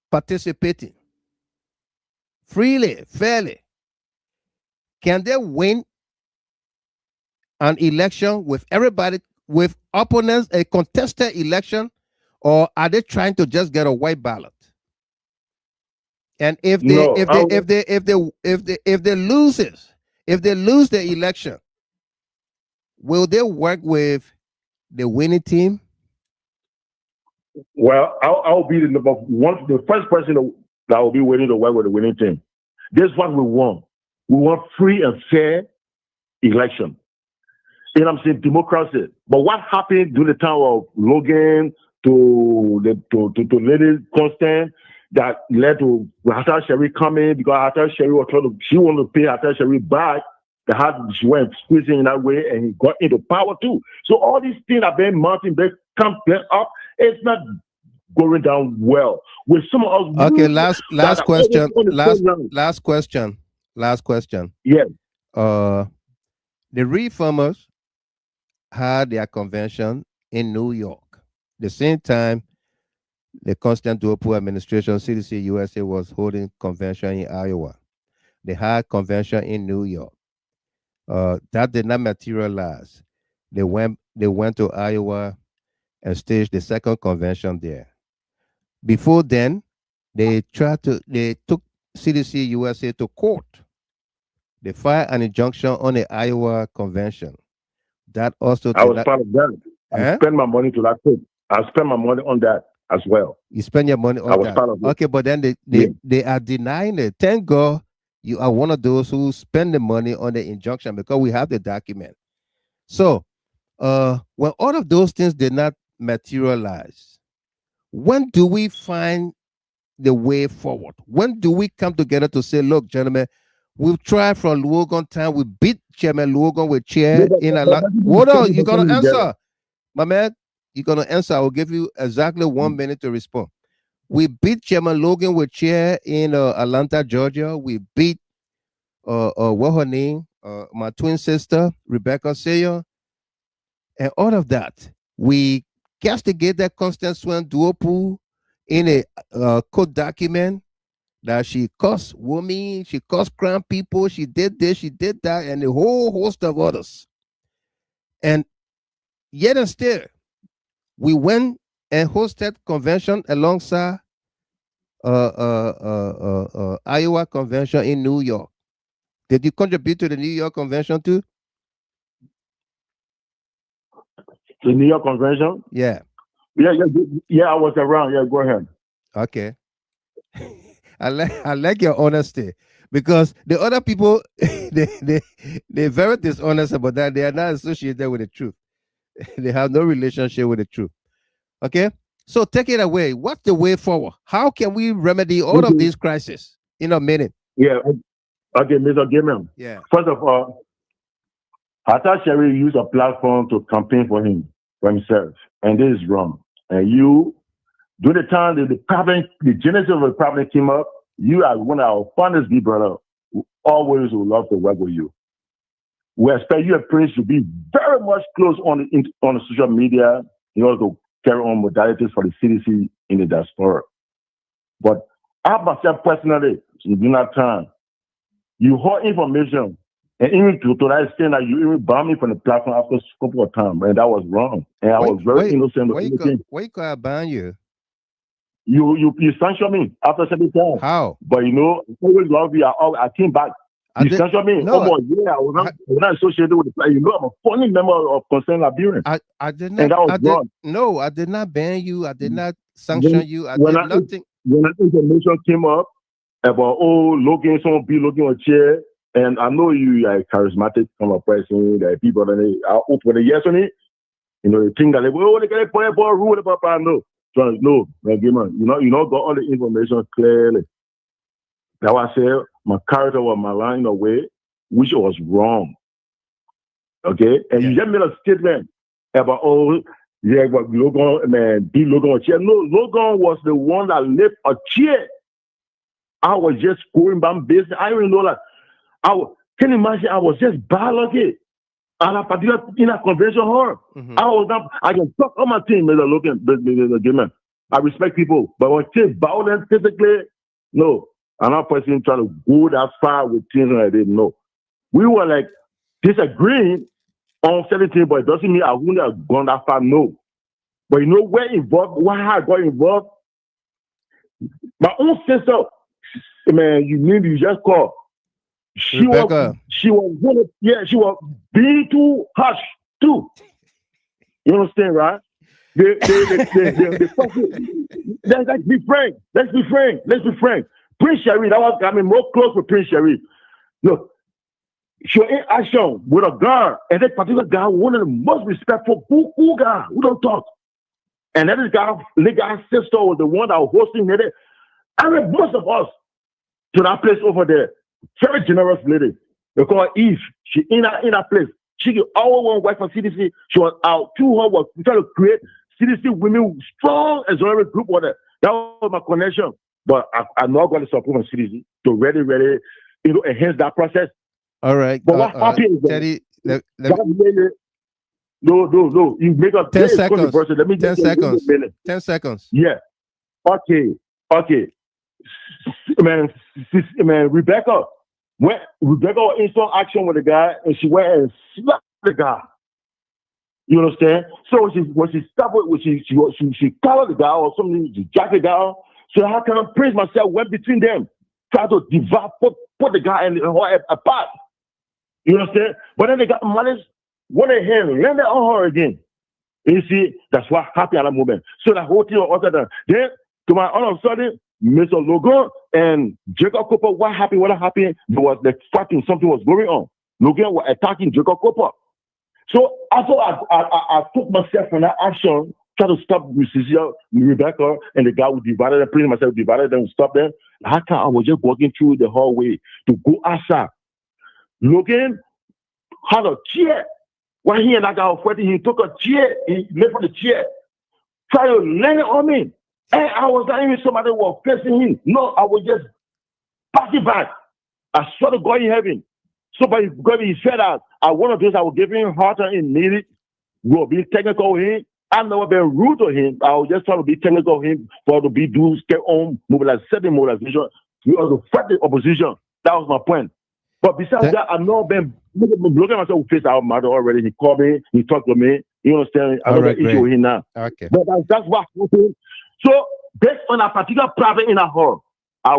participating freely, fairly? Can they win an election with everybody, with opponents, a contested election, or are they trying to just get a white ballot? And if they lose the election, will they work with the winning team? Well, I'll be the first person that will be willing to work with the winning team. This is what we want. We want free and fair election. You know what I'm saying? Democracy. But what happened during the time of Logan to Lady Constant that led to Hatata Sherry coming because Hatata Sherry was she wanted to pay Hatata Sherry back. She went squeezing in that way and he got into power too. So all these things have been mounting, they come up. It's not going down well. With some of us. Okay, last question. Yes. The reformers had their convention in New York. The same time, the Constant Duopo administration, CDC-USA, was holding convention in Iowa. They had convention in New York. That did not materialize. They went to Iowa and staged the second convention there. Before then, they took CDC-USA to court They filed an injunction on the Iowa convention. That also I did was not. part of that. I spent my money to that thing. I spent my money on that as well. You spend your money I on was that. part of it. Okay, but then they are denying it. Thank God you are one of those who spend the money on the injunction because we have the document. So when all of those things did not materialize, when do we find the way forward? When do we come together to say, look, gentlemen, we've tried from Logan time, we beat Chairman Logan with chair in a lot. Hold on, you're gonna answer. My man, you're gonna answer. I will give you exactly 1 minute to respond. We beat Chairman Logan with chair in Atlanta, Georgia. We beat what her name? My twin sister, Rebecca Sayer, and all of that. We castigated Constance Swan Duopu in a court document that she cursed women, she cursed crown people, she did this, she did that, and a whole host of others. And yet and still, we went and hosted convention alongside Iowa convention in New York. Did you contribute to the New York convention too? The New York convention? Yeah. Yeah, I was around. Yeah, go ahead. Okay. I like your honesty because the other people they're very dishonest about that. They are not associated with the truth. They have no relationship with the truth. Okay, so take it away. What's the way forward? How can we remedy all of these crises in a minute? Yeah. Okay, Mr. Gamer. Yeah. First of all, I thought Sherry used a platform to campaign for himself, and this is wrong. And you, during the time the genesis of the problem came up, you are one of our fondest big brother who always would love to work with you. We expect you and Prince to be very much close on the social media in order to carry on modalities for the CDC in the diaspora. But I myself personally, during that time, you heard information, and even to that extent that you even banned me from the platform after a couple of times, and that was wrong. And I was very innocent. Why you could I ban you? You sanctioned me after 7 times. How? But I always love you. I came back. You sanctioned me. No, I was not associated with the plan. I'm a funny member of Concerned Liberian. I did not. And that was wrong. No, I did not ban you. I did not sanction you. I did nothing. When that information came up about Logan, someone be looking on chair, and I know you are a charismatic kind of person. There are people that are open the yes on it. They think that they get a point for rule about no. So no, you got all the information clearly. That's why I said my character was my line away, which was wrong. Okay? And you just made a statement about, but Logan, man, be Logan a chair. No, Logan was the one that left a chair. I was just going back business. I didn't know that. Can you imagine? I was just bad lucky. And I particular in a convention hall. I can talk on my team, Mr. Logan, I respect people, but when things violent physically, no. I'm not person trying to go that far with things that I didn't know. We were like disagreeing on certain things, but it doesn't mean I wouldn't have gone that far, no. But where involved, why I got involved? My own sister, man, you just call. She was being too harsh too. You understand, right? Let's be frank. Prince Sherry, that was more close with Prince Sherry. Look, she was in action with a guy, and that particular guy, one of the most respectful cool guy who don't talk. And that the guy's sister was the one that was hosting it. I mean, most of us to that place over there. Very generous lady. They call her Eve. She in that place. She always want to work for CDC. She was out to her was trying to create CDC women strong exonerate group with her. That was my connection. But I'm not going to support my CDC to really, enhance that process. All right. But what happened is Teddy, no. You make a 10 seconds. Let me 10 seconds. 10 seconds. Yeah. Okay. Man, Rebecca was in some action with the guy, and she went and slapped the guy. You understand? So when she stopped it, she collared the guy or something, she jacked the guy. So how can I praise myself went between them, try to divide, put the guy and her apart. You understand? But then they got malice. What the hell? Land it on her again. You see, that's what happened at that moment. So that whole thing was all that. Then, to my all of a sudden, Mr. Logan and Jacob Cooper, what happened? What happened? There was like fighting, something was going on. Logan was attacking Jacob Cooper. So after I took myself from that action, try to stop Mrs. Rebecca and the guy who divided them, pretty myself divided them, stop them. How come I was just walking through the hallway to go outside? Logan had a chair. When he and that guy was fighting, he took a chair, he left on the chair, tried to land it on me. And I was not even somebody was facing him. No, I was just passing back. I swear to God in heaven. So, but because he said that I one of those I was giving him harder and needed, we were being technical with him. I've never been rude to him. I was just trying to be technical with him for to be do stay on mobilization. We also fight the opposition. That was my point. But besides that, I've not been looking at myself with face our mother already. He called me, he talked to me. You understand? I don't have issue with him now. Okay. But that's what happened. So based on a particular problem in a hall, I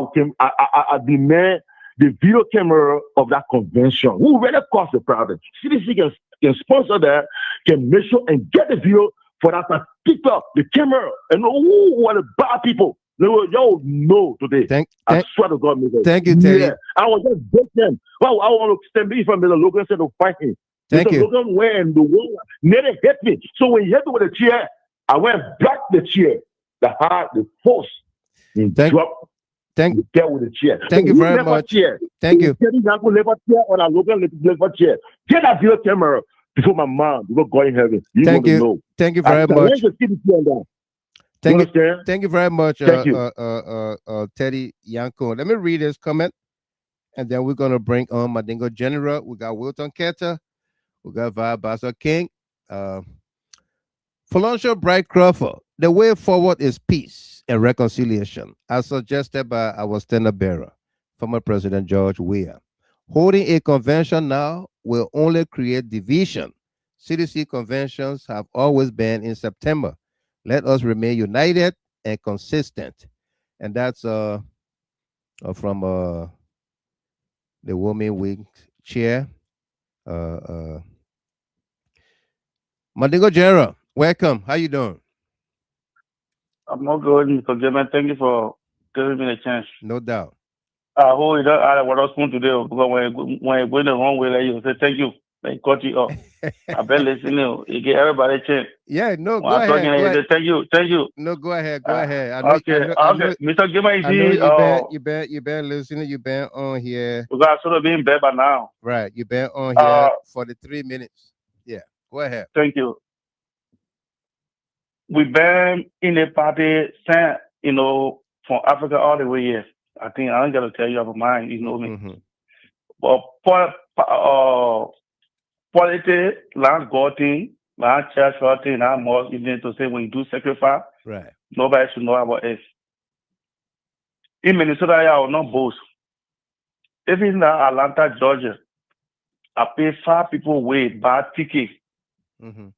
demand the video camera of that convention. Who really caused the problem? CDC can sponsor that, can make sure and get the video for that particular the camera, and who are the bad people. Y'all know today. I swear to God, Mr. Thank you, Teddy. Yeah, I was just begging. Well, I want to stand me from Mr. Logan said to fight him. Thank you. Logan went and the wall nearly hit me. So when he hit me with a chair, I went back the chair. The force. Thank with the chair. Thank you very much. Thank you. Get that video camera before my mom, before God in heaven. Thank you. Thank you very much. Thank you very much, Teddy Yanko. Let me read this comment, and then we're going to bring on Mandingo General. We got Wilton Keta. We got Vibasa King. Feloncio Bright Crawford. The way forward is peace and reconciliation, as suggested by our standard bearer, former President George Weah. Holding a convention now will only create division. CDC conventions have always been in September. Let us remain united and consistent. And that's from the Women Wing chair. Mandingo General, welcome. How you doing? I'm not good, Mr. German. Thank you for giving me a chance. No doubt. I hope you don't add what I was going to do, because when you're going the wrong way, like you say thank you. They cut you off. I bet listening, you get everybody a chance. Yeah, no, go ahead. Thank you. No, go ahead. I know, okay. Mr. Gima, you been listening. You been on here. Because I should have been bed by now. Right, you been on here for the 3 minutes. Yeah, go ahead. Thank you. We've been in the party since, from Africa all the way here. I think I ain't got to tell you about mine. You know me. Mm-hmm. But politics, land God thing, land church thing, and more even to say when you do sacrifice, right? Nobody should know about it. In Minnesota, I will not boast. Even in Atlanta, Georgia, I pay 5 people away buy tickets. Mm-hmm.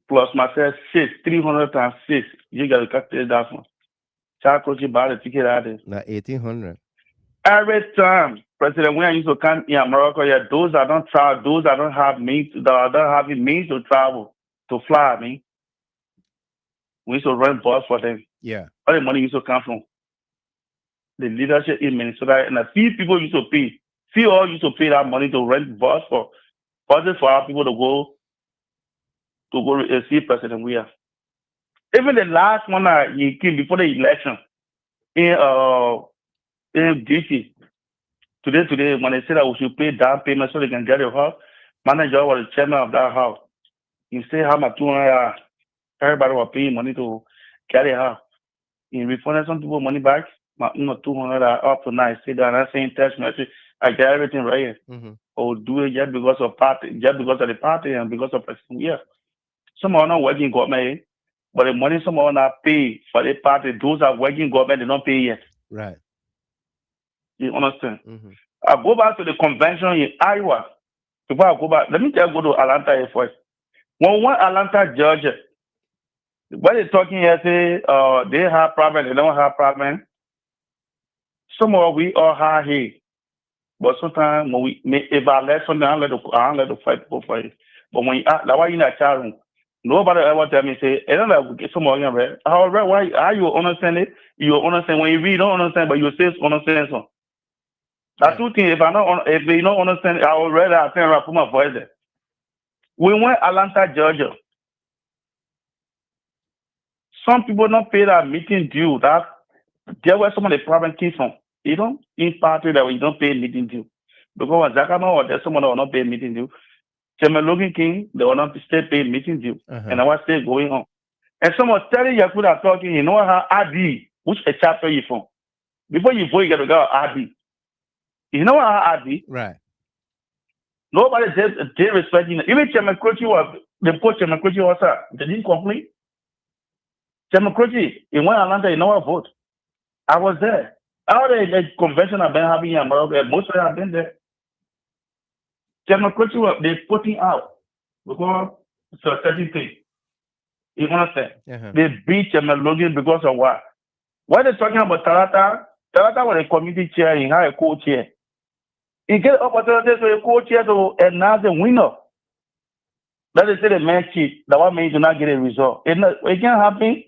Plus myself 300 times 6. You got to calculate that one. Child coach, you buy the ticket out there. Now 1,800. Every time President William used to come in America, yeah, those that don't travel, those that don't have means, that don't have the means to travel, to fly, we used to run bus for them. Yeah. All the money used to come from the leadership in Minnesota, and a few people used to pay. Few all used to pay that money to rent bus for buses for our people to go see President William. Even the last one that he came before the election in DC. Today, when they said that we should pay down payment so they can get a house, manager was the chairman of that house. He said how much $200. Everybody was paying money to get a house. He refunded some people money back. $200 up to now. He said that I saying text message. I get everything right here. Mm-hmm. Or do it just because of the party and because of President. Yeah. Some are not working government, but the money some are not pay for the party. Those are working government, they don't pay yet. Right. You understand? Mm-hmm. I go back to the convention in Iowa. Before I go back, let me just go to Atlanta here first. When one Atlanta judge, when they're talking here, say they have problem, they don't have problem. Somehow we all have here. But sometimes when if I let something, I don't let the fight people for it. But when that's why you in that chat room, nobody ever tell me say, I don't know, get some more read. Why? How you understand it? You understand when you read, you don't understand, but you say understand something. That's two things. If you don't understand, I will read. I think I put my voice there. We went Atlanta, Georgia. Some people don't pay that meeting due. That there where some of the problem came from. You don't in party that you don't pay meeting due. Because when Zakama or there's someone that will not pay meeting due. Chairman Logan King, they will not still pay meeting due. And I was still going on. And someone telling you people are talking, you know how RD, which a chapter you from. Before you vote, you gotta go RD. You know how RD? Right. Nobody did respect you. Even Chairman Croce was the post Chairman Croce was they didn't complain. Chairman Croce, in one Atlanta, you know what vote. I was there. All the convention I've been having in America, most of them have been there. Chairman Croce, they putting out because it's a certain thing. You understand? They beat Chairman Logan because of what? Why they talking about Talata? Talata was a committee chair, he had a co-chair. He get opportunities for a co-chair to announce the winner. That is the man cheat. That one means do not get a result. It can't happen.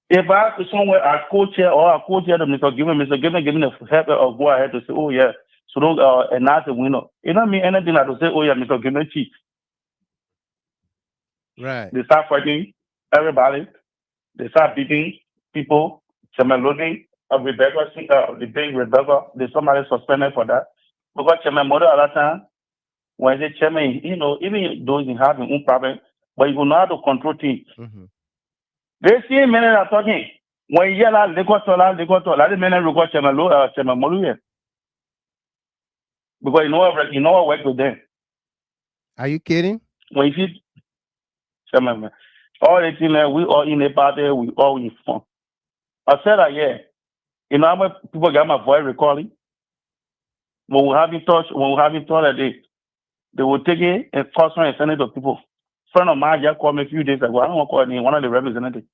If I have to somewhere a co-chair or a co-chair to Mr. Given the help or go ahead to say, oh yeah, so don't announce the winner. It don't mean anything like to say, oh yeah, Mr. Given cheat. Right. They start fighting everybody. They start beating people. Chairman Logan, Rebecca, the big Rebecca, there's somebody suspended for that. Because Chairman Mother at that time, when the chairman, you know, even though he has his own problem, but he will know how to control things. They see men are talking. When you yell out, they got that men record Chairman Muin. Because you know what work with them. Are you kidding? When you see Chairman, all the things that we all in the party, we all in fun. I said that, yeah. You know how much people got my voice recording? When we having touch that they will take it and custom and send it to people. Friend of mine just called me a few days ago. I don't want to call him, one of the representatives.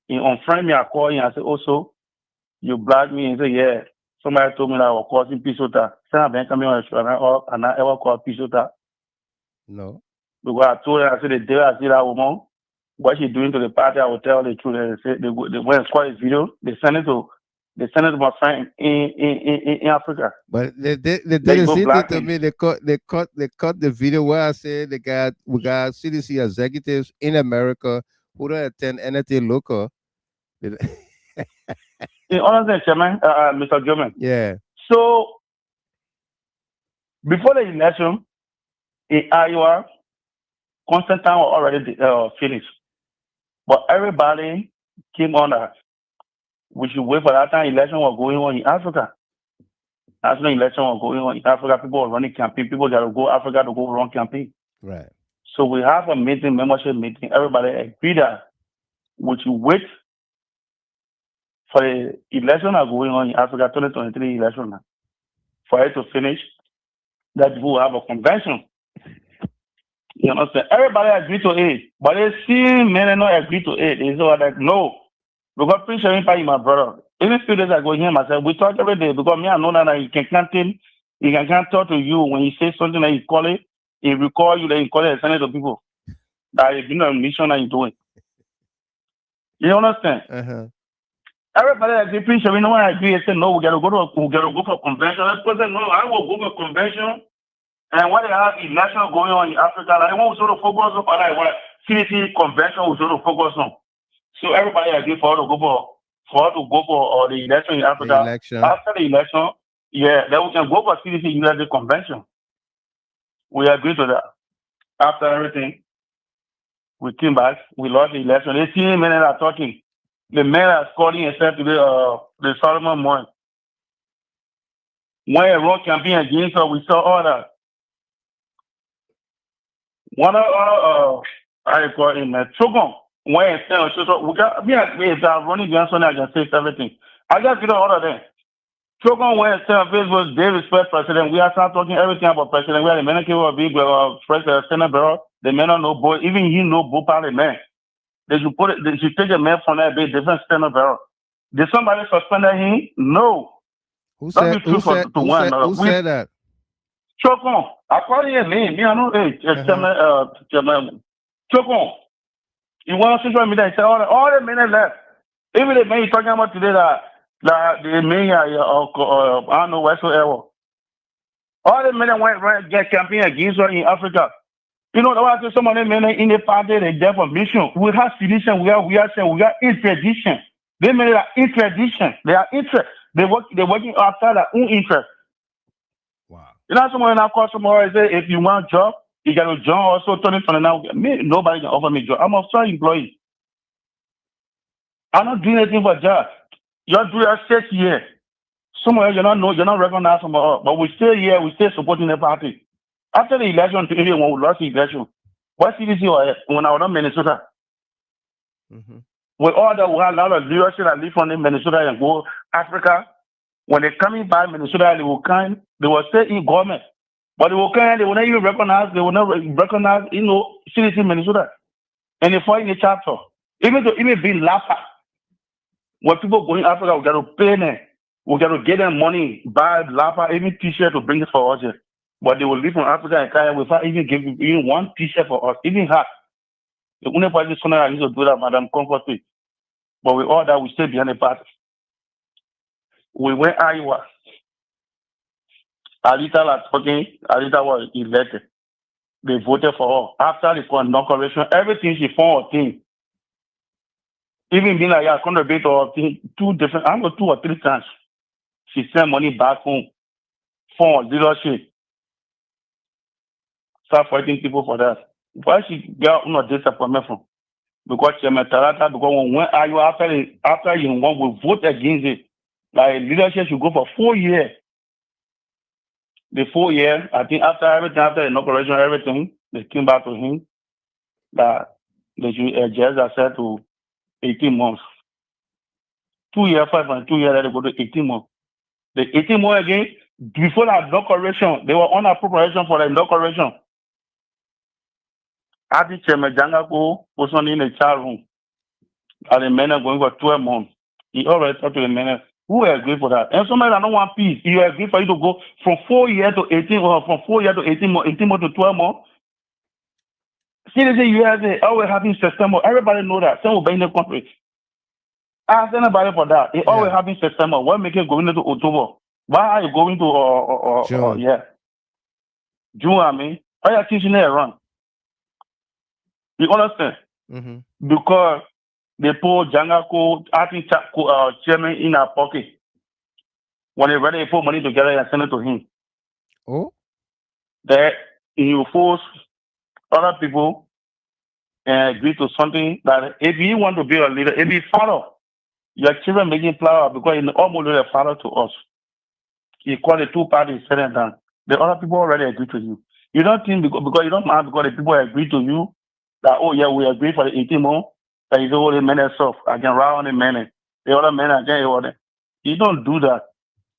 He unfriend me, I call him, I say, oh, so you blocked me? And say, yeah. Somebody told me that I was causing Pisota. Say I've been coming on the show and I ever called Pisota. No. Because I told her, I said, the day I see that woman, what she doing to the party, I will tell the truth. And they say they went and squad his video, they send it to my friend in Africa. But they didn't send it to me. They cut the video where I said we got CDC executives in America who don't attend anything local. You understand, Chairman, Mr. Gilman? Yeah. So before the election in Iowa, Constantine was already finished. But everybody came on that. We should wait for that time election was going on in Africa. National election was going on in Africa. People were running campaign. People got to go Africa to go run campaign. Right. So we have a meeting, membership meeting. Everybody agreed that we should wait for the election that going on in Africa, 2023 election now, for it to finish. That we will have a convention. You understand? Everybody agreed to it, but they see men not agree to it. They say like no. Because Prince Sharing is my brother. Even few days ago, him myself, we talk every day because me, I know that he can count him. He can talk to you when he says something that he call it. He recall you, then he call it and send it to people. That is a mission that he's doing. You understand? Everybody agree. Prince Sharing, no one agree. He said no. We gotta go for convention. That person no. I will go for convention. And when they have election going on in Africa, like, they want to sort of focus on like what CDC convention will sort of focus on. So everybody agreed for us to go for the election in Africa. After the election, yeah, then we can go for CDC-USA convention. We agreed to that. After everything, we came back. We lost the election. They see men that are talking. The man is calling himself to the Solomon Muin. When a wrong campaign against us, we saw all that. One of I call him Chogon. When we got running against something, I can say everything. I just get all of them. Chogon when Facebook, they respect president. We are start talking everything about president. We are the men who are big president, Senate Bureau. The men don't know both. Even he know both parliament. They should put it. They should take a man from that big different Senate Bureau. Did somebody suspend him? No. Who said that? Chokon. According to me, I know, Chokon. You want social media, say all the men left. Even the men you're talking about today, that the men, I don't know whatsoever. All the men that went right get campaign against her in Africa. You know, I say some of the men in the party, they there for mission. We have tradition, we have in tradition. They men are in tradition. They are interest. They're working outside their own interest. Wow. You know, someone I call someone say, if you want a job, you got a job also turning from now. Me, nobody can offer me a job. I'm a free employee. I'm not doing anything for a job. You're doing a 6 years. Somewhere you're not recognized from us, but we stay here, we stay supporting the party. After the election, even when we lost the election, what CDC when I was in Minnesota? With all that, we had a lot of leadership that live from Minnesota and go Africa. When they coming by Minnesota, they will stay in government. But they will not even recognize, CDC Minnesota. And they fall in the chapter. Even being laughed at. When people go in Africa, we got to pay them. We got to get them money, buy laptop, even t-shirt to bring it for us here. But they will leave from Africa and carry without even giving even one t-shirt for us, even hat. The only person that used to do that, Madam Comfortly. But with all that, we stay behind the party. We went Iowa. Alita was elected. They voted for her. After the inauguration, everything she found a thing. Even being like, I contributed to two or three times. She sent money back home for leadership. Start fighting people for that. Why she got disappointment from? Because she met Tarata, because when Iowa after you won, we vote against it. Like leadership should go for 4 years. The 4 years, I think after the inauguration, everything, they came back to him that they should adjust themselves to 18 months. 2 years, 5 and 2 years, they go to 18 months. The 18 months again, before the inauguration, they were on a preparation for the inauguration. I think Chairman Jangako was in the child room. And the men are going for 12 months. He already talked to the men who agree for that. And somebody that don't want peace, you agree for you to go from 4 years to 18, or from 4 years to 18 months to 12 months. CDC USA always having system. Everybody know that. Some will be in the country. Ask anybody for that. They always having system. What make it going into October? Why are you going to June? June, I mean. Why are you teaching there around? You understand? Because they put Jangako, acting chairman in our pocket. When they ready to put money together and send it to him. Oh? That you force other people and agree to something that if you want to be a leader, if you follow your children making flower because you almost a father to us. You call the two parties, set it down. The other people already agree to you. You don't think because you don't mind because the people agree to you that, oh yeah, we agree for the 18 months, that you do all the men and stuff. I can ride on the men. The other men again, you don't do that.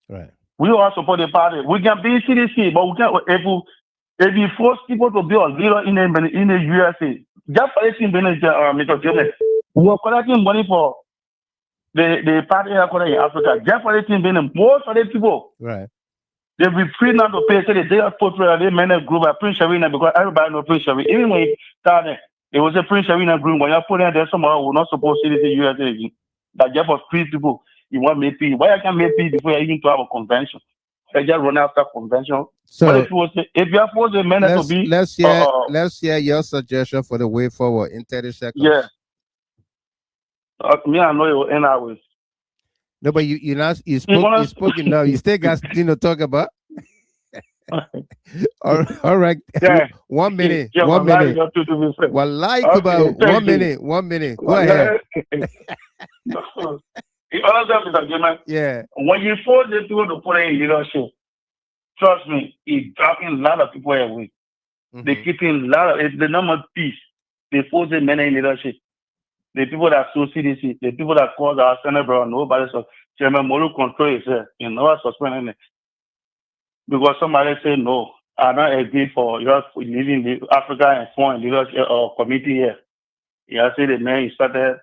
Right. We all support the party. We can be CDC, but we can't if you force people to be a leader in the USA, just for this Mr. Jones, we are collecting money for the party headquarters in Africa. Just for this most of the people. Right. They be free now to pay. So they are put they manage group at Prince Sharina because everybody knows Prince Sharina. Even when you started, it was a Prince Sharina group. When you put in there, someone will not support CDC USA again. That just for free people. You want me peace. Why I can't make peace before you even to have a convention? I just run after convention. So but if you are forced the men to be let's hear your suggestion for the way forward in 30 seconds. Yeah. Me, I know it will end out with. No, but you spoke enough. You still got something to talk about. all right. Yeah. 1 minute. Yeah, 1 minute. Well, like about 1 minute. 1 minute. Go ahead. The other stuff is argument. Yeah. When you force the people to put in leadership, trust me, it's dropping a lot of people away. They're keeping a lot of the number of peace. They force the men in leadership. The people that sue CDC, the people that cause our Senate, bro, nobody so Chairman Molu control is you know suspending it. Because somebody say no, I don't agree for your leading the Africa and foreign leadership or committee here. Yeah, I say the man started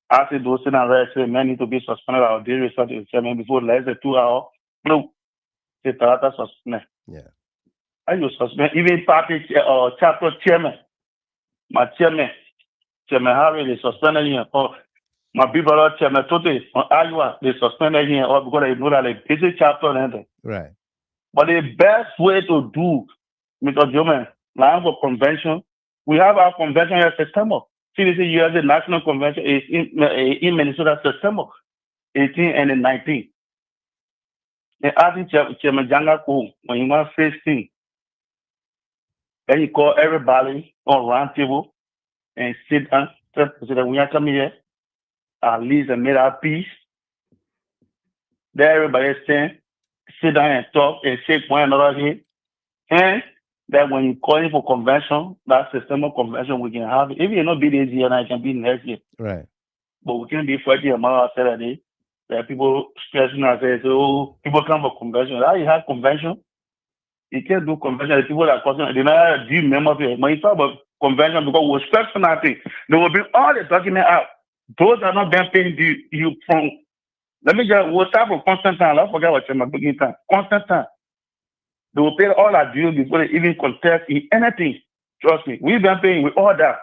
asking those things and say men need to be suspended or they result in 7 before less than 2 hours. No, the Tarata suspended. Yeah. I will suspend even party chapter chairman. My chairman Harry, they suspended him. Or my big brother chairman Tote on Iowa, they suspended him. Or because they know that they busy chapter and everything. Right. But the best way to do, Mr. Joman, now for convention, we have our convention in September. CDC-USA National Convention is in Minnesota, September 18 and 19. And asking Chairman Janga Ko, when he was 15, then he called everybody on round table and sit down, so that we are coming here, at least and made our peace. Then everybody sit down and talk and shake one another here. And that when you call in for convention, that September convention, we can have it. If you're not be this year, it can be next year. Right. But we can't be fighting about Saturday. There are people stressing and saying, so people come for convention. How you have convention? You can't do convention. The people that are they never do members of it. When you talk about convention, because we're stressing nothing, they will bring all the documents out. Those are not being paid you from. Let me just, we'll start from constant time. Let's forget what you're beginning time. Constant time. They will pay all our dues before they even contest in anything. Trust me. We've been paying with all that.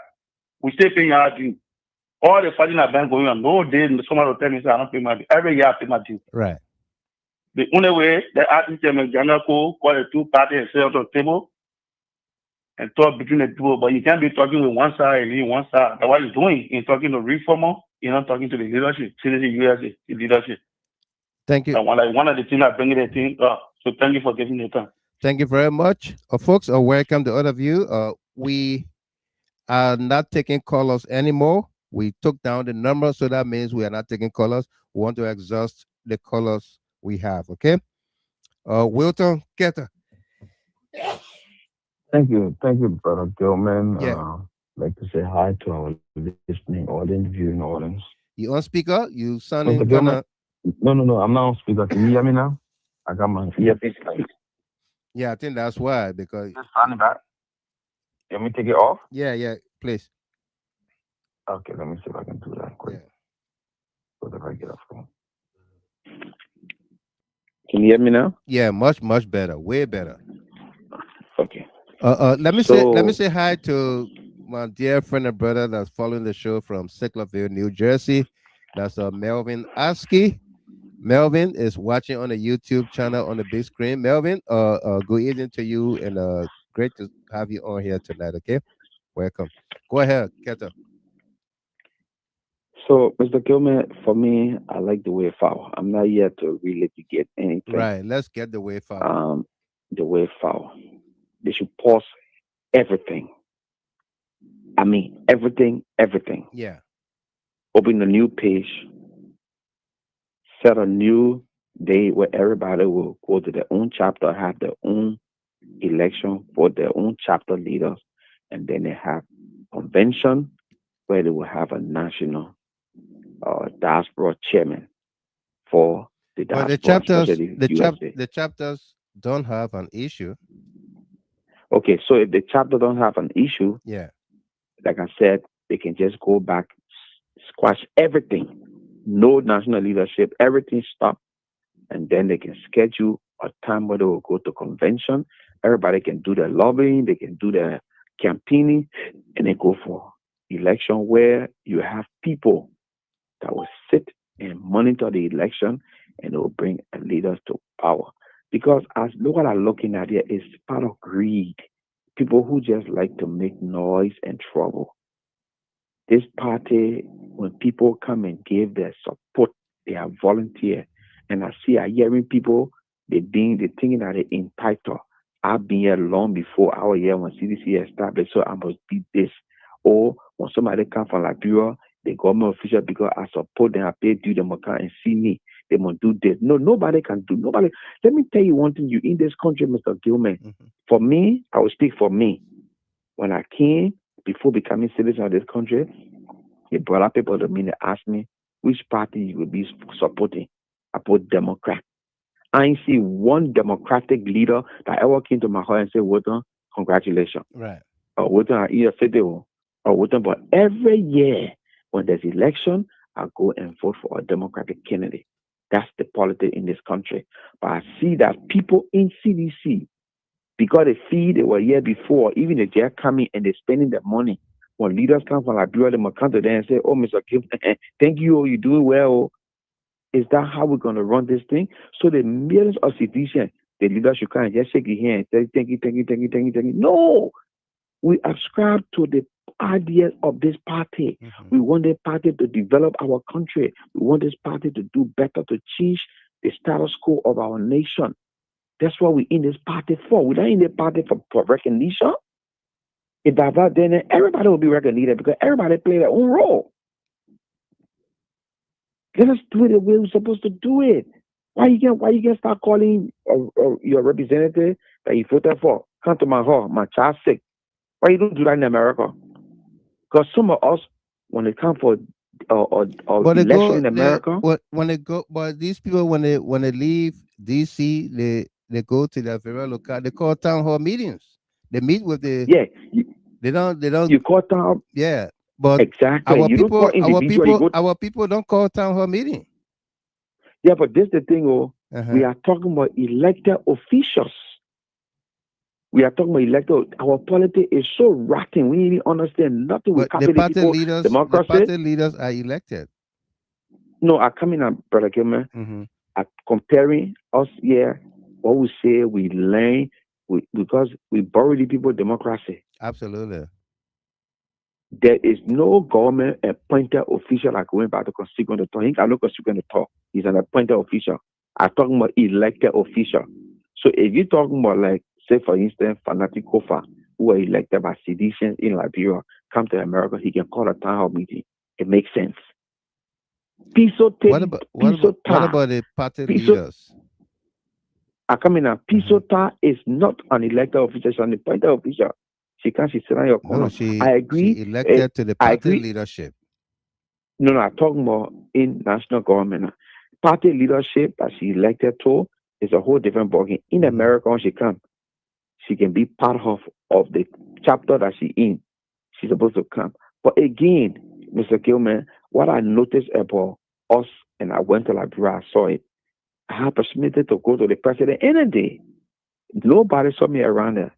We still paying our due. All the fighting have been going on. No day, someone will tell me, I don't pay my due. Every year I pay my due. Right. The only way the artist Chairman Janga Ko call the two parties and sit on the table and talk between the two. But you can't be talking with one side and leave one side. That's what you're doing. You're talking to reformer. You're not talking to the leadership. CDC-USA leadership. Thank you. And one of the things that bring the thing up. So thank you for giving me the time. Thank you very much. Folks, welcome to all of you. We are not taking callers anymore. We took down the number, so that means we are not taking callers. We want to exhaust the callers we have, okay? Wilton Ketter. Thank you, Brother Gilman. Yeah. Like to say hi to our listening audience, viewing audience. You on speaker? You sounding Mr. Gilman? No, I'm not on speaker. Can you hear me now? I got my earpiece. Yeah, I think that's why, because Just standing back. Let me take it off? Yeah, please. Okay, let me see if I can do that quick. Yeah. So that I get off phone. Can you hear me now? Yeah, much better, way better. Okay. Let me say hi to my dear friend and brother that's following the show from Sicklerville, New Jersey. That's Melvin Askey. Melvin is watching on the YouTube channel on the big screen. Melvin, good evening to you, and great to have you on here tonight. Okay, welcome. Go ahead, Keto. So, Mr. Gilman, for me, I like the way forward. I'm not here to really get anything. Right, let's get the way forward. The way forward. They should pause everything. I mean, everything. Yeah. Open a new page. Set a new day where everybody will go to their own chapter, have their own election for their own chapter leaders, and then they have convention where they will have a national diaspora chairman for the diaspora. But the chapters don't have an issue. Okay, so if the chapter don't have an issue, yeah, like I said, they can just go back, squash everything. No national leadership, everything stop, and then they can schedule a time where they will go to convention. Everybody can do their lobbying, they can do their campaigning, and they go for election where you have people that will sit and monitor the election, and they will bring leaders to power. Because as what I'm looking at here is part of greed. People who just like to make noise and trouble. This party, when people come and give their support, they are volunteer. And I hearing people, they thinking that they're entitled. I've been here long before our year when CDC established, so I must be this. Or when somebody come from Liberia, the government official, because I support them, I pay due, they must come and see me. They must do this. No, nobody can do. Nobody. Let me tell you one thing. You in this country, Mr. Gilman. Mm-hmm. For me, I will speak for me. When I came, before becoming citizen of this country, they brought up people to me and asked me which party you will be supporting. I put Democrat. I ain't see one Democratic leader that ever came to my heart and said, Wotan, congratulations. Right. Or Wotan, I either federal or Wotan. But every year when there's election, I go and vote for a Democratic candidate. That's the politics in this country. But I see that people in CDC, because they feel they were here before, even if they're coming and they're spending their money. When leaders come from Liberia, they must come to them and say, "Oh, Mr. Kim, thank you, you're doing well." Is that how we're going to run this thing? So the millions of citizens, the leaders should come and just shake your hand and say, "Thank you, thank you, thank you, thank you, thank you." No, we ascribe to the ideas of this party. We want this party to develop our country. We want this party to do better, to change the status quo of our nation. That's what we're in this party for. We're not in the party for recognition. If that, then everybody will be recognized because everybody play their own role. Let us do it the way we're supposed to do it. Why you can start calling your representative that you voted for? Come to my home, my child sick. Why you don't do that in America? Because some of us, when they come for election in America, but these people when they leave DC, they go to their very local. They call town hall meetings. They meet with the They don't. You call town. Yeah, but exactly. Our You people, don't call individual. Our people don't call town hall meeting. Yeah, but this is the thing. We are talking about elected officials. We are talking about elected. Our politics is so rotten. We didn't understand nothing. We copy the party leaders. Democracy. The party leaders are elected. No, I come in, Brother Gilman. I'm comparing us here. What we say, we learn. Because we borrow the people democracy. Absolutely. There is no government appointed official like going back to constituent to talk. He can no constituent to talk. He's an appointed official. I'm talking about elected official. So if you're talking about, like, say for instance, Fanatic Kofa, who are elected by citizens in Liberia, come to America, he can call a town hall meeting. It makes sense. What about the party leaders? I come in and Pisota is not an elected official, she's an appointed official. She can't sit on your corner. No, I agree. She elected to the party leadership. No, I'm talking about in national government. Party leadership that she elected to is a whole different ballgame. In America, when she comes, she can be part of the chapter that she's in. She's supposed to come. But again, Mr. Gilman, what I noticed about us, and I went to Liberia, I saw it. I have permitted to go to the president any day. Nobody saw me around there.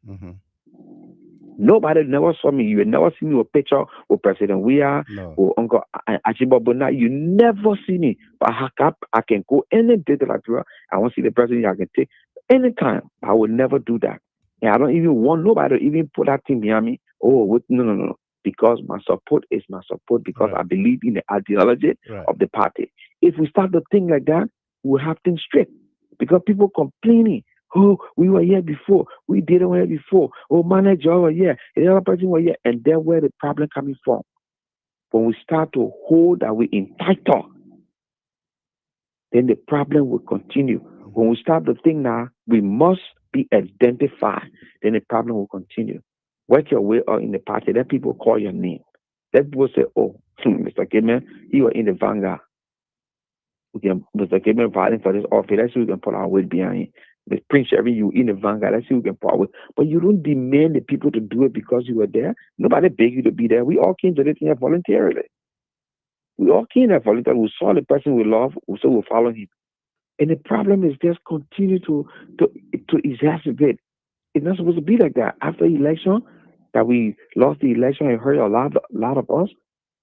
Nobody never saw me. You never see me with a picture with President Weah or Uncle Achibabona. You never see me. But I can go any day to Liberia. I want to see the president. I can take anytime. I will never do that. And I don't even want nobody to even put that thing behind me. No. Because my support is my support because I believe in the ideology of the party. If we start to think like that, we'll have things straight. Because people complaining, "Oh, we were here before. We didn't here before. Oh, manager were here. The other person were here." And then where the problem coming from? When we start to hold that we entitled, then the problem will continue. When we start to think now we must be identified, then the problem will continue. Work your way out in the party. Let people call your name. Let people say, "Oh, Mr. Gilman, you are in the vanguard. Mr. Gilman fighting for this office. Let's see if we can put our weight behind him. The Prince Sherry, you in the vanguard. Let's see if we can put our weight." But you don't demand the people to do it because you were there. Nobody begged you to be there. We all came to this here voluntarily. We all came there voluntarily. We saw the person we love, so we follow him. And the problem is just continue to exacerbate. It's not supposed to be like that. After election, that we lost the election and hurt a lot of us,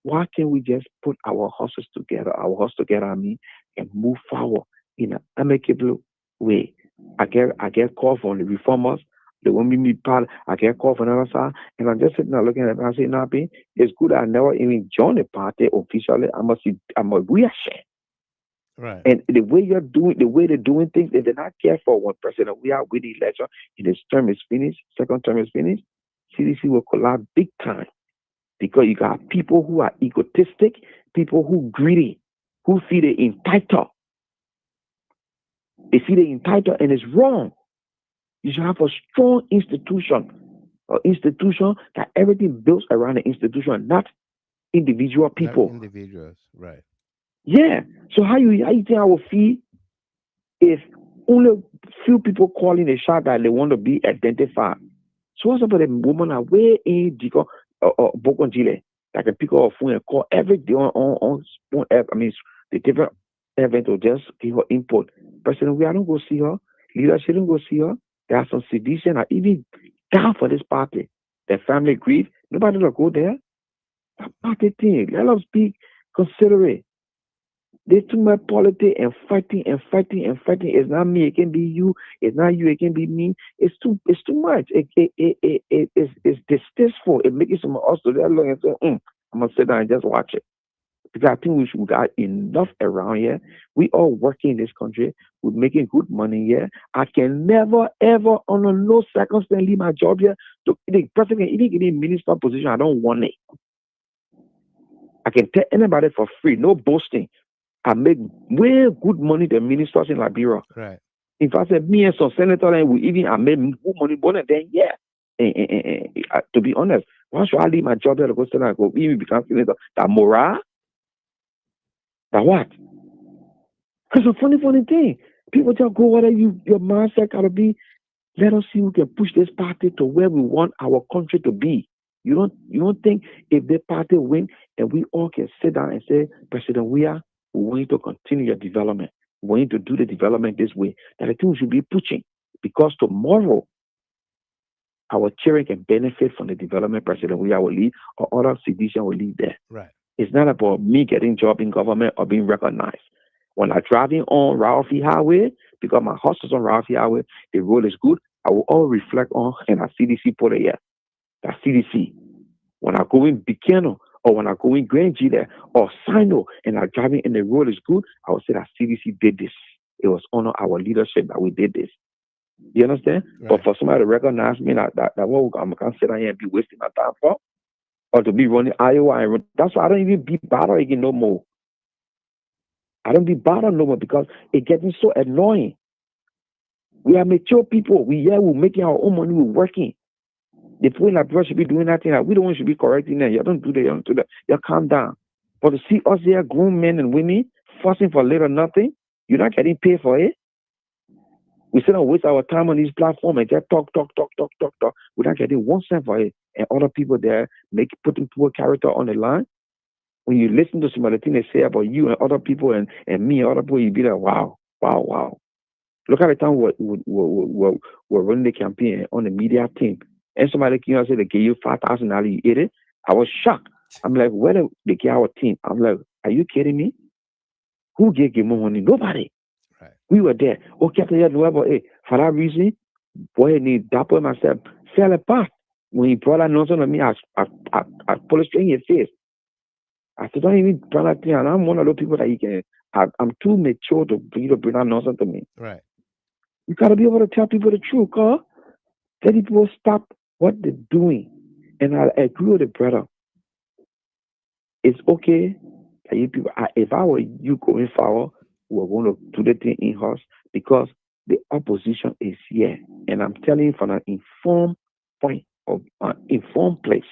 why can't we just put our horses together, and move forward in an amicable way? I get called from the reformers. They want me to be part. I get called from another side, and I'm just sitting there looking at it and I say, "Nappy, it's good I never even joined the party officially. I'm a reaction." Right. And the way they're doing things, if they're not careful, when President we are with the election, and his term is finished, second term is finished, CDC will collapse big time. Because you got people who are egotistic, people who greedy, who feel they're entitled. They feel they're entitled and it's wrong. You should have a strong institution, an institution that everything builds around the institution, not individual people. Not individuals, right. Yeah. So how you think I will feel if only few people calling a shot that they want to be identified? So what's about the woman are way in Dico Bokonjile that can pick up a phone and call every day on phone app. I mean the different event will just give her input. President, we don't go see her. Leadership don't go see her. There are some sedition are even down for this party. Their family grieve. Nobody will go there. That party thing. Let us be considerate. There's too much politics and fighting and fighting and fighting. It's not me. It can be you. It's not you. It can be me. It's too much. It's distasteful. It makes some of us to that long and say, I'm gonna sit down and just watch it. Because I think we got enough around here. We all working in this country. We're making good money here. I can never, ever, under no circumstance, leave my job here. The person can even give me a minister position. I don't want it. I can tell anybody for free, no boasting. I make way good money than ministers in Liberia. Right. If I said me and some senator, and we even I made good money, but then to be honest, why should I leave my job here to go senator and go even become senator? That morale? That what? Because a funny thing. People just go whatever your mindset gotta be. Let us see who can push this party to where we want our country to be. You don't think if the party win and we all can sit down and say, President, we want you to continue your development. We want you to do the development this way. That I think we should be pushing. Because tomorrow, our children can benefit from the development President we will lead or other citizens will lead there. Right. It's not about me getting job in government or being recognized. When I'm driving on Ralphie Highway, because my house is on Ralphie Highway, the road is good, I will all reflect on and a CDC put it here. That CDC. When I go in Bikeno or when I go in Grand G there or Sino and I'm driving and the road is good, I will say that CDC did this. It was under our leadership that we did this. You understand? Right. But for somebody to recognize me that what I'm going to sit down here and be wasting my time for, or to be running Iowa, and that's why I don't even be bothered again no more. I don't be bothered no more because it's getting so annoying. We are mature people. We're making our own money. We're working. The people in Liberia should be doing that thing. We don't should be correcting them. You don't do that. You don't do that. You calm down. But to see us here, grown men and women, fussing for little nothing, you're not getting paid for it. We still don't waste our time on this platform and just talk. We're not getting 1 cent for it. And other people there putting poor character on the line. When you listen to some of the things they say about you and other people and me and other people, you be like, wow. Look at the time we're running the campaign on the media team. And somebody came and said they gave you $5,000, you ate it. I was shocked. I'm like, where did they get our team? I'm like, are you kidding me? Who gave more money? Nobody. Right. We were there. Okay, for that reason, boy, need Dapper myself fell apart. When he brought that nonsense on me, I pulled it straight in your face. I said, don't even bring that thing. And I'm one of those people that you can. I'm too mature to bring that nonsense to me. Right. You got to be able to tell people the truth, cause let people stop what they're doing. And I agree with the brother. It's okay that you people. If I were you going forward, we're going to do the thing in house because the opposition is here, and I'm telling you from an informed point of informed place.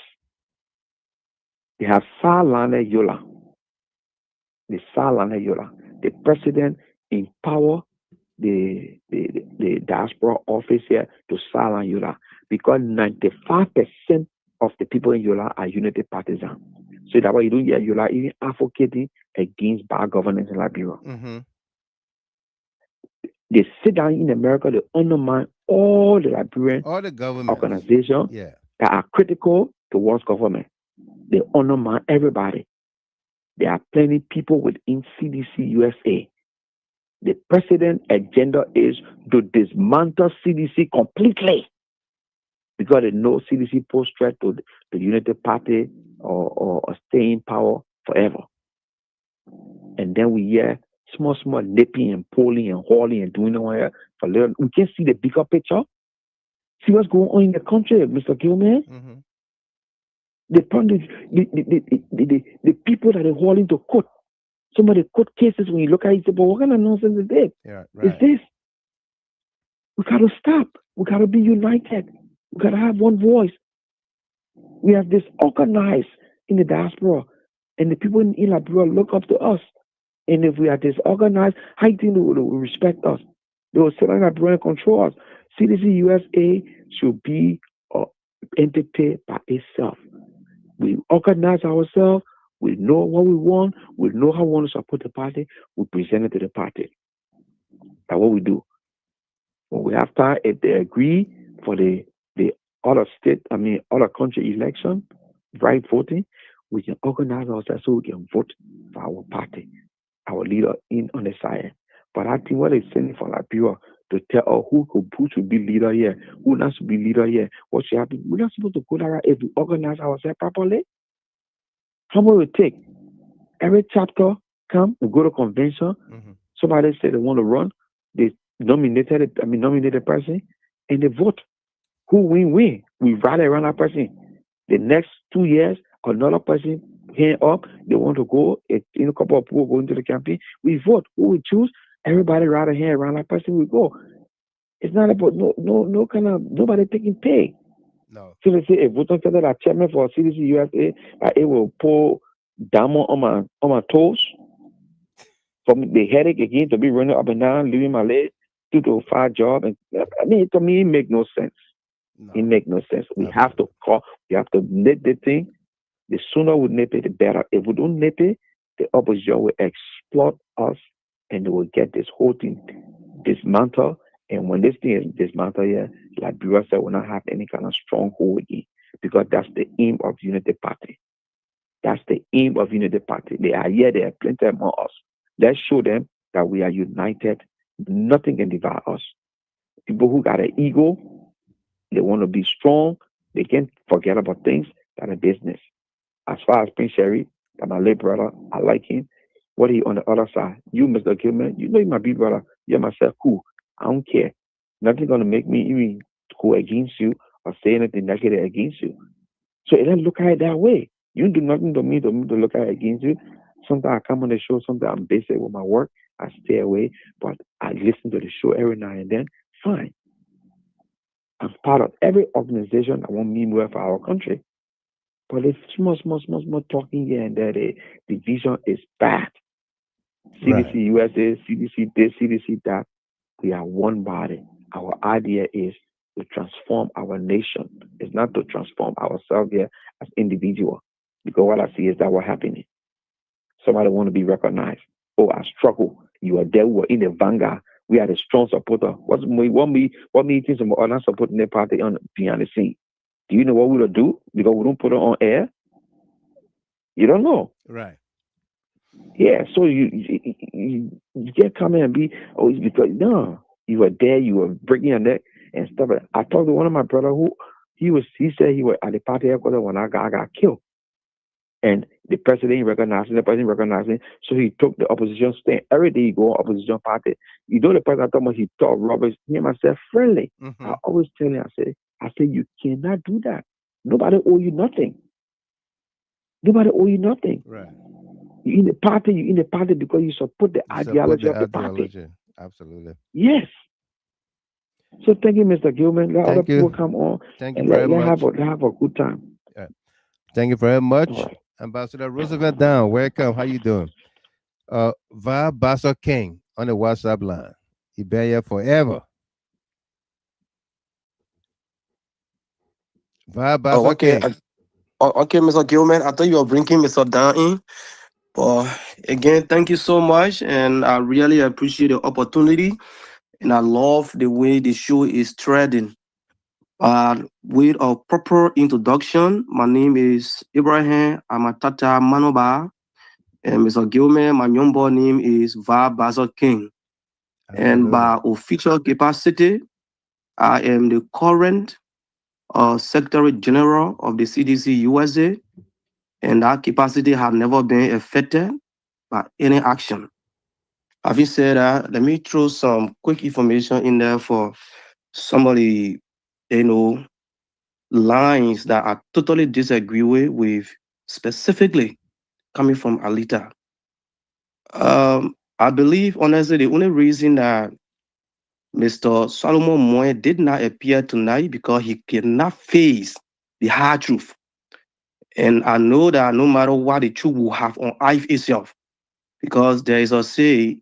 They have Salane Yola. The president empower the diaspora office here to silence Yola because 95% of the people in Yola are unity partisans. So that's why you don't hear Yola even advocating against bad governance in Liberia. Mm-hmm. They sit down in America, they undermine all the Liberian organizations that are critical towards government. They undermine everybody. There are plenty of people within CDC-USA. The president's agenda is to dismantle CDC completely because they know CDC poses threat to the Unity Party or stay in power forever. And then we hear small nipping and pulling and hauling and doing all that for little. We can see the bigger picture. See what's going on in the country, Mr. Gilman. Mm-hmm. The people that are hauling to court. Some of the court cases, when you look at it, you say, but what kind of nonsense is this? Yeah, right. Is this? We got to stop. We got to be united. We got to have one voice. We have this organized in the diaspora, and the people in Liberia look up to us. And if we are disorganized, how do you think they will respect us? They will sit on Liberia and control us. CDC-USA should be an entity by itself. We organize ourselves. We know what we want. We know how we want to support the party. We present it to the party. That's what we do. When we have time, if they agree for the other state, other country election, right voting, we can organize ourselves so we can vote for our party, our leader in on the side. But I think what they're sending for Liberia to tell us who should be leader here, who not to be leader here, what should happen. We're not supposed to go there if we organize ourselves properly. How much will it take? Every chapter come, we go to convention. Somebody said they want to run, they nominated a person, and they vote. Who win? We rally around that person. The next 2 years, another person hand up, they want to go, a couple of people go into the campaign, we vote. Who we choose? Everybody rather hand around that person, we go. It's not about no kind of nobody taking pay. No. So they say a voter said that chairman for CDC-USA, it will pull diamond on my toes. From the headache again to be running up and down, leaving my leg, 2 to 5 job, and to me it make no sense. No. It make no sense. We have to nip the thing. The sooner we nip it, the better. If we don't nip it, the opposition will exploit us, and they will get this whole thing dismantled. And when this thing is dismantled here, Liberia will not have any kind of stronghold again, because that's the aim of Unity Party. That's the aim of Unity Party. They are here. They are plenty among us. Let's show them that we are united. Nothing can divide us. People who got an ego, they want to be strong. They can't forget about things that are business. As far as Prince Sherry, that my late brother, I like him. What are you on the other side? You, Mr. Gilman, you know you're my big brother. You're myself. Cool. I don't care. Nothing's going to make me even go against you or say anything negative against you. So it doesn't look at it that way. You do nothing to me to look at it against you. Sometimes I come on the show, sometimes I'm busy with my work. I stay away, but I listen to the show every now and then. Fine. I'm part of every organization that want me well for our country. But it's small talking here and there. The division is bad. CDC USA, CDC this, CDC that. We are one body. Our idea is to transform our nation. It's not to transform ourselves here as individuals. Because what I see is that what's happening. Somebody want to be recognized. Oh, I struggle. You are there. We were in the vanguard. We are the strong supporter. What me think some other supporting the party on behind the scene? Do you know what we will do? Because we don't put it on air. You don't know. Right. Yeah. So you can't come in and be it's because no, you were there. You were breaking your neck and stuff. I talked to one of my brother who he said he was at the party headquarters when I got killed. And the president recognized him, so he took the opposition stand. Every day he go on opposition party. You know the president told me he talk rubbish. Me and myself friendly. I always tell him, I say you cannot do that. Nobody owe you nothing. Nobody owe you nothing. Right. You in the party because you support the ideology of the party. Absolutely. Yes. So thank you, Mr. Gilman. Let other people come on. Thank you very much. Have a good time. Yeah. Thank you very much. Right. Ambassador Roosevelt Down, welcome. How you doing? Va Basso King on the WhatsApp line. He been here forever. Va Basso King. Okay, Mr. Gilman. I thought you were bringing Mr. Down in. But again, thank you so much. And I really appreciate the opportunity. And I love the way the show is treading. With a proper introduction, my name is Ibrahim Amatata Manoba. And Mr. Gilman, my young boy name is Va Basso King. And by official capacity, I am the current Secretary General of the CDC USA. And that capacity has never been affected by any action. Having said that, let me throw some quick information in there for somebody, lines that I totally disagree with specifically coming from Alita. I believe, honestly, the only reason that Mr. Solomon Muin did not appear tonight because he cannot face the hard truth. And I know that no matter what the truth will have on life itself, because there is a say,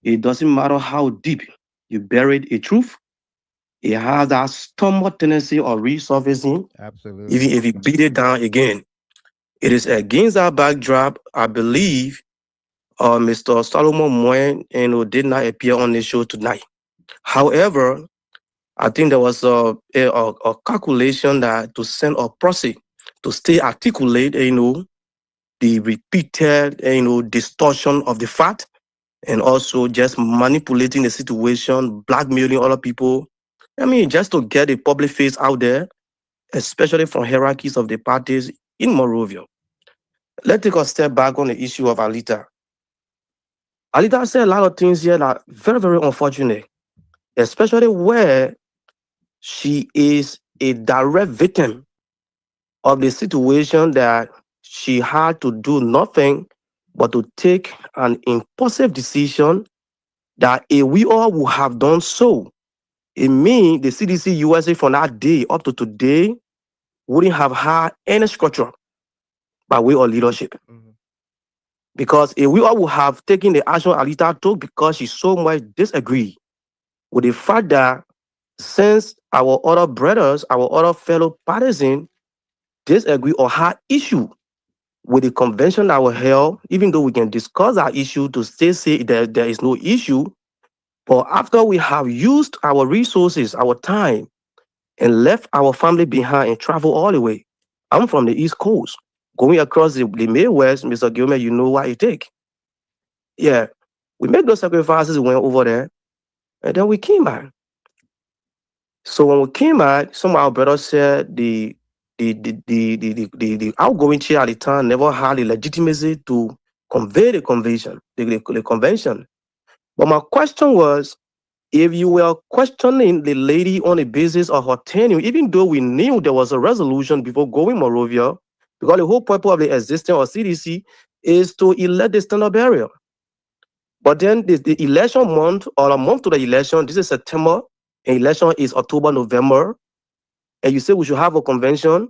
it doesn't matter how deep you buried a truth, it has that stomach tendency of resurfacing. Absolutely. Even if you beat it down again. It is against that backdrop, I believe, Mr. Solomon Muin did not appear on the show tonight. However, I think there was a calculation that to send a proxy to stay articulate, the repeated, distortion of the fact, and also just manipulating the situation, blackmailing other people. I mean, just to get the public face out there, especially from hierarchies of the parties in Monrovia. Let's take a step back on the issue of Alita. Alita said a lot of things here that are very, very unfortunate, especially where she is a direct victim of the situation that she had to do nothing but to take an impulsive decision that if we all would have done so, it means the CDC USA from that day up to today wouldn't have had any structure by way of leadership. Because if we all would have taken the action Alita took because she so much disagreed with the fact that since our other brothers, our other fellow partisans disagree or had issue with the convention that was held, even though we can discuss our issue to still say that there is no issue, but after we have used our resources, our time, and left our family behind and travel all the way. I'm from the East Coast. Going across the Midwest, Mr. Gilmer, you know what it takes. Yeah, we made those sacrifices, we went over there, and then we came back. So when we came back, some of our brothers said the outgoing chair at the time never had the legitimacy to convey the convention, the convention. But my question was, if you were questioning the lady on the basis of her tenure, even though we knew there was a resolution before going Monrovia, because the whole purpose of the existence of CDC is to elect the standard bearer. But then the election month, or a month to the election, this is September, and election is October, November, and you say we should have a convention.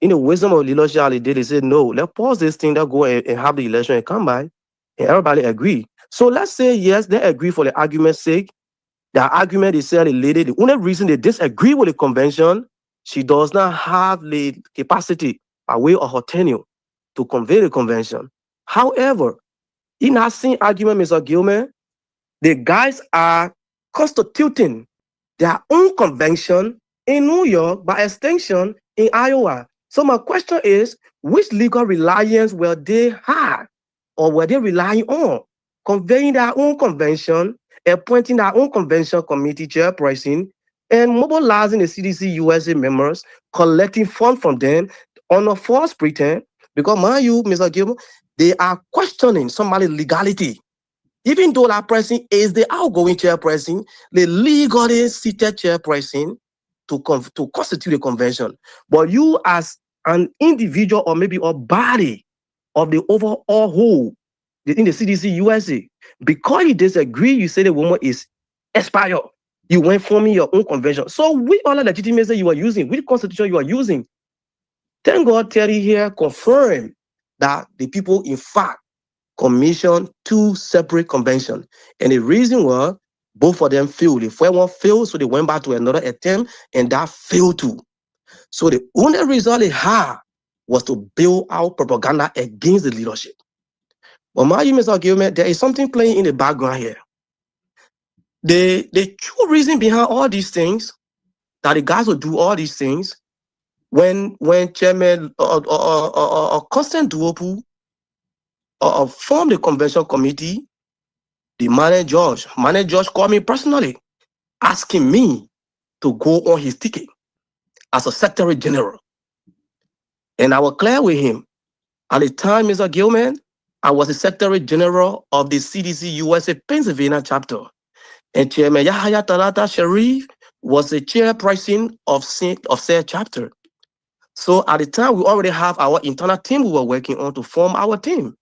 In the wisdom of leadership, they said, no, let's pause this thing, let's go and have the election and come by, and everybody agree. So let's say, yes, they agree for the argument's sake. The argument is said the lady, the only reason they disagree with the convention, she does not have the capacity by way of her tenure to convey the convention. However, in that same argument, Mr. Gilmer, the guys are constituting their own convention in New York, by extension in Iowa. So my question is, which legal reliance will they have, or were they relying on conveying their own convention, appointing their own convention committee chairperson, and mobilizing the CDC USA members, collecting funds from them on a false pretense? Because mind you, Mr. Gilbert, they are questioning somebody's legality. Even though that person is the outgoing chairperson, the legally seated chairperson to constitute a convention. But you as an individual or maybe a body of the overall whole in the CDC USA, because you disagree, you say the woman is expired. You went forming your own convention. So which other legitimacy you are using, which constitution you are using? Thank God Terry here confirmed that the people in fact commissioned two separate conventions. And the reason was both of them failed. The first one failed, so they went back to another attempt, and that failed too. So the only result they had was to build out propaganda against the leadership. But my Mr. Gilman, there is something playing in the background here. The true reason behind all these things, that the guys will do all these things, when Chairman Constant Duopu formed the convention committee, the manager George called me personally, asking me to go on his ticket as a Secretary General. And I was clear with him. At the time, Mr. Gilman, I was the Secretary General of the CDC USA Pennsylvania chapter. And Chairman Yahya Talata Sharif was the chairperson of said chapter. So at the time, we already have our internal team we were working on to form our team.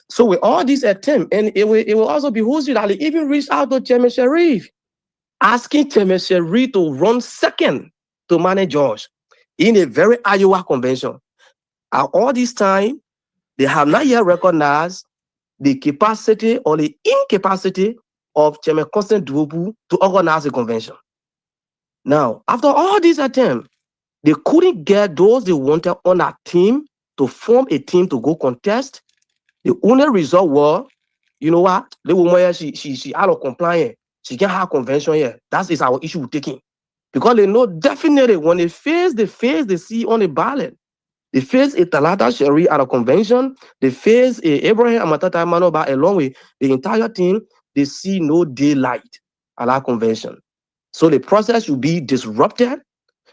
So with all these attempts, and it will also be hosted that they even reached out to Chairman Sharif, asking Chairman Sharif to run second to manage George in a very Iowa convention. At all this time, they have not yet recognized the capacity or the incapacity of Chairman Constant Duopu to organize a convention. Now, after all these attempts, they couldn't get those they wanted on that team to form a team to go contest. The only result was, you know what? The woman, she out of compliance. She can't have convention here. That is our issue with taking. Because they know definitely when they face they see on the ballot. They face a Talata Sherry at a convention. They face a Abraham Amatata Manoba along with the entire team. They see no daylight at our convention. So the process should be disrupted.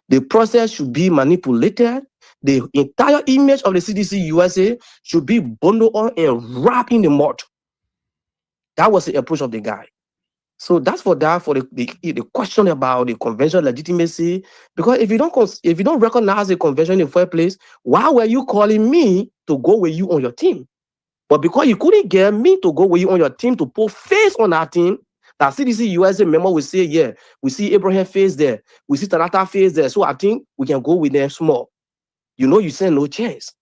The process should be manipulated. The entire image of the CDC USA should be bundled on and wrapped in the mud. That was the approach of the guy. So that's for the question about the convention legitimacy. Because if you don't recognize the convention in the first place, why were you calling me to go with you on your team? But because you couldn't get me to go with you on your team to put face on our team, that CDC USA member will say, yeah, we see Abraham face there, we see Tanata face there, so I think we can go with them small. You know, you stand no chance.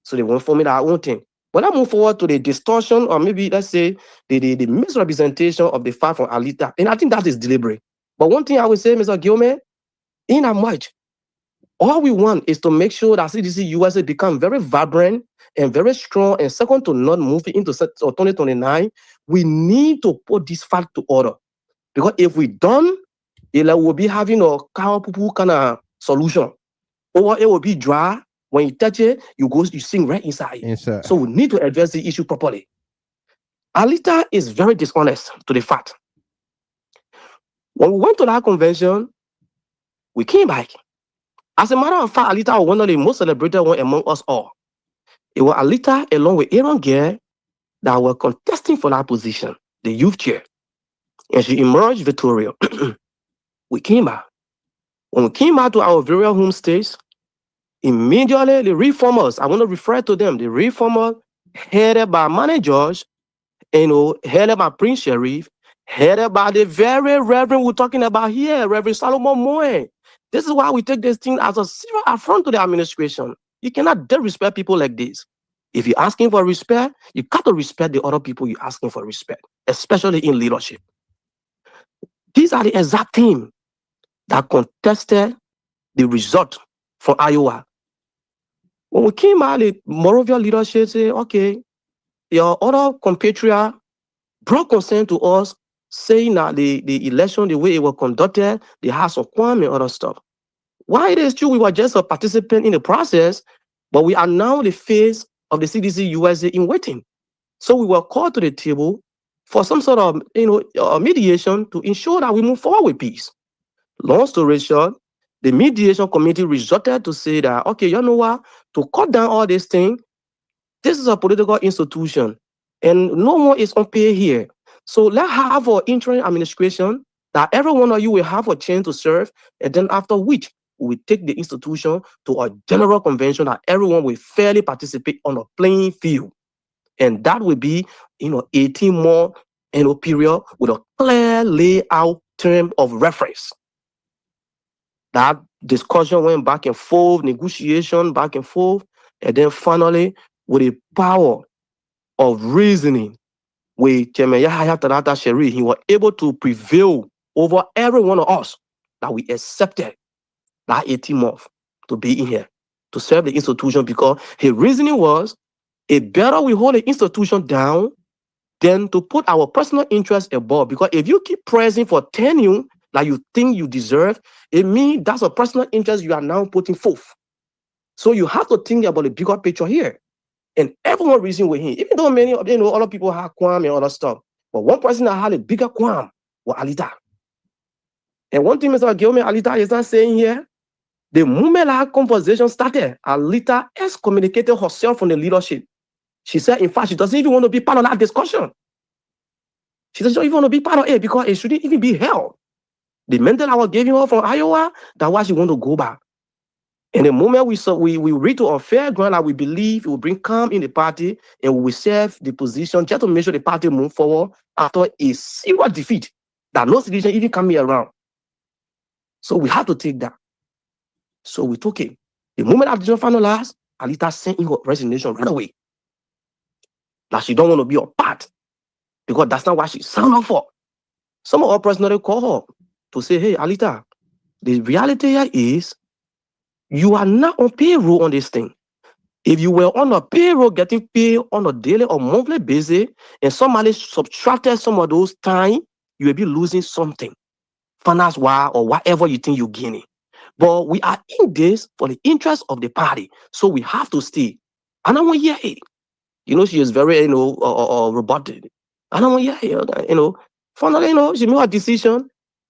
So they won't form our own thing. But I move forward to the distortion, or maybe let's say the misrepresentation of the fact from Alita, and I think that is deliberate. But one thing I will say, Mr. Gilman, in a much, all we want is to make sure that CDC USA become very vibrant and very strong, and second to not moving into 2029, we need to put this fact to order. Because if we don't, it will be having a cow poo kind of solution, or it will be dry. When you touch it, you sink right inside. So we need to address the issue properly. Alita is very dishonest to the fact. When we went to that convention, we came back. As a matter of fact, Alita was one of the most celebrated one among us all. It was Alita along with Aaron Gare that were contesting for that position, the youth chair. And she emerged victorious. We came back. When we came back to our various home states, immediately, the reformers, I want to refer to them, the reformers headed by managers, headed by Prince Sheriff, headed by the very reverend we're talking about here, Rev Solomon Muin. This is why we take this thing as a serious affront to the administration. You cannot disrespect people like this. If you're asking for respect, you got to respect the other people you're asking for respect, especially in leadership. These are the exact team that contested the result for Iowa. When we came out, the Moravia leadership said, okay, your other compatriot brought consent to us, saying that the election, the way it was conducted, they had some qualm and other stuff. Why it is true we were just a participant in the process, but we are now the face of the CDC USA in waiting. So we were called to the table for some sort of mediation to ensure that we move forward with peace. Long story short, the mediation committee resorted to say that, okay, you know what, to cut down all these things, this is a political institution and no one is unpaid here. So let's have an interim administration that every one of you will have a chance to serve, and then after which we take the institution to a general convention that everyone will fairly participate on a playing field. And that will be, 18 more period with a clear layout term of reference. That discussion went back and forth, negotiation back and forth, and then finally, with the power of reasoning, with Chairman Yahya Tanata Sheri, he was able to prevail over every one of us that we accepted that 18 months to be in here, to serve the institution, because his reasoning was, it better we hold the institution down than to put our personal interest above. Because if you keep pressing for tenure that you think you deserve, it means that's a personal interest you are now putting forth. So you have to think about the bigger picture here. And everyone reasoned with him, even though many of other people have qualm and other stuff. But one person that had a bigger qualm was Alita. And one thing Mr. Gilman Alita is not saying here, the moment our conversation started, Alita excommunicated herself from the leadership. She said, in fact, she doesn't even want to be part of that discussion. She doesn't even want to be part of it because it shouldn't even be held. The mandate I was giving her from Iowa, that's why she want to go back. And the moment we reach to a fair ground that we believe it will bring calm in the party and we will serve the position just to make sure the party move forward after a serious defeat that no situation even can be around. So we have to take that. So we took it. The moment that didn't finalize, Alita sent in her resignation right away. That she don't want to be a part because that's not what she signed up for. Some of our personally call her to say, hey, Alita, the reality here is you are not on payroll on this thing. If you were on a payroll getting paid on a daily or monthly basis and somebody subtracted some of those time you will be losing something, finance wise or whatever you think you're gaining. But we are in this for the interest of the party, so we have to stay. And I want to hear it. She is very, robotic. And I want to hear it. Finally, she made a decision,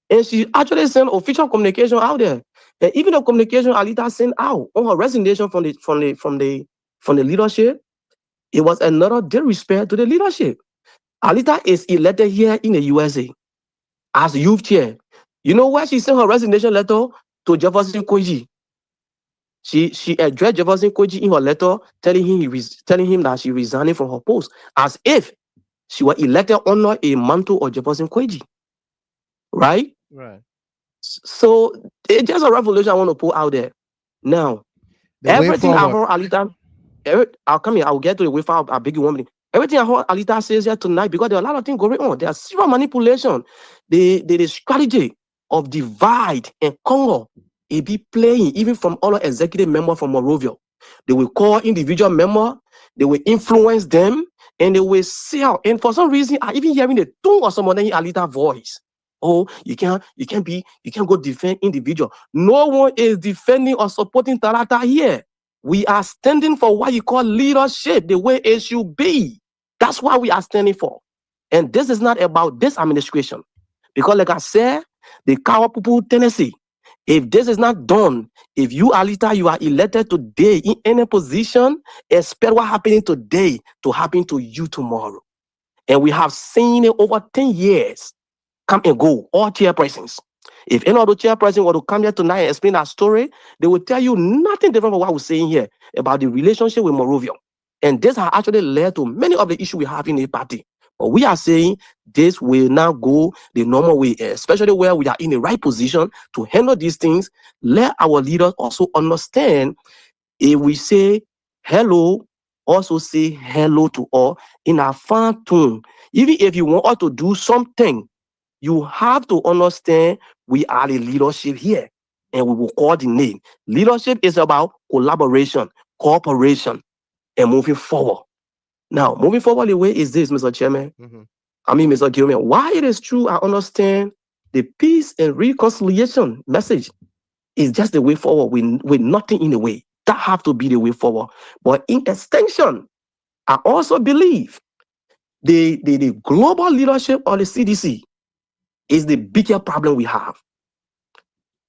and she actually sent official communication out there. And even the communication Alita sent out on her resignation from the leadership, it was another disrespect to the leadership. Alita is elected here in the USA as youth chair. You know where she sent her resignation letter? To Jefferson Koji. She addressed Jefferson Koji in her letter, telling him that she resigning from her post, as if she was elected under a mantle of Jefferson Koji. Right? Right. So it's just a revolution I want to put out there. Now, everything I heard Alita, I'll come here, I'll get to the way forward, I'll beg you 1 minute. Everything I heard Alita says here tonight, because there are a lot of things going on. There's serious manipulation. The strategy of divide and conquer, it be playing even from all executive members from Morovia. They will call individual members, they will influence them, and they will sell. And for some reason, I even hearing the tone of someone in Alita voice. Oh, you can't go defend individual. No one is defending or supporting Tarata here. We are standing for what you call leadership, the way it should be. That's what we are standing for. And this is not about this administration. Because like I said, the Kawa people Tennessee, if this is not done, if you, Alita, you are elected today in any position, expect what happening today to happen to you tomorrow. And we have seen it over 10 years. Come and go, all chairpersons. If any other chairperson were to come here tonight and explain that story, they will tell you nothing different from what we're saying here about the relationship with Morovia. And this has actually led to many of the issues we have in the party. But we are saying this will now go the normal way, especially where we are in the right position to handle these things. Let our leaders also understand, if we say hello, also say hello to all in a fun tone. Even if you want us to do something, you have to understand we are the leadership here, and we will coordinate. Leadership is about collaboration, cooperation, and moving forward. Now, moving forward, the way is this, Mr. Chairman. Mr. Gilman. Why it is true, I understand the peace and reconciliation message is just the way forward with nothing in the way. That have to be the way forward. But in extension, I also believe the global leadership of the CDC is the bigger problem we have.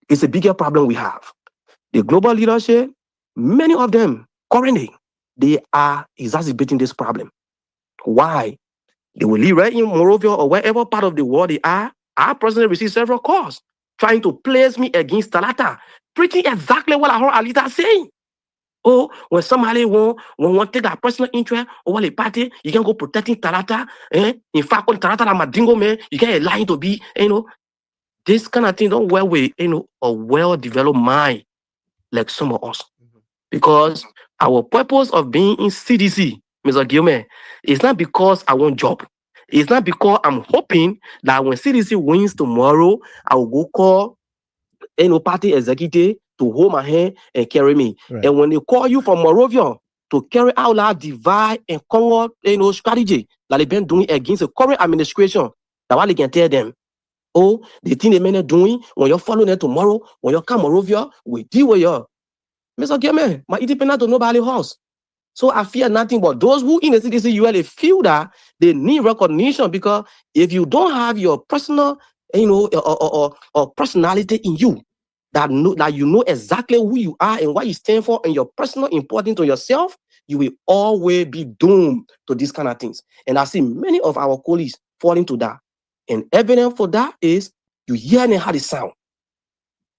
It's a bigger problem we have. The global leadership, many of them currently, they are exacerbating this problem. Why? They will live right in Morovia or wherever part of the world they are. I personally received several calls trying to place me against Talata, preaching exactly what I heard Alita saying. Oh, when somebody want to take a personal interest over the party, you can go protecting Talata. In fact, when Talata is my dingo man, you can lying to be, this kind of thing don't well with, a well-developed mind like some of us. Because our purpose of being in CDC, Mr. Gilman, is not because I want job. It's not because I'm hoping that when CDC wins tomorrow, I will go call party executive to hold my hand and carry me. Right. And when they call you from Morovia to carry out that divide and conquer, strategy that they've been doing against the current administration, that's why they can tell them, oh, the thing they may doing, when you're following them tomorrow, when you come Morovia, we deal with you. Mr. Gilman, my independent to nobody house. So I fear nothing but those who in the CDC-USA feel that they need recognition, because if you don't have your personal, or personality in you, that you know exactly who you are and what you stand for, and your personal importance to yourself, you will always be doomed to these kind of things. And I see many of our colleagues falling to that. And evidence for that is you hear how they sound.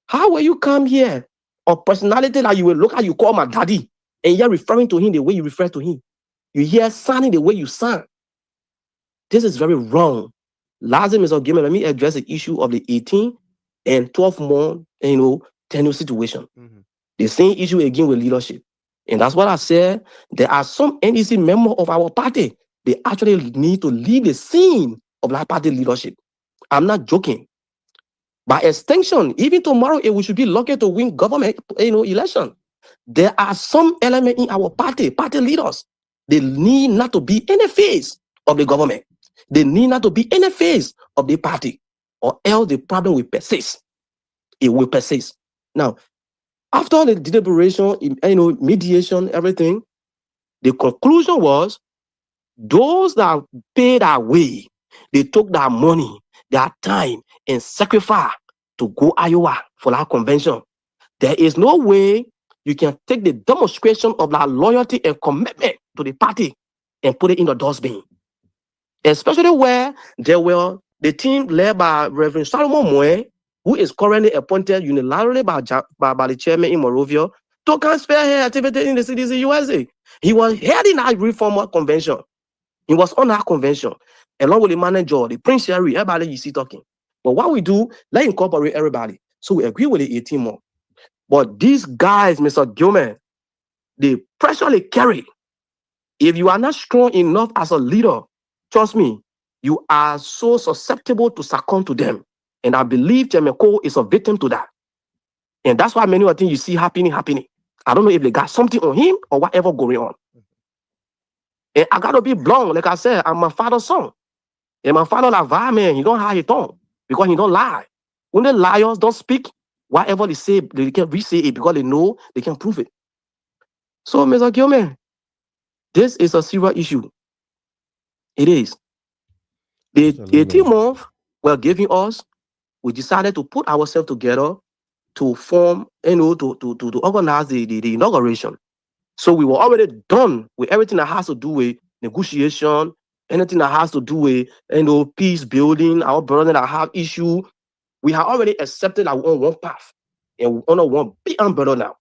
How will you come here? Or personality that you will look at, you call my daddy, and you're referring to him the way you refer to him. You hear sounding the way you sound. This is very wrong. Lastly, Mr. Gilman, let me address the issue of the 18 and 12 month, tenure situation. The same issue again with leadership. And that's what I said. There are some NEC members of our party, they actually need to leave the scene of that party leadership. I'm not joking. By extension, even tomorrow, we should be lucky to win government, election. There are some elements in our party leaders, they need not to be in the face of the government. They need not to be any phase of the party, or else the problem will persist. It will persist. Now, after the deliberation, mediation, everything, the conclusion was those that paid their way, they took their money, their time, and sacrifice to go Iowa for that convention. There is no way you can take the demonstration of that loyalty and commitment to the party and put it in the dustbin. Especially where there were the team led by Rev Solomon Muin, who is currently appointed unilaterally by the chairman in Morovia, to spearhead activity in the CDC-USA. He was heading that reformer convention. He was on that convention, along with the manager, the Prince Sherry, everybody you see talking. But what we do, let's incorporate everybody. So we agree with the 18 more. But these guys, Mr. Gilman, the pressure they carry, if you are not strong enough as a leader, trust me, you are so susceptible to succumb to them. And I believe Chairman Cole is a victim to that. And that's why many of the things you see happening. I don't know if they got something on him or whatever going on. And I got to be blunt. Like I said, I'm my father's son. And my father, like, man, he don't have his tongue because he don't lie. When the liars don't speak, whatever they say, they can re-say it because they know they can prove it. So, Mr. Gilman, this is a serious issue. It is. The 18 months were giving us, we decided to put ourselves together to form, to organize the inauguration. So we were already done with everything that has to do with negotiation, anything that has to do with, peace building, our brother that have issue. We have already accepted our own one path and we honor one big umbrella now.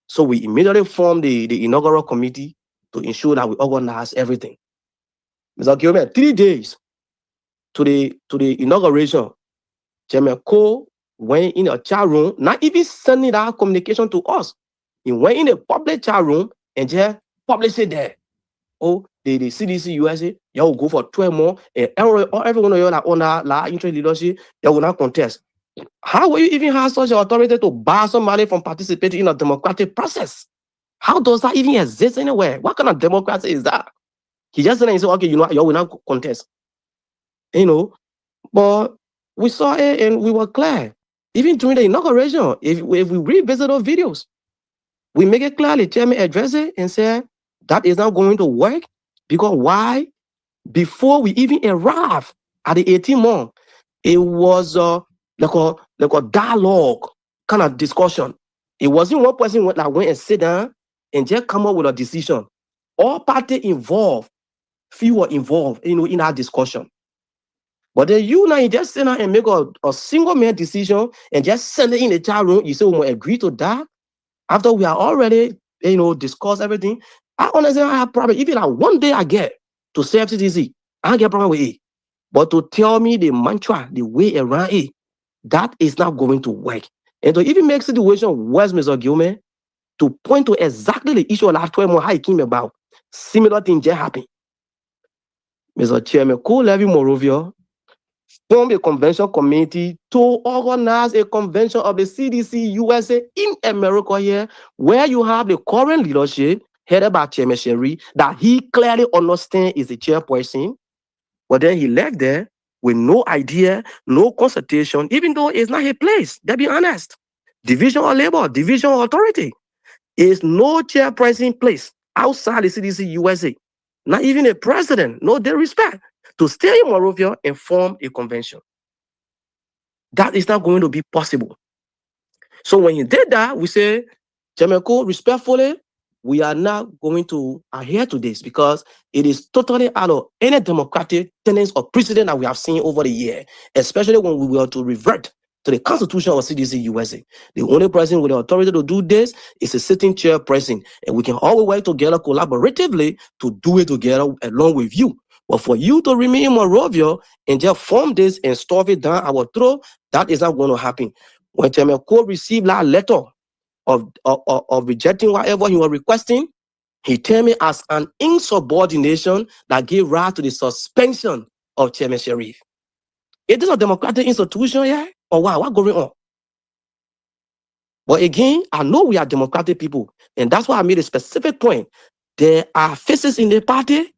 So we immediately formed the inaugural committee to ensure that we organize everything. Mr. Gilman, 3 days to the inauguration, Chairman Cole went in a chat room, not even sending that communication to us. He went in a public chat room and just published it there. Oh, the CDC-USA, you will go for 12 more, and everyone of you that on that interest leadership, they will not contest. How will you even have such an authority to bar somebody from participating in a democratic process? How does that even exist anywhere? What kind of democracy is that? He just said, okay, you will not contest. But we saw it and we were clear. Even during the inauguration, if we revisit those videos, we make it clear, the chairman addressed it and said, that is not going to work. Because why? Before we even arrived at the 18 month, it was like a dialogue kind of discussion. It wasn't one person that went and sit down and just come up with a decision. All parties involved, few were involved, in our discussion. But then you now just sit down and make a single man decision and just send it in the chat room. You say we will agree to that after we are already, discussed everything. I honestly I have problem. Even like one day I get to serve CDC, I don't get problem with it. But to tell me the mantra, the way around it, that is not going to work. And to even make situation worse, Mr. Gilman, to point to exactly the issue of last 12 months, how it came about, similar thing just happened. Mr. Chairman, Co-Levy Morovia formed a convention committee to organize a convention of the CDC-USA in America here, where you have the current leadership headed by Chairman Sherry, that he clearly understands is the chairperson. But then he left there with no idea, no consultation, even though it's not his place. Let's be honest. Division of labor, division of authority is no chairperson place outside the CDC-USA. Not even a president, no disrespect, to stay in Morovia and form a convention. That is not going to be possible. So when he did that, we say, Chairman Cole, respectfully, we are not going to adhere to this because it is totally out of any democratic tenets or precedent that we have seen over the year, especially when we were to revert to the Constitution of CDC-USA. The only person with the authority to do this is a sitting chairperson, and we can all work together collaboratively to do it together along with you. But for you to remain in Morovia and just form this and stuff it down our throat, that is not going to happen. When Chairman Cole received that letter of rejecting whatever he was requesting, he termed it as an insubordination that gave rise to the suspension of Chairman Sharif. Is this a democratic institution here? Or wow, what's going on? But again, I know we are democratic people, and that's why I made a specific point. There are faces in the party,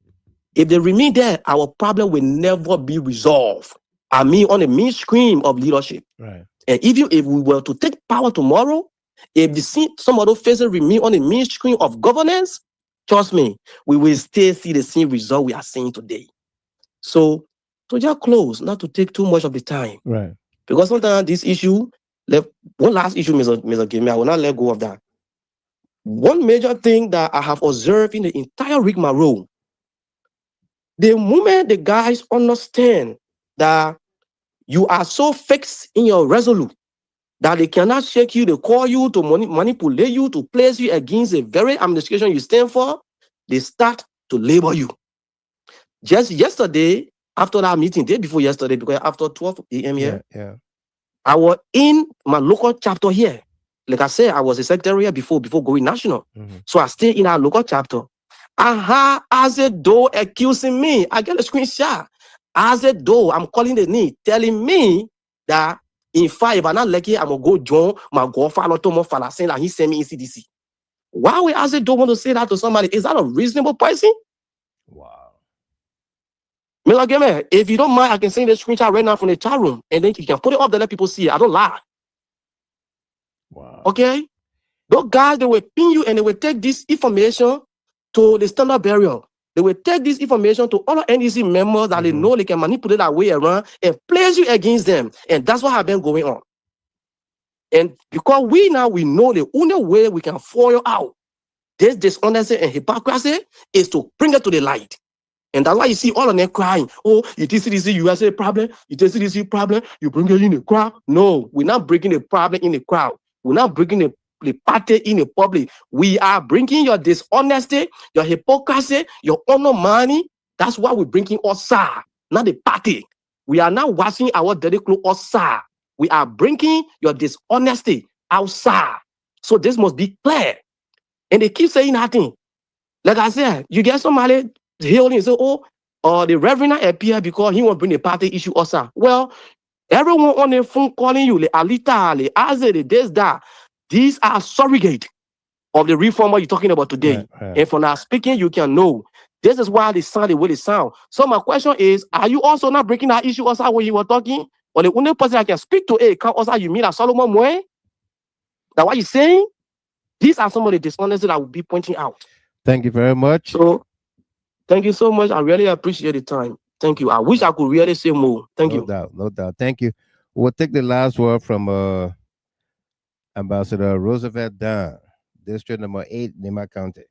If they remain there, our problem will never be resolved. I mean, on the mainstream of leadership. Right. And even if we were to take power tomorrow, if some of those faces remain on the mainstream of governance, trust me, we will still see the same result we are seeing today. So, to just close, not to take too much of the time. Right. Because sometimes this issue, one last issue, Mr. Game, I will not let go of that. One major thing that I have observed in the entire rigmarole, the moment the guys understand that you are so fixed in your resolute that they cannot shake you, they call you to manipulate you, to place you against the very administration you stand for, they start to label you. Just yesterday, after that meeting, day before yesterday, because after 12 a.m. here, I was in my local chapter here. Like I said, I was a secretary here before going national. So I stay in our local chapter. As a though accusing me, I get a screenshot. As a though I'm calling the name, telling me that in fact, if I'm not lucky, I'm gonna go join my godfather Tomo Fala saying that he sent me in CDC. Why we as a though want to say that to somebody? Is that a reasonable person? Wow. Mr. Gamer, if you don't mind, I can send the screenshot right now from the chat room and then you can put it up to let people see it. I don't lie. Wow. Okay? Those guys, they will pin you and they will take this information to the standard burial. They will take this information to other NEC members that they know they can manipulate their way around and place you against them. And that's what has been going on. And because we know the only way we can foil out this dishonesty and hypocrisy is to bring it to the light. And that's why you see all of them crying. Oh, it is CDC USA problem. It is CDC problem. You bring it in the crowd. No, we're not bringing the problem in the crowd. We're not bringing the party in the public. We are bringing your dishonesty, your hypocrisy, your honor money. That's why we're bringing outside, not the party. We are not washing our dirty clothes outside. We are bringing your dishonesty outside. So this must be clear. And they keep saying nothing. Like I said, you get somebody healing and say, the reverend appear because he won't bring the party issue outside. Well, everyone on the phone calling you, the Alita, the Aze, the this, that. These are surrogate of the reformer you're talking about today. Right. And from our speaking, you can know. This is why they sound the way they sound. So my question is, are you also not breaking that issue outside when you were talking? Or the only person I can speak to, come outside, you mean that Solomon Muin? That's what you're saying? These are some of the dishonesty that I will be pointing out. Thank you very much. So, thank you so much. I really appreciate the time. Thank you. I wish I could really say more. Thank you. No doubt. Thank you. We'll take the last word from Ambassador Roosevelt Dunn, District number 8, Nema County.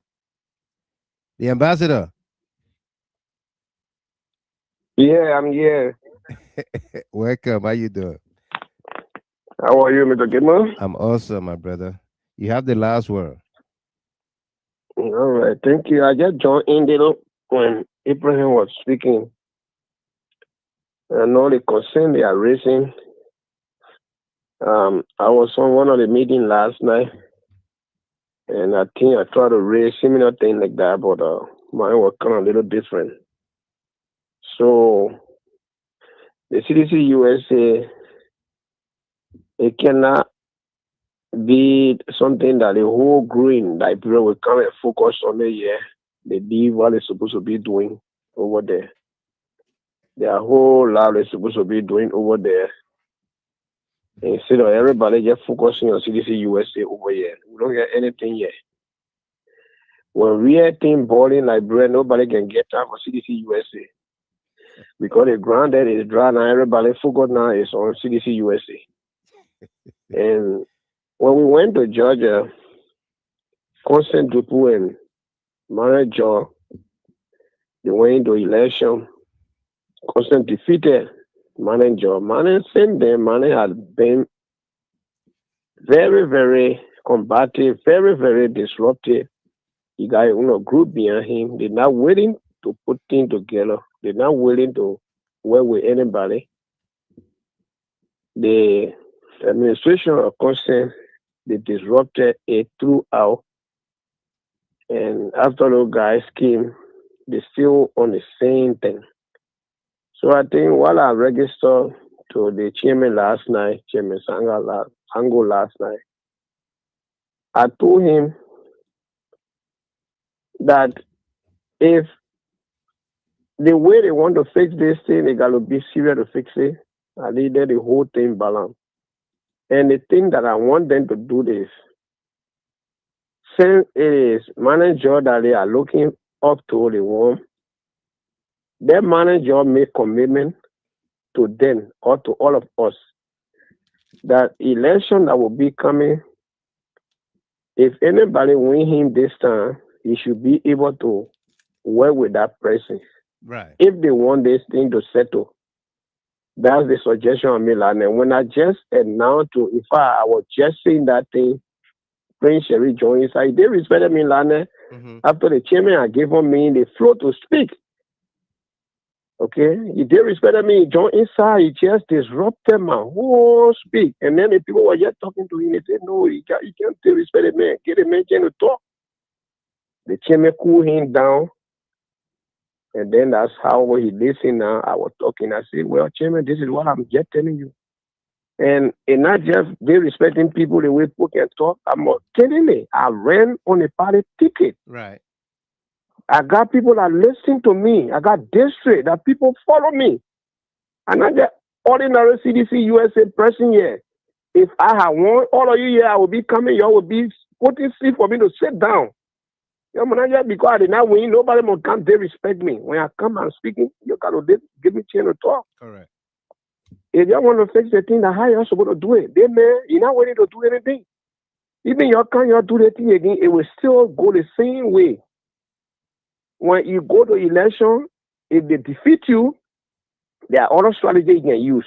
The ambassador. Yeah, I'm here. Welcome. How you doing? How are you, Mr. Gitman? I'm awesome, my brother. You have the last word. All right, thank you. I just joined in when Abraham was speaking. I know the concern they are raising. I was on one of the meetings last night, and I think I tried to raise similar thing like that, but mine was kind of a little different. So the CDC USA, it cannot be something that the whole green Liberia will come and focus on the year. They do what they're supposed to be doing over there. There are a whole lot they're supposed to be doing over there. Instead of everybody just focusing on CDC USA over here. We don't get anything yet. When we are team balling Liberia, nobody can get time for CDC USA. Because the ground that is dry now, everybody focus now is on CDC USA. And when we went to Georgia, Constant Dupu and manager, they went into election. Constant defeated manager. Same day, had been very, very combative, very, very disruptive. He got a group behind him. They're not willing to put things together. They're not willing to work with anybody. The administration of Constant, they disrupted it throughout. And after those guys came, they still on the same thing. So I think while I registered to the chairman last night, Chairman Sango last night, I told him that if the way they want to fix this thing, they got to be serious to fix it. I need the whole thing balanced. And the thing that I want them to do this, since it is manager that they are looking up to the one, their manager make commitment to them or to all of us that election that will be coming, if anybody win him this time, he should be able to work with that person. Right. If they want this thing to settle. That's the suggestion of me, and when I just announced to, in fact, I was just saying that thing, Prince Sherry joined inside. They respected me, Lana. After the chairman, I gave him me the floor to speak. Okay? He did respect me, joined inside. He just disrupted my whole speak. And then the people were just talking to him. They said, no, he can't respect the man. Get the man to talk. The chairman cooled him down. And then that's how he listened now. I was talking. I said, well, Chairman, this is what I'm just telling you. And not just they respecting people the way people can talk. I'm telling you, I ran on a party ticket. Right. I got people that listen to me. I got district that people follow me. I'm not just ordinary CDC-USA person here. If I had won, all of you here, I will be coming. You will be putting seat for me to sit down. Because I did not win, nobody more come, they respect me. When I come and speaking, you got to give me a chance to talk. Correct. If you want to fix the thing, how you're supposed to do it? They man, you're not ready to do anything. Even you can't do the thing again, it will still go the same way. When you go to election, if they defeat you, there are other strategies you can use.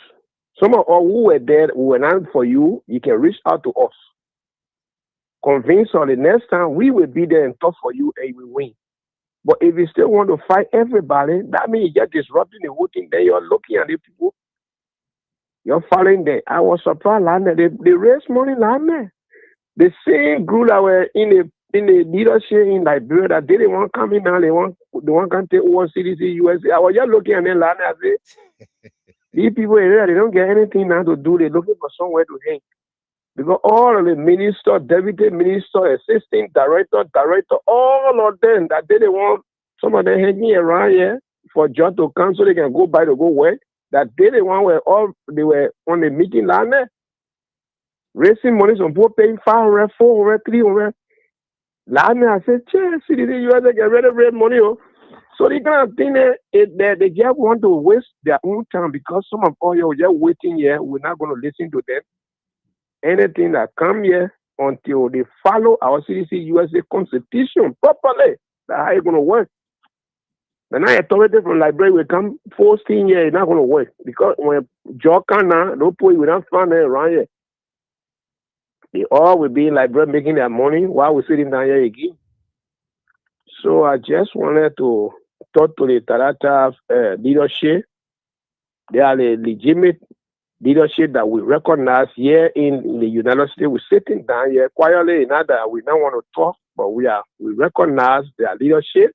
Some of us who were there, who were not for you, you can reach out to us. Convince us the next time we will be there and talk for you and we win. But if you still want to fight everybody, that means you're disrupting the whole thing. Then you're looking at the people. You're following them. I was surprised, they raised money, the same group that were in the leadership in Liberia that they didn't want to come in now, they want to take over CDC-USA. I was just looking at them, I said, these people here, they don't get anything now to do. They're looking for somewhere to hang. Because all of the minister, deputy minister, assistant director, all of them that they want, some of them hanging around here for job to come so they can go by to go work. That they were on the meeting line there, raising money, some people paying 500, 400, 300. I said, see, you have to get rid of red money. So they kind of think that they just want to waste their own time because some of all you just waiting here, we're not going to listen to them. Anything that come here until they follow our CDC-USA Constitution properly, that's how it's going to work. The now authority from Liberia will come 14 years, it's not going to work. Because when Joe Kana, no point, we don't find them around here. They all will be in Liberia making their money while we're sitting down here again. So I just wanted to talk to the Tarata leadership. They are the legitimate leadership that we recognize here in the United States. We're sitting down here quietly, not that we don't want to talk, but we recognize their leadership.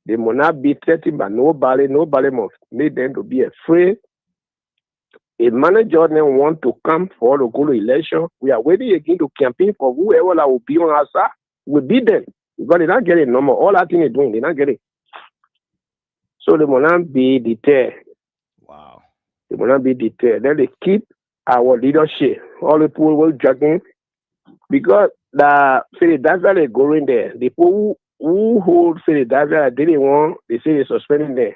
They will not be threatened by nobody. Nobody must make them to be afraid. A manager then want to come for to go to election. We are waiting again to campaign for whoever that will be on our side. We'll beat them. Because they don't get it no more. All that thing they're doing, they don't get it. So they will not be deterred. Wow. They will not be deterred. Then they keep our leadership. All the people will jogging. Because that's why they're going there. The people who hold Philadelphia didn't want, they say they're suspending them.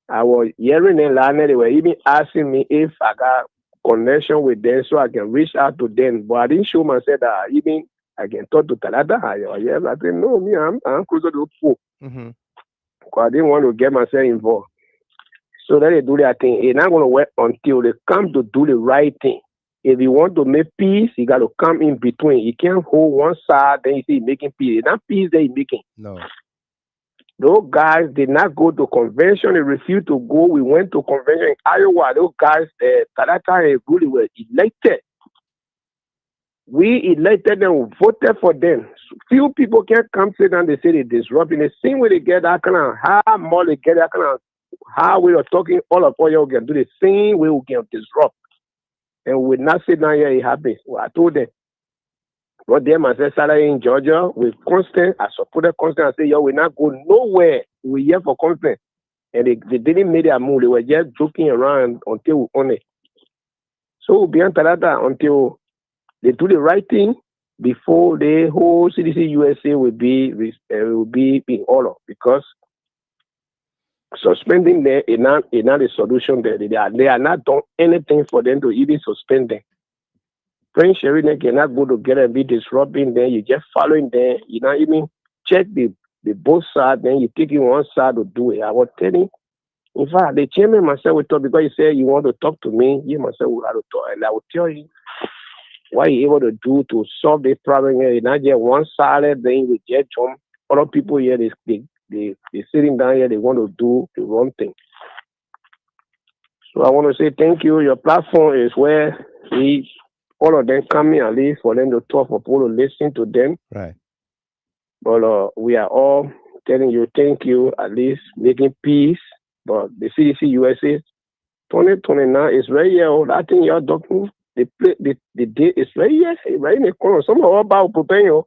I was hearing them last night, they were even asking me if I got connection with them so I can reach out to them. But I didn't show myself that even I can talk to Talata. Yes, I said, no, me, I'm closer to the pool. Because I didn't want to get myself involved. So then they do their thing. It's not going to work until they come to do the right thing. If you want to make peace, you got to come in between. You can't hold one side, then you see making peace. It's not peace that you're making. No. Those guys did not go to convention. They refused to go. We went to convention in Iowa. Those guys, Tarata and Guli were elected. We elected them, we voted for them. Few people can come sit down, they say they're disrupting. The same way they get that kind of how more they get that kind of how we are talking, all of all you can do the same way we can disrupt. And we not sit down here, it happens. Well, I told them. But them, I said, salary in Georgia, with constant, I supported constant. I said, yo, we not go nowhere we here for conference. And they didn't make their move. They were just joking around until we own it. So beyond that, until they do the right thing before the whole CDC USA will be in order, because suspending them is not a solution there. They are not done anything for them to even suspend them. Prince Sherry, they cannot go together and be disrupting them. You just following them. You not even check the both sides, then you take in one side to do it. I was telling, in fact, the chairman myself will talk, because he said you want to talk to me, you myself will have to talk. And I will tell you what you're able to do to solve this problem here. It's not just one side, then we just jump. Other people here, they sitting down here, they want to do the wrong thing. So I want to say thank you. Your platform is where all of them coming, at least for them to talk, for people to listen to them. Right. But we are all telling you thank you, at least making peace. But the CDC USA 2029 is right here. I think you're talking. The date is right here, right in the corner. Somehow about preparing.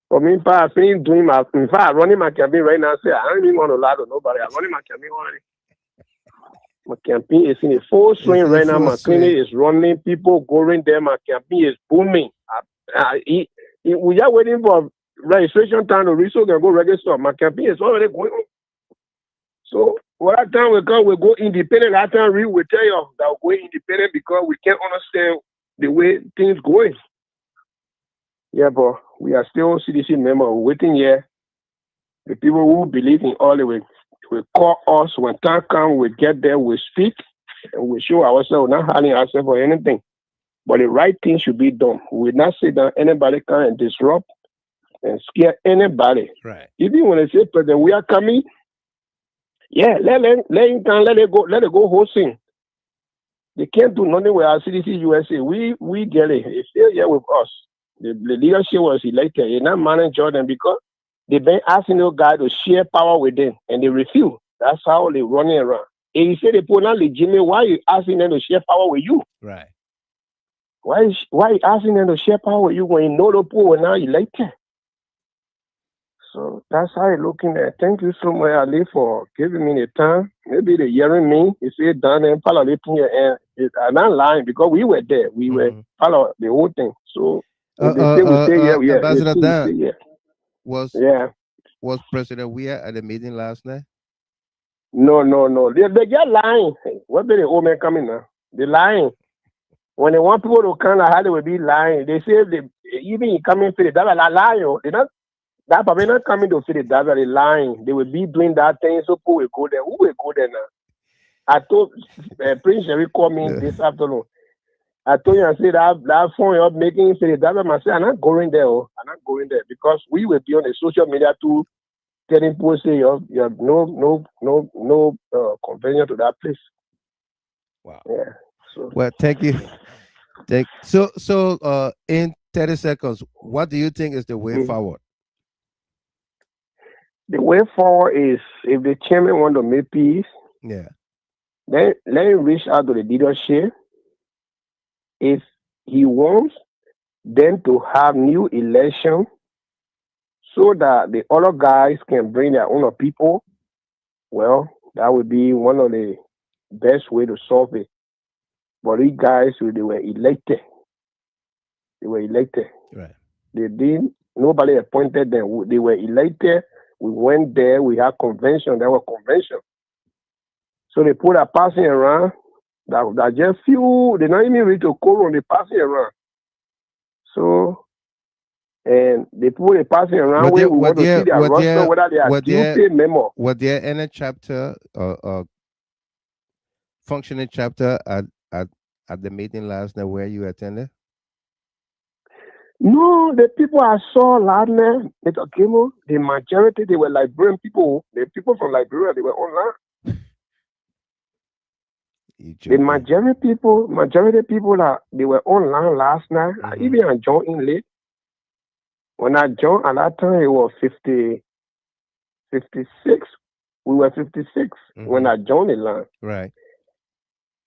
For me, I finish doing my, in fact, running my campaign right now. Say, I don't even want to lie to nobody. I'm running my campaign already. My campaign is in a full swing right now. My clinic is running. People going there. My campaign is booming. We are waiting for registration time to reach so we can go register. My campaign is already going on. So, what time we come, we go independent. That time we will tell you that we're going independent because we can't understand the way things going. Yeah, but we are still CDC members waiting here. The people who believe in all the way will call us when time comes. We get there, we speak, and we show ourselves, not hiding ourselves for anything. But the right thing should be done. We will not sit down. Anybody come and disrupt and scare anybody. Right. Even when they say, President, we are coming. Yeah, let it go hosting. They can't do nothing with our CDC USA. We get it. It's still here with us. The leadership was elected. They not manage Jordan because they've been asking those guys to share power with them, and they refuse. That's how they're running around. And you say they put not legitimate, why are you asking them to share power with you? Right. Why are you asking them to share power with you when you know the people were not elected? So that's how you're looking at it. Thank you so much, Ali, for giving me the time. Maybe they're hearing me. You say, done and follow it here. And I'm not lying because we were there. We were follow the whole thing. So if they say we stay here, yeah. Ambassador Dan, Yeah. Was President Weah at the meeting last night? No. They just lying. What be the old man coming now? They lying. When they want people to come, how they will be lying. They say even coming to the devil, they lying. They not. That probably not coming to see the devil, they lying. They will be doing that thing, so people will go there. Who will go there now? I told Prince Jerry called me this afternoon. I told you, I said that phone you're making, say the devil myself, I'm not going there. I'm not going there because we will be on the social media too, telling people say you have no convention to that place. Wow. Yeah. So. Well, thank you. So in 30 seconds, what do you think is the way forward? The way forward is if the chairman want to make peace, then let him reach out to the leadership. If he wants them to have new election so that the other guys can bring their own people, well, that would be one of the best way to solve it. But these guys, they were elected. Right. They didn't. Nobody appointed them. They were elected. We went there. We had convention. There was convention. So they put a passing around. That just few. They not even reach to quorum. They passing around. So, and they put a passing around where we want to see their roster, whether they are duty member. Was there any chapter or functioning chapter at the meeting last night where you attended? No, the people I saw last night, the majority, they were Liberian people. The people from Liberia, they were online. The majority people they were online last night. Even I joined in late. When I joined at that time, it was 56. We were 56 when I joined the line. Right.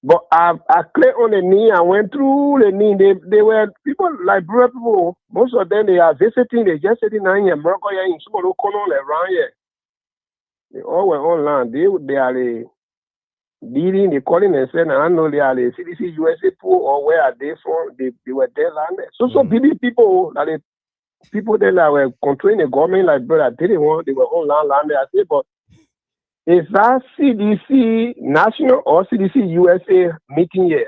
But I clicked on the knee. I went through the knee. They were people, Liberian people. Most of them, they are visiting. They just sitting down in America, in some local around here. They all were online. They are the leading, they calling themselves, I know they are the CDC USA pool, or where are they from? They were there landed. So people that the people there that were controlling the government, like brother, they didn't want, they were online landed. I say, but is that CDC national or CDC USA meeting here?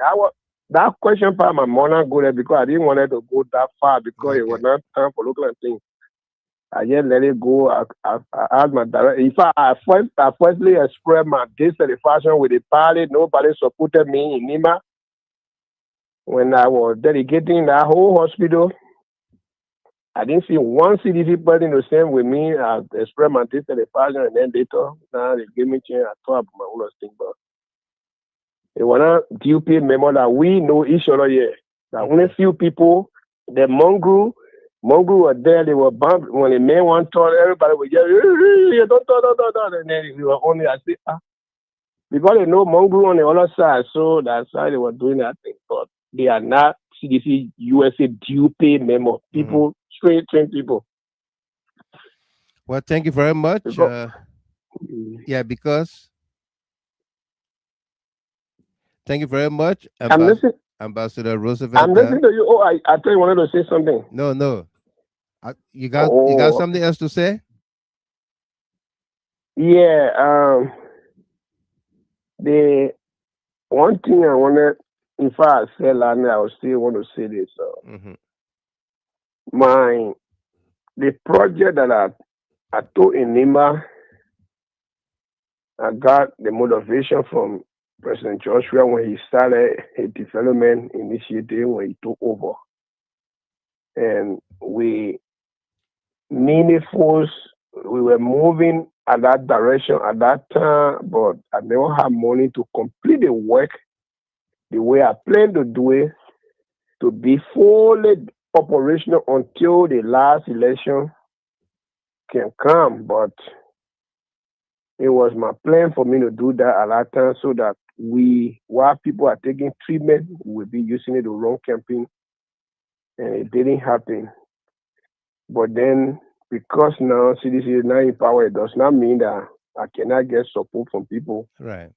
That question part my mother go there because I didn't want it to go that far because it was not time for local things. I just let it go. I asked my director. In fact, I firstly expressed my dissatisfaction with the party. Nobody supported me in Nima when I was delegating that whole hospital. I didn't see one CDC person the same with me. I expressed my dissatisfaction, and then later, now they gave me a chance. I thought about my own thing, but it was not DUP member that we know each other here. That only few people, the mongrel were there, they were bumped. When the man one told everybody was yelling, don't. And then we were only, I said, because they know mongrel on the other side, so that's why they were doing that thing. But they are not CDC USA DUP member. People, straight trained people. Well, thank you very much. Thank you very much, Ambassador Roosevelt. I'm listening to you. Oh, I thought you wanted to say something. No. You got something else to say? Yeah. The one thing I wanted, in fact, I said last night, I still want to say this. The project that I took in Nima, I got the motivation from President Joshua when he started a development initiative when he took over. And we were moving at that direction at that time, but I never had money to complete the work the way I planned to do it, to be fully operational until the last election can come. But it was my plan for me to do that at that time so that while people are taking treatment, we'll be using it to run campaign. And it didn't happen. But then, because now CDC is not in power, it does not mean that I cannot get support from people. Right.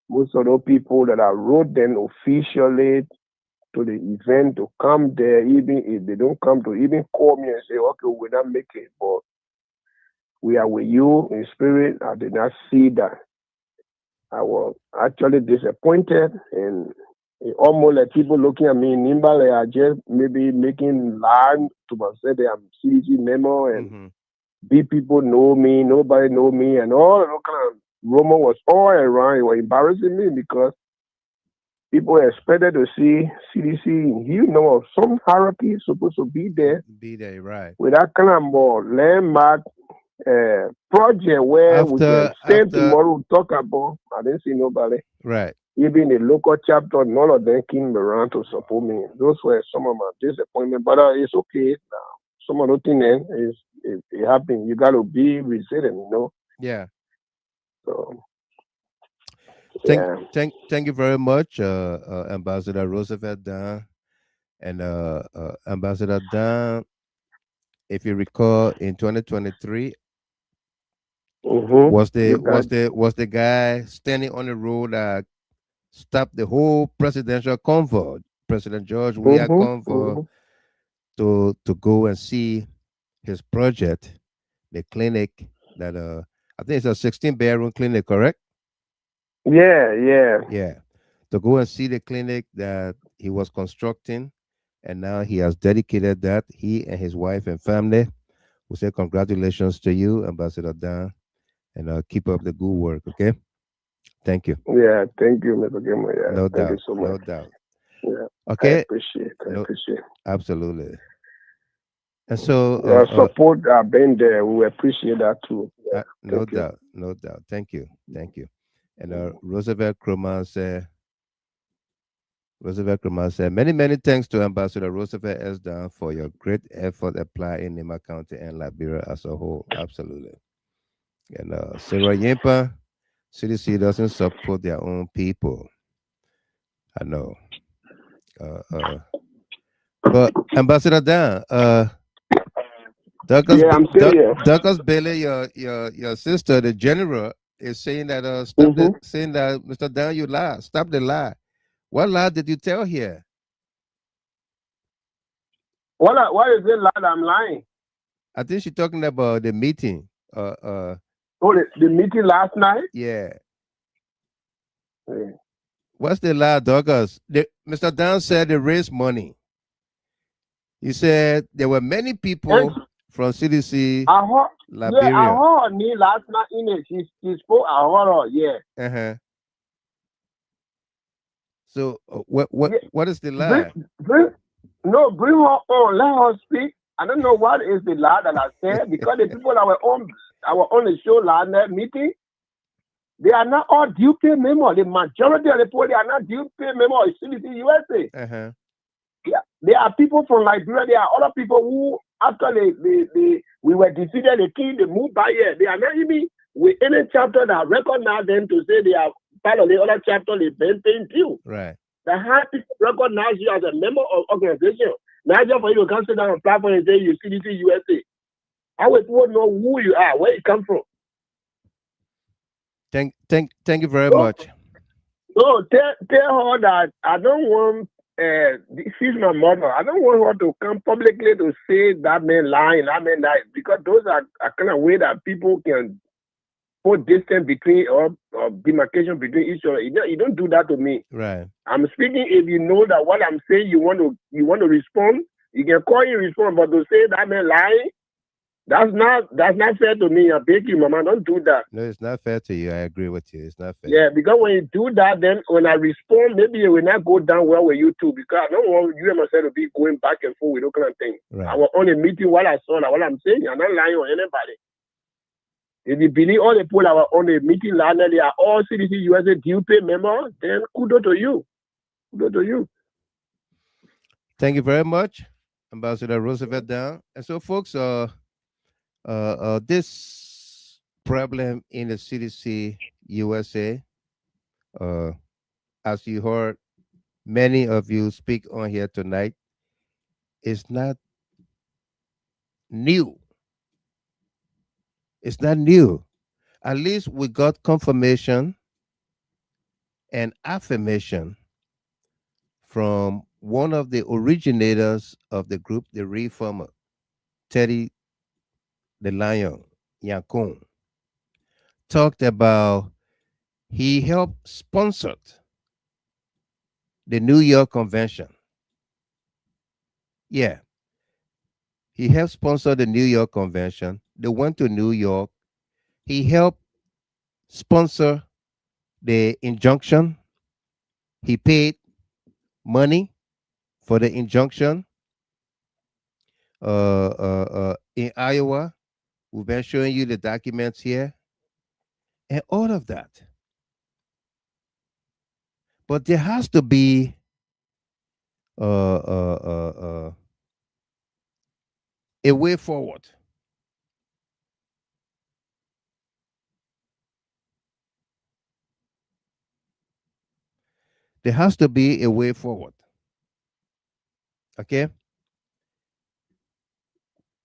Most of those people that I wrote them officially to the event to come there, even if they don't come to even call me and say, okay, we'll not make it, but we are with you in spirit. I did not see that. I was actually disappointed, and it almost like people looking at me in Nimba, they are just maybe making lie to myself that I'm CDC member and big people know me, nobody know me, and all that kind of rumor was all around. It was embarrassing me because people expected to see CDC, of some hierarchy is supposed to be there. Be there, right. With that kind of more landmark project where we can stand tomorrow talk about. I didn't see nobody. Right. Even the local chapter, none of them came around to support me. Those were some of my disappointments, but it's okay. Some of the things it happened. You got to be resilient, Yeah. So. Thank you very much, Ambassador Roosevelt Dan. And Ambassador Dan, if you recall, in 2023, was the guy standing on the road that stopped the whole presidential convoy, President George Weah convoy, to go and see his project, the clinic that I think it's a 16-bedroom clinic, correct? Yeah. To go and see the clinic that he was constructing, and now he has dedicated that. He and his wife and family. We say congratulations to you, Ambassador Dan, and keep up the good work. Okay, thank you. Yeah, thank you, Mr. Gilmore. Yeah, no thank doubt, you so much. no doubt. Yeah, okay, I appreciate it. Absolutely. And so your support have been there. We appreciate that too. Yeah, no doubt. Thank you. And Roosevelt Croman said, many thanks to Ambassador Roosevelt S. Dan for your great effort applied in Nima County and Liberia as a whole. Absolutely. And Sarah Yimpa, CDC doesn't support their own people. I know. But Ambassador Dan, Douglas, Yeah, I'm still here. Douglas Bailey, your sister, the general, is saying that saying that Mr. Dan, you lie. Stop the lie. What lie did you tell here? What is it, lad? I'm lying. I think she's talking about the meeting. Oh, the meeting last night? Yeah. Yeah. What's the lie, Douglas? Mr. Dan said they raised money. He said there were many people from CDC I heard, Liberia. yeah, I heard me last night in it. She spoke. I heard her. Yeah. Uh-huh. So what is the lie? Bring her on. Let her speak. I don't know what is the lie that I said because the people that were on the show last night meeting, they are not all due pay member. The majority of the people, they are not due pay member of CDC USA. Uh-huh. Yeah, there are people from Liberia. There are other people who, after we were defeated, the king, they moved by here. They are not even with any chapter that recognize them to say they are part of the other chapter. They paying due. Right. The high people recognize you as a member of organization. Not just for you to come sit down on platform and say you CDC USA. How would people know who you are, where you come from? Thank you very much. So tell her that I don't want. She's my mother. I don't want her to come publicly to say that man lying, that man lying, because those are kind of way that people can put distance between or demarcation between each other. You don't do that to me. Right. I'm speaking. If you know that what I'm saying, you want to respond, you can call and respond. But to say that man lying, that's not fair to me. I beg you, Mama, don't do that. No, it's not fair to you. I agree with you. It's not fair. Yeah, because when you do that, then when I respond, maybe it will not go down well with you too. Because I don't want you and myself to be going back and forth with those kind of things. Right. I was on a meeting while I saw that. What I'm saying, I'm not lying on anybody. If you believe all the people that were on the meeting last night, they are all CDC USA due pay members, then kudos to you. Kudos to you. Thank you very much, Ambassador Roosevelt Down. And so, folks, this problem in the CDC USA, as you heard many of you speak on here tonight, is not new. It's not new. At least we got confirmation and affirmation from one of the originators of the group, the Reformer, Teddy the Lion Yankun, talked about he helped sponsor the New York Convention. Yeah. He helped sponsor the New York Convention. They went to New York. He helped sponsor the injunction. He paid money for the injunction in Iowa. We've been showing you the documents here and all of that. But there has to be a way forward. There has to be a way forward. Okay?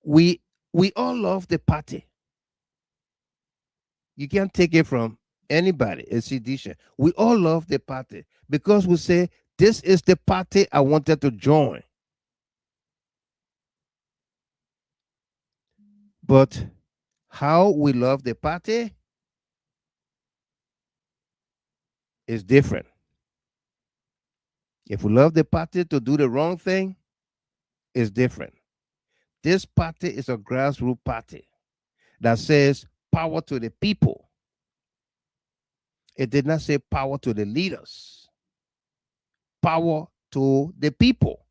We all love the party. You can't take it from anybody, a sedition. We all love the party because we say, this is the party I wanted to join. But how we love the party is different. If we love the party to do the wrong thing, it's different. This party is a grassroots party that says power to the people. It did not say power to the leaders. Power to the people.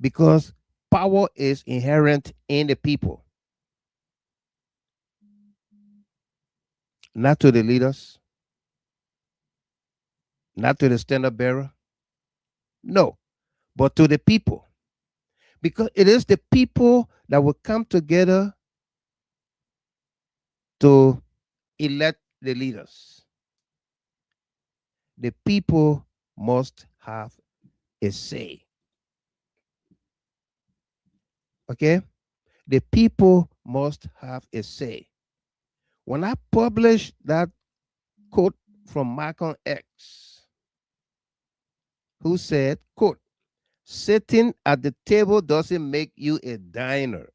Because power is inherent in the people. Not to the leaders. Not to the standard bearer. No, but to the people. Because it is the people that will come together to elect the leaders. The people must have a say. Okay? The people must have a say. When I published that quote from Malcolm X, who said, quote, sitting at the table doesn't make you a diner.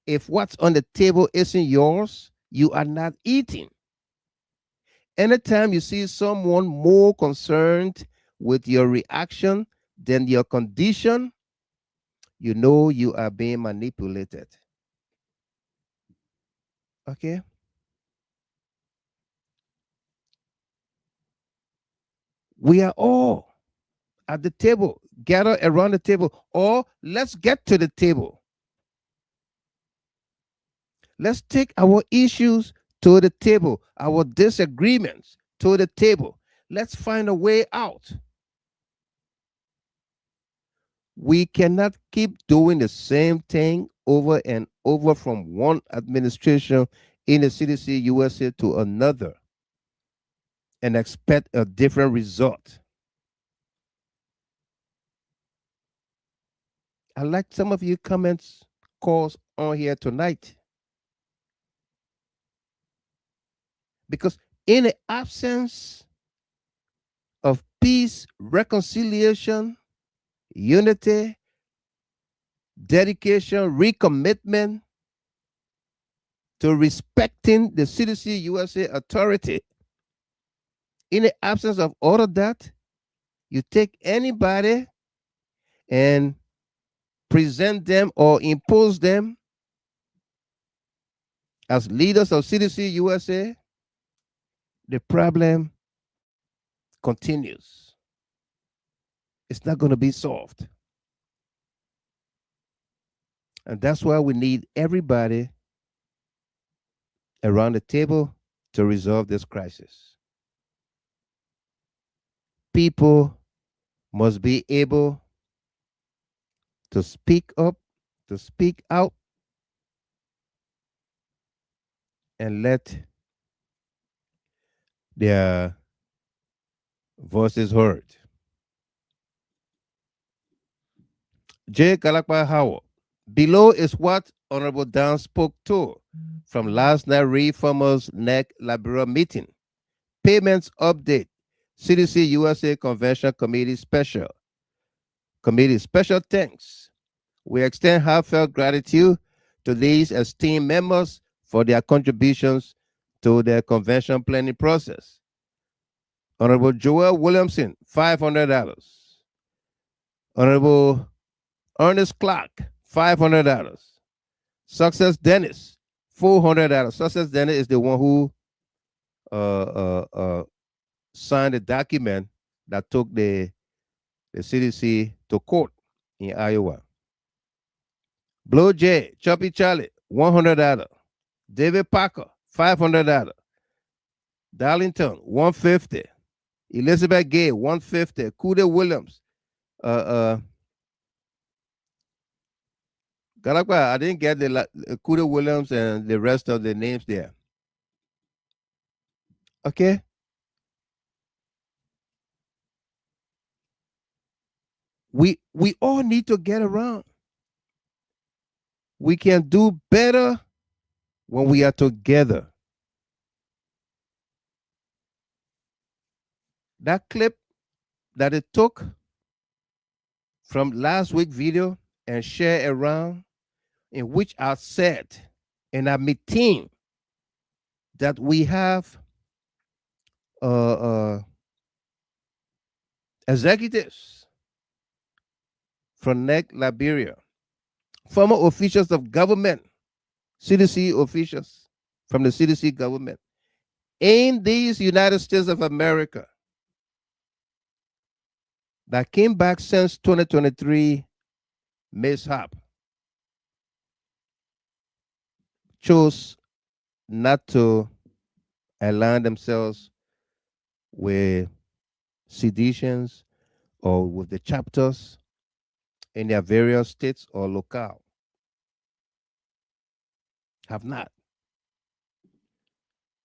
If what's on the table isn't yours, you are not eating. Anytime you see someone more concerned with your reaction than your condition, you know you are being manipulated. Okay? We are all at the table, gather around the table, or let's get to the table. Let's take our issues to the table, our disagreements to the table. Let's find a way out. We cannot keep doing the same thing over and over from one administration in the CDC USA to another and expect a different result. I like some of your comments, calls on here tonight. Because in the absence of peace, reconciliation, unity, dedication, recommitment to respecting the CDC USA authority, in the absence of all of that, you take anybody and present them or impose them as leaders of CDC USA, the problem continues. It's not going to be solved. And that's why we need everybody around the table to resolve this crisis. People must be able to speak up, to speak out, and let their voices heard. J. Kalakpa Howard. Below is what Honorable Dan spoke to from last night Reformers NEC Liberia meeting. Payments update. CDC USA Convention Committee Special thanks. We extend heartfelt gratitude to these esteemed members for their contributions to the convention planning process. Honorable Joel Williamson, $500. Honorable Ernest Clark, $500. Success Dennis, $400. Success Dennis is the one who signed the document that took the CDC to court in Iowa. Blue Jay, Choppy Charlie, $100. David Parker, $500. Darlington, $150. Elizabeth Gay, $150. Kuda Williams, Galakwa, I didn't get the Kuda Williams and the rest of the names there. Okay? We all need to get around. We can do better when we are together. That clip that it took from last week's video and share around, in which I said in our meeting that we have executives from NEC Liberia, former officials of government, CDC officials from the CDC government in these United States of America that came back since 2023 mishap, chose not to align themselves with seditions or with the chapters in their various states or locale. Have not,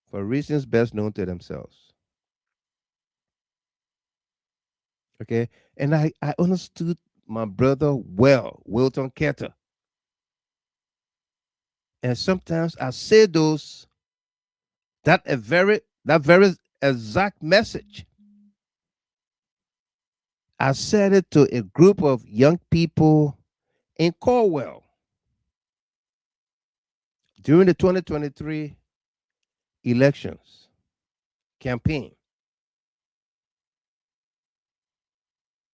for reasons best known to themselves. Okay, and I understood my brother well, Wilton Ketter. And sometimes I say that very exact message. I said it to a group of young people in Cornwall during the 2023 elections campaign.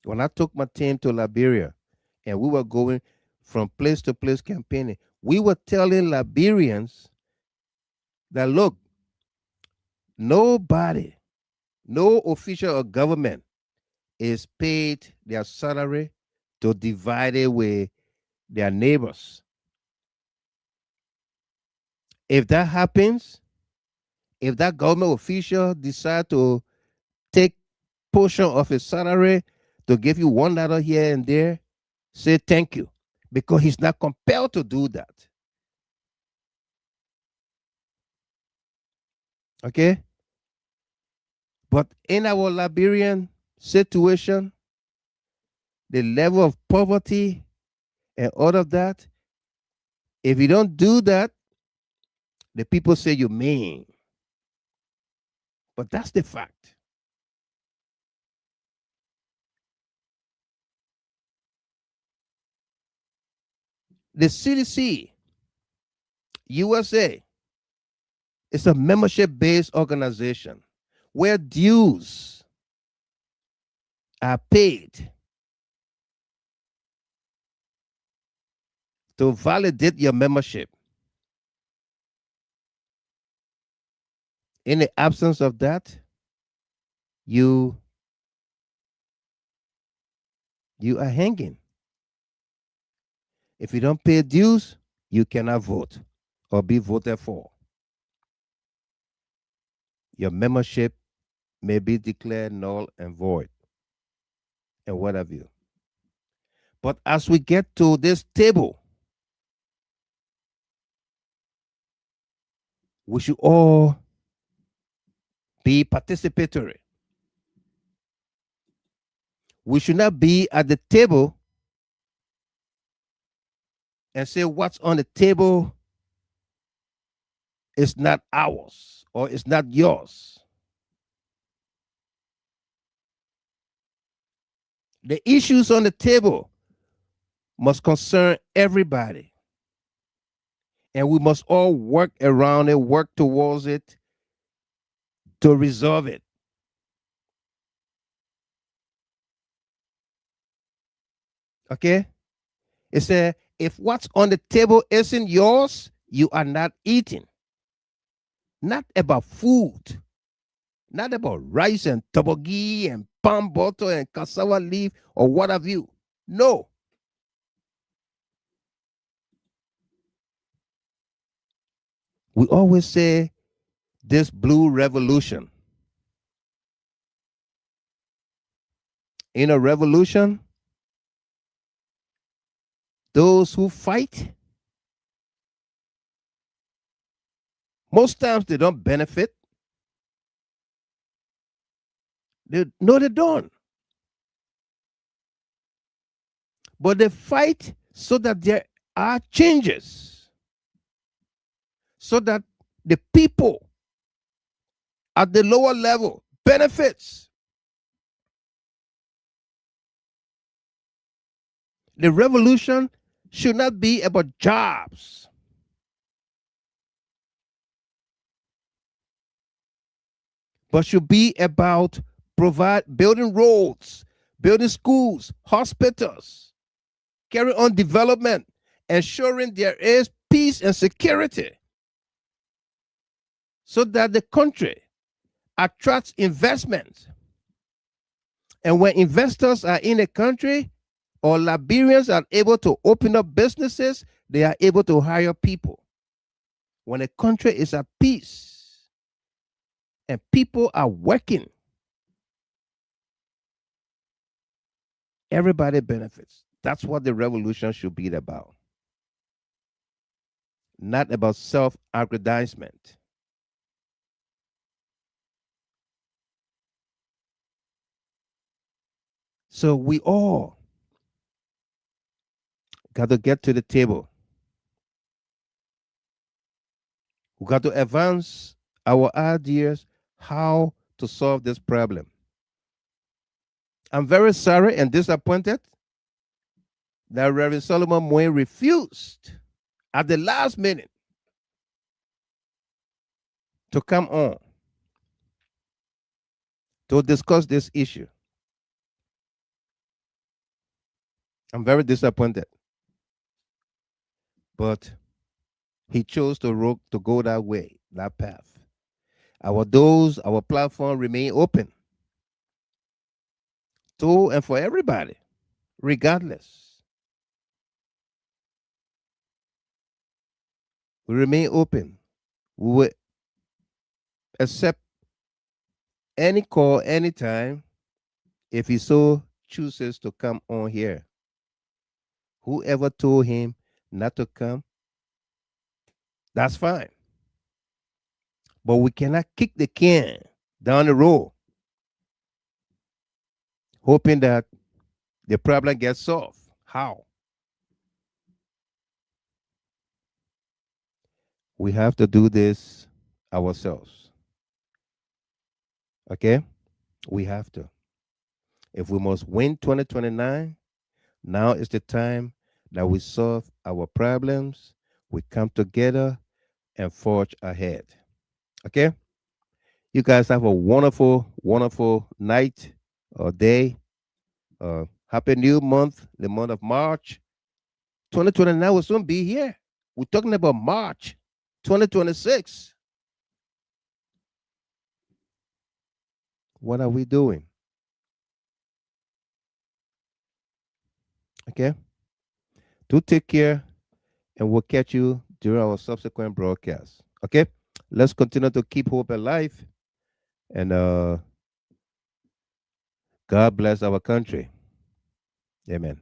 When I took my team to Liberia and we were going from place to place campaigning, we were telling Liberians that look, nobody, no official of government is paid their salary to divide it with their neighbors. If that happens, if that government official decide to take portion of his salary to give you $1 here and there, say thank you, because he's not compelled to do that. Okay? But in our Liberian situation, the level of poverty and all of that, if you don't do that, the people say you're mean. But that's the fact. The CDC USA is a membership-based organization where dues are paid to validate your membership. In the absence of that, you are hanging. If you don't pay dues, you cannot vote or be voted for. Your membership may be declared null and void, and what have you. But as we get to this table, we should all be participatory. We should not be at the table and say what's on the table is not ours or it's not yours. The issues on the table must concern everybody. And we must all work around it, work towards it to resolve it. Okay? It said, if what's on the table isn't yours, you are not eating. Not about food, not about rice and toboggi and palm butter and cassava leaf or what have you. No. We always say this blue revolution. In a revolution, those who fight, most times they don't benefit. No, they don't. But they fight so that there are changes, so that the people at the lower level benefits. The revolution should not be about jobs. But should be about building roads, building schools, hospitals, carry on development, ensuring there is peace and security so that the country attracts investment. And when investors are in a country or Liberians are able to open up businesses, they are able to hire people. When a country is at peace and people are working, everybody benefits. That's what the revolution should be about. Not about self-aggrandizement. So we all got to get to the table. We got to advance our ideas how to solve this problem. I'm very sorry and disappointed that Rev Solomon Muin refused at the last minute to come on to discuss this issue. I'm very disappointed. But he chose to go that way, that path. Our doors, our platform remain open to and for everybody, regardless. We remain open. We will accept any call anytime if he so chooses to come on here. Whoever told him not to come, that's fine. But we cannot kick the can down the road, hoping that the problem gets solved. How? We have to do this ourselves. Okay? We have to. If we must win 2029, now is the time that we solve our problems, we come together and forge ahead. Okay? You guys have a wonderful, wonderful night or day. Happy new month, the month of March. 2029 will soon be here. We're talking about March 2026. What are we doing? Okay? Do take care, and we'll catch you during our subsequent broadcasts. Okay? Let's continue to keep hope alive, and God bless our country. Amen.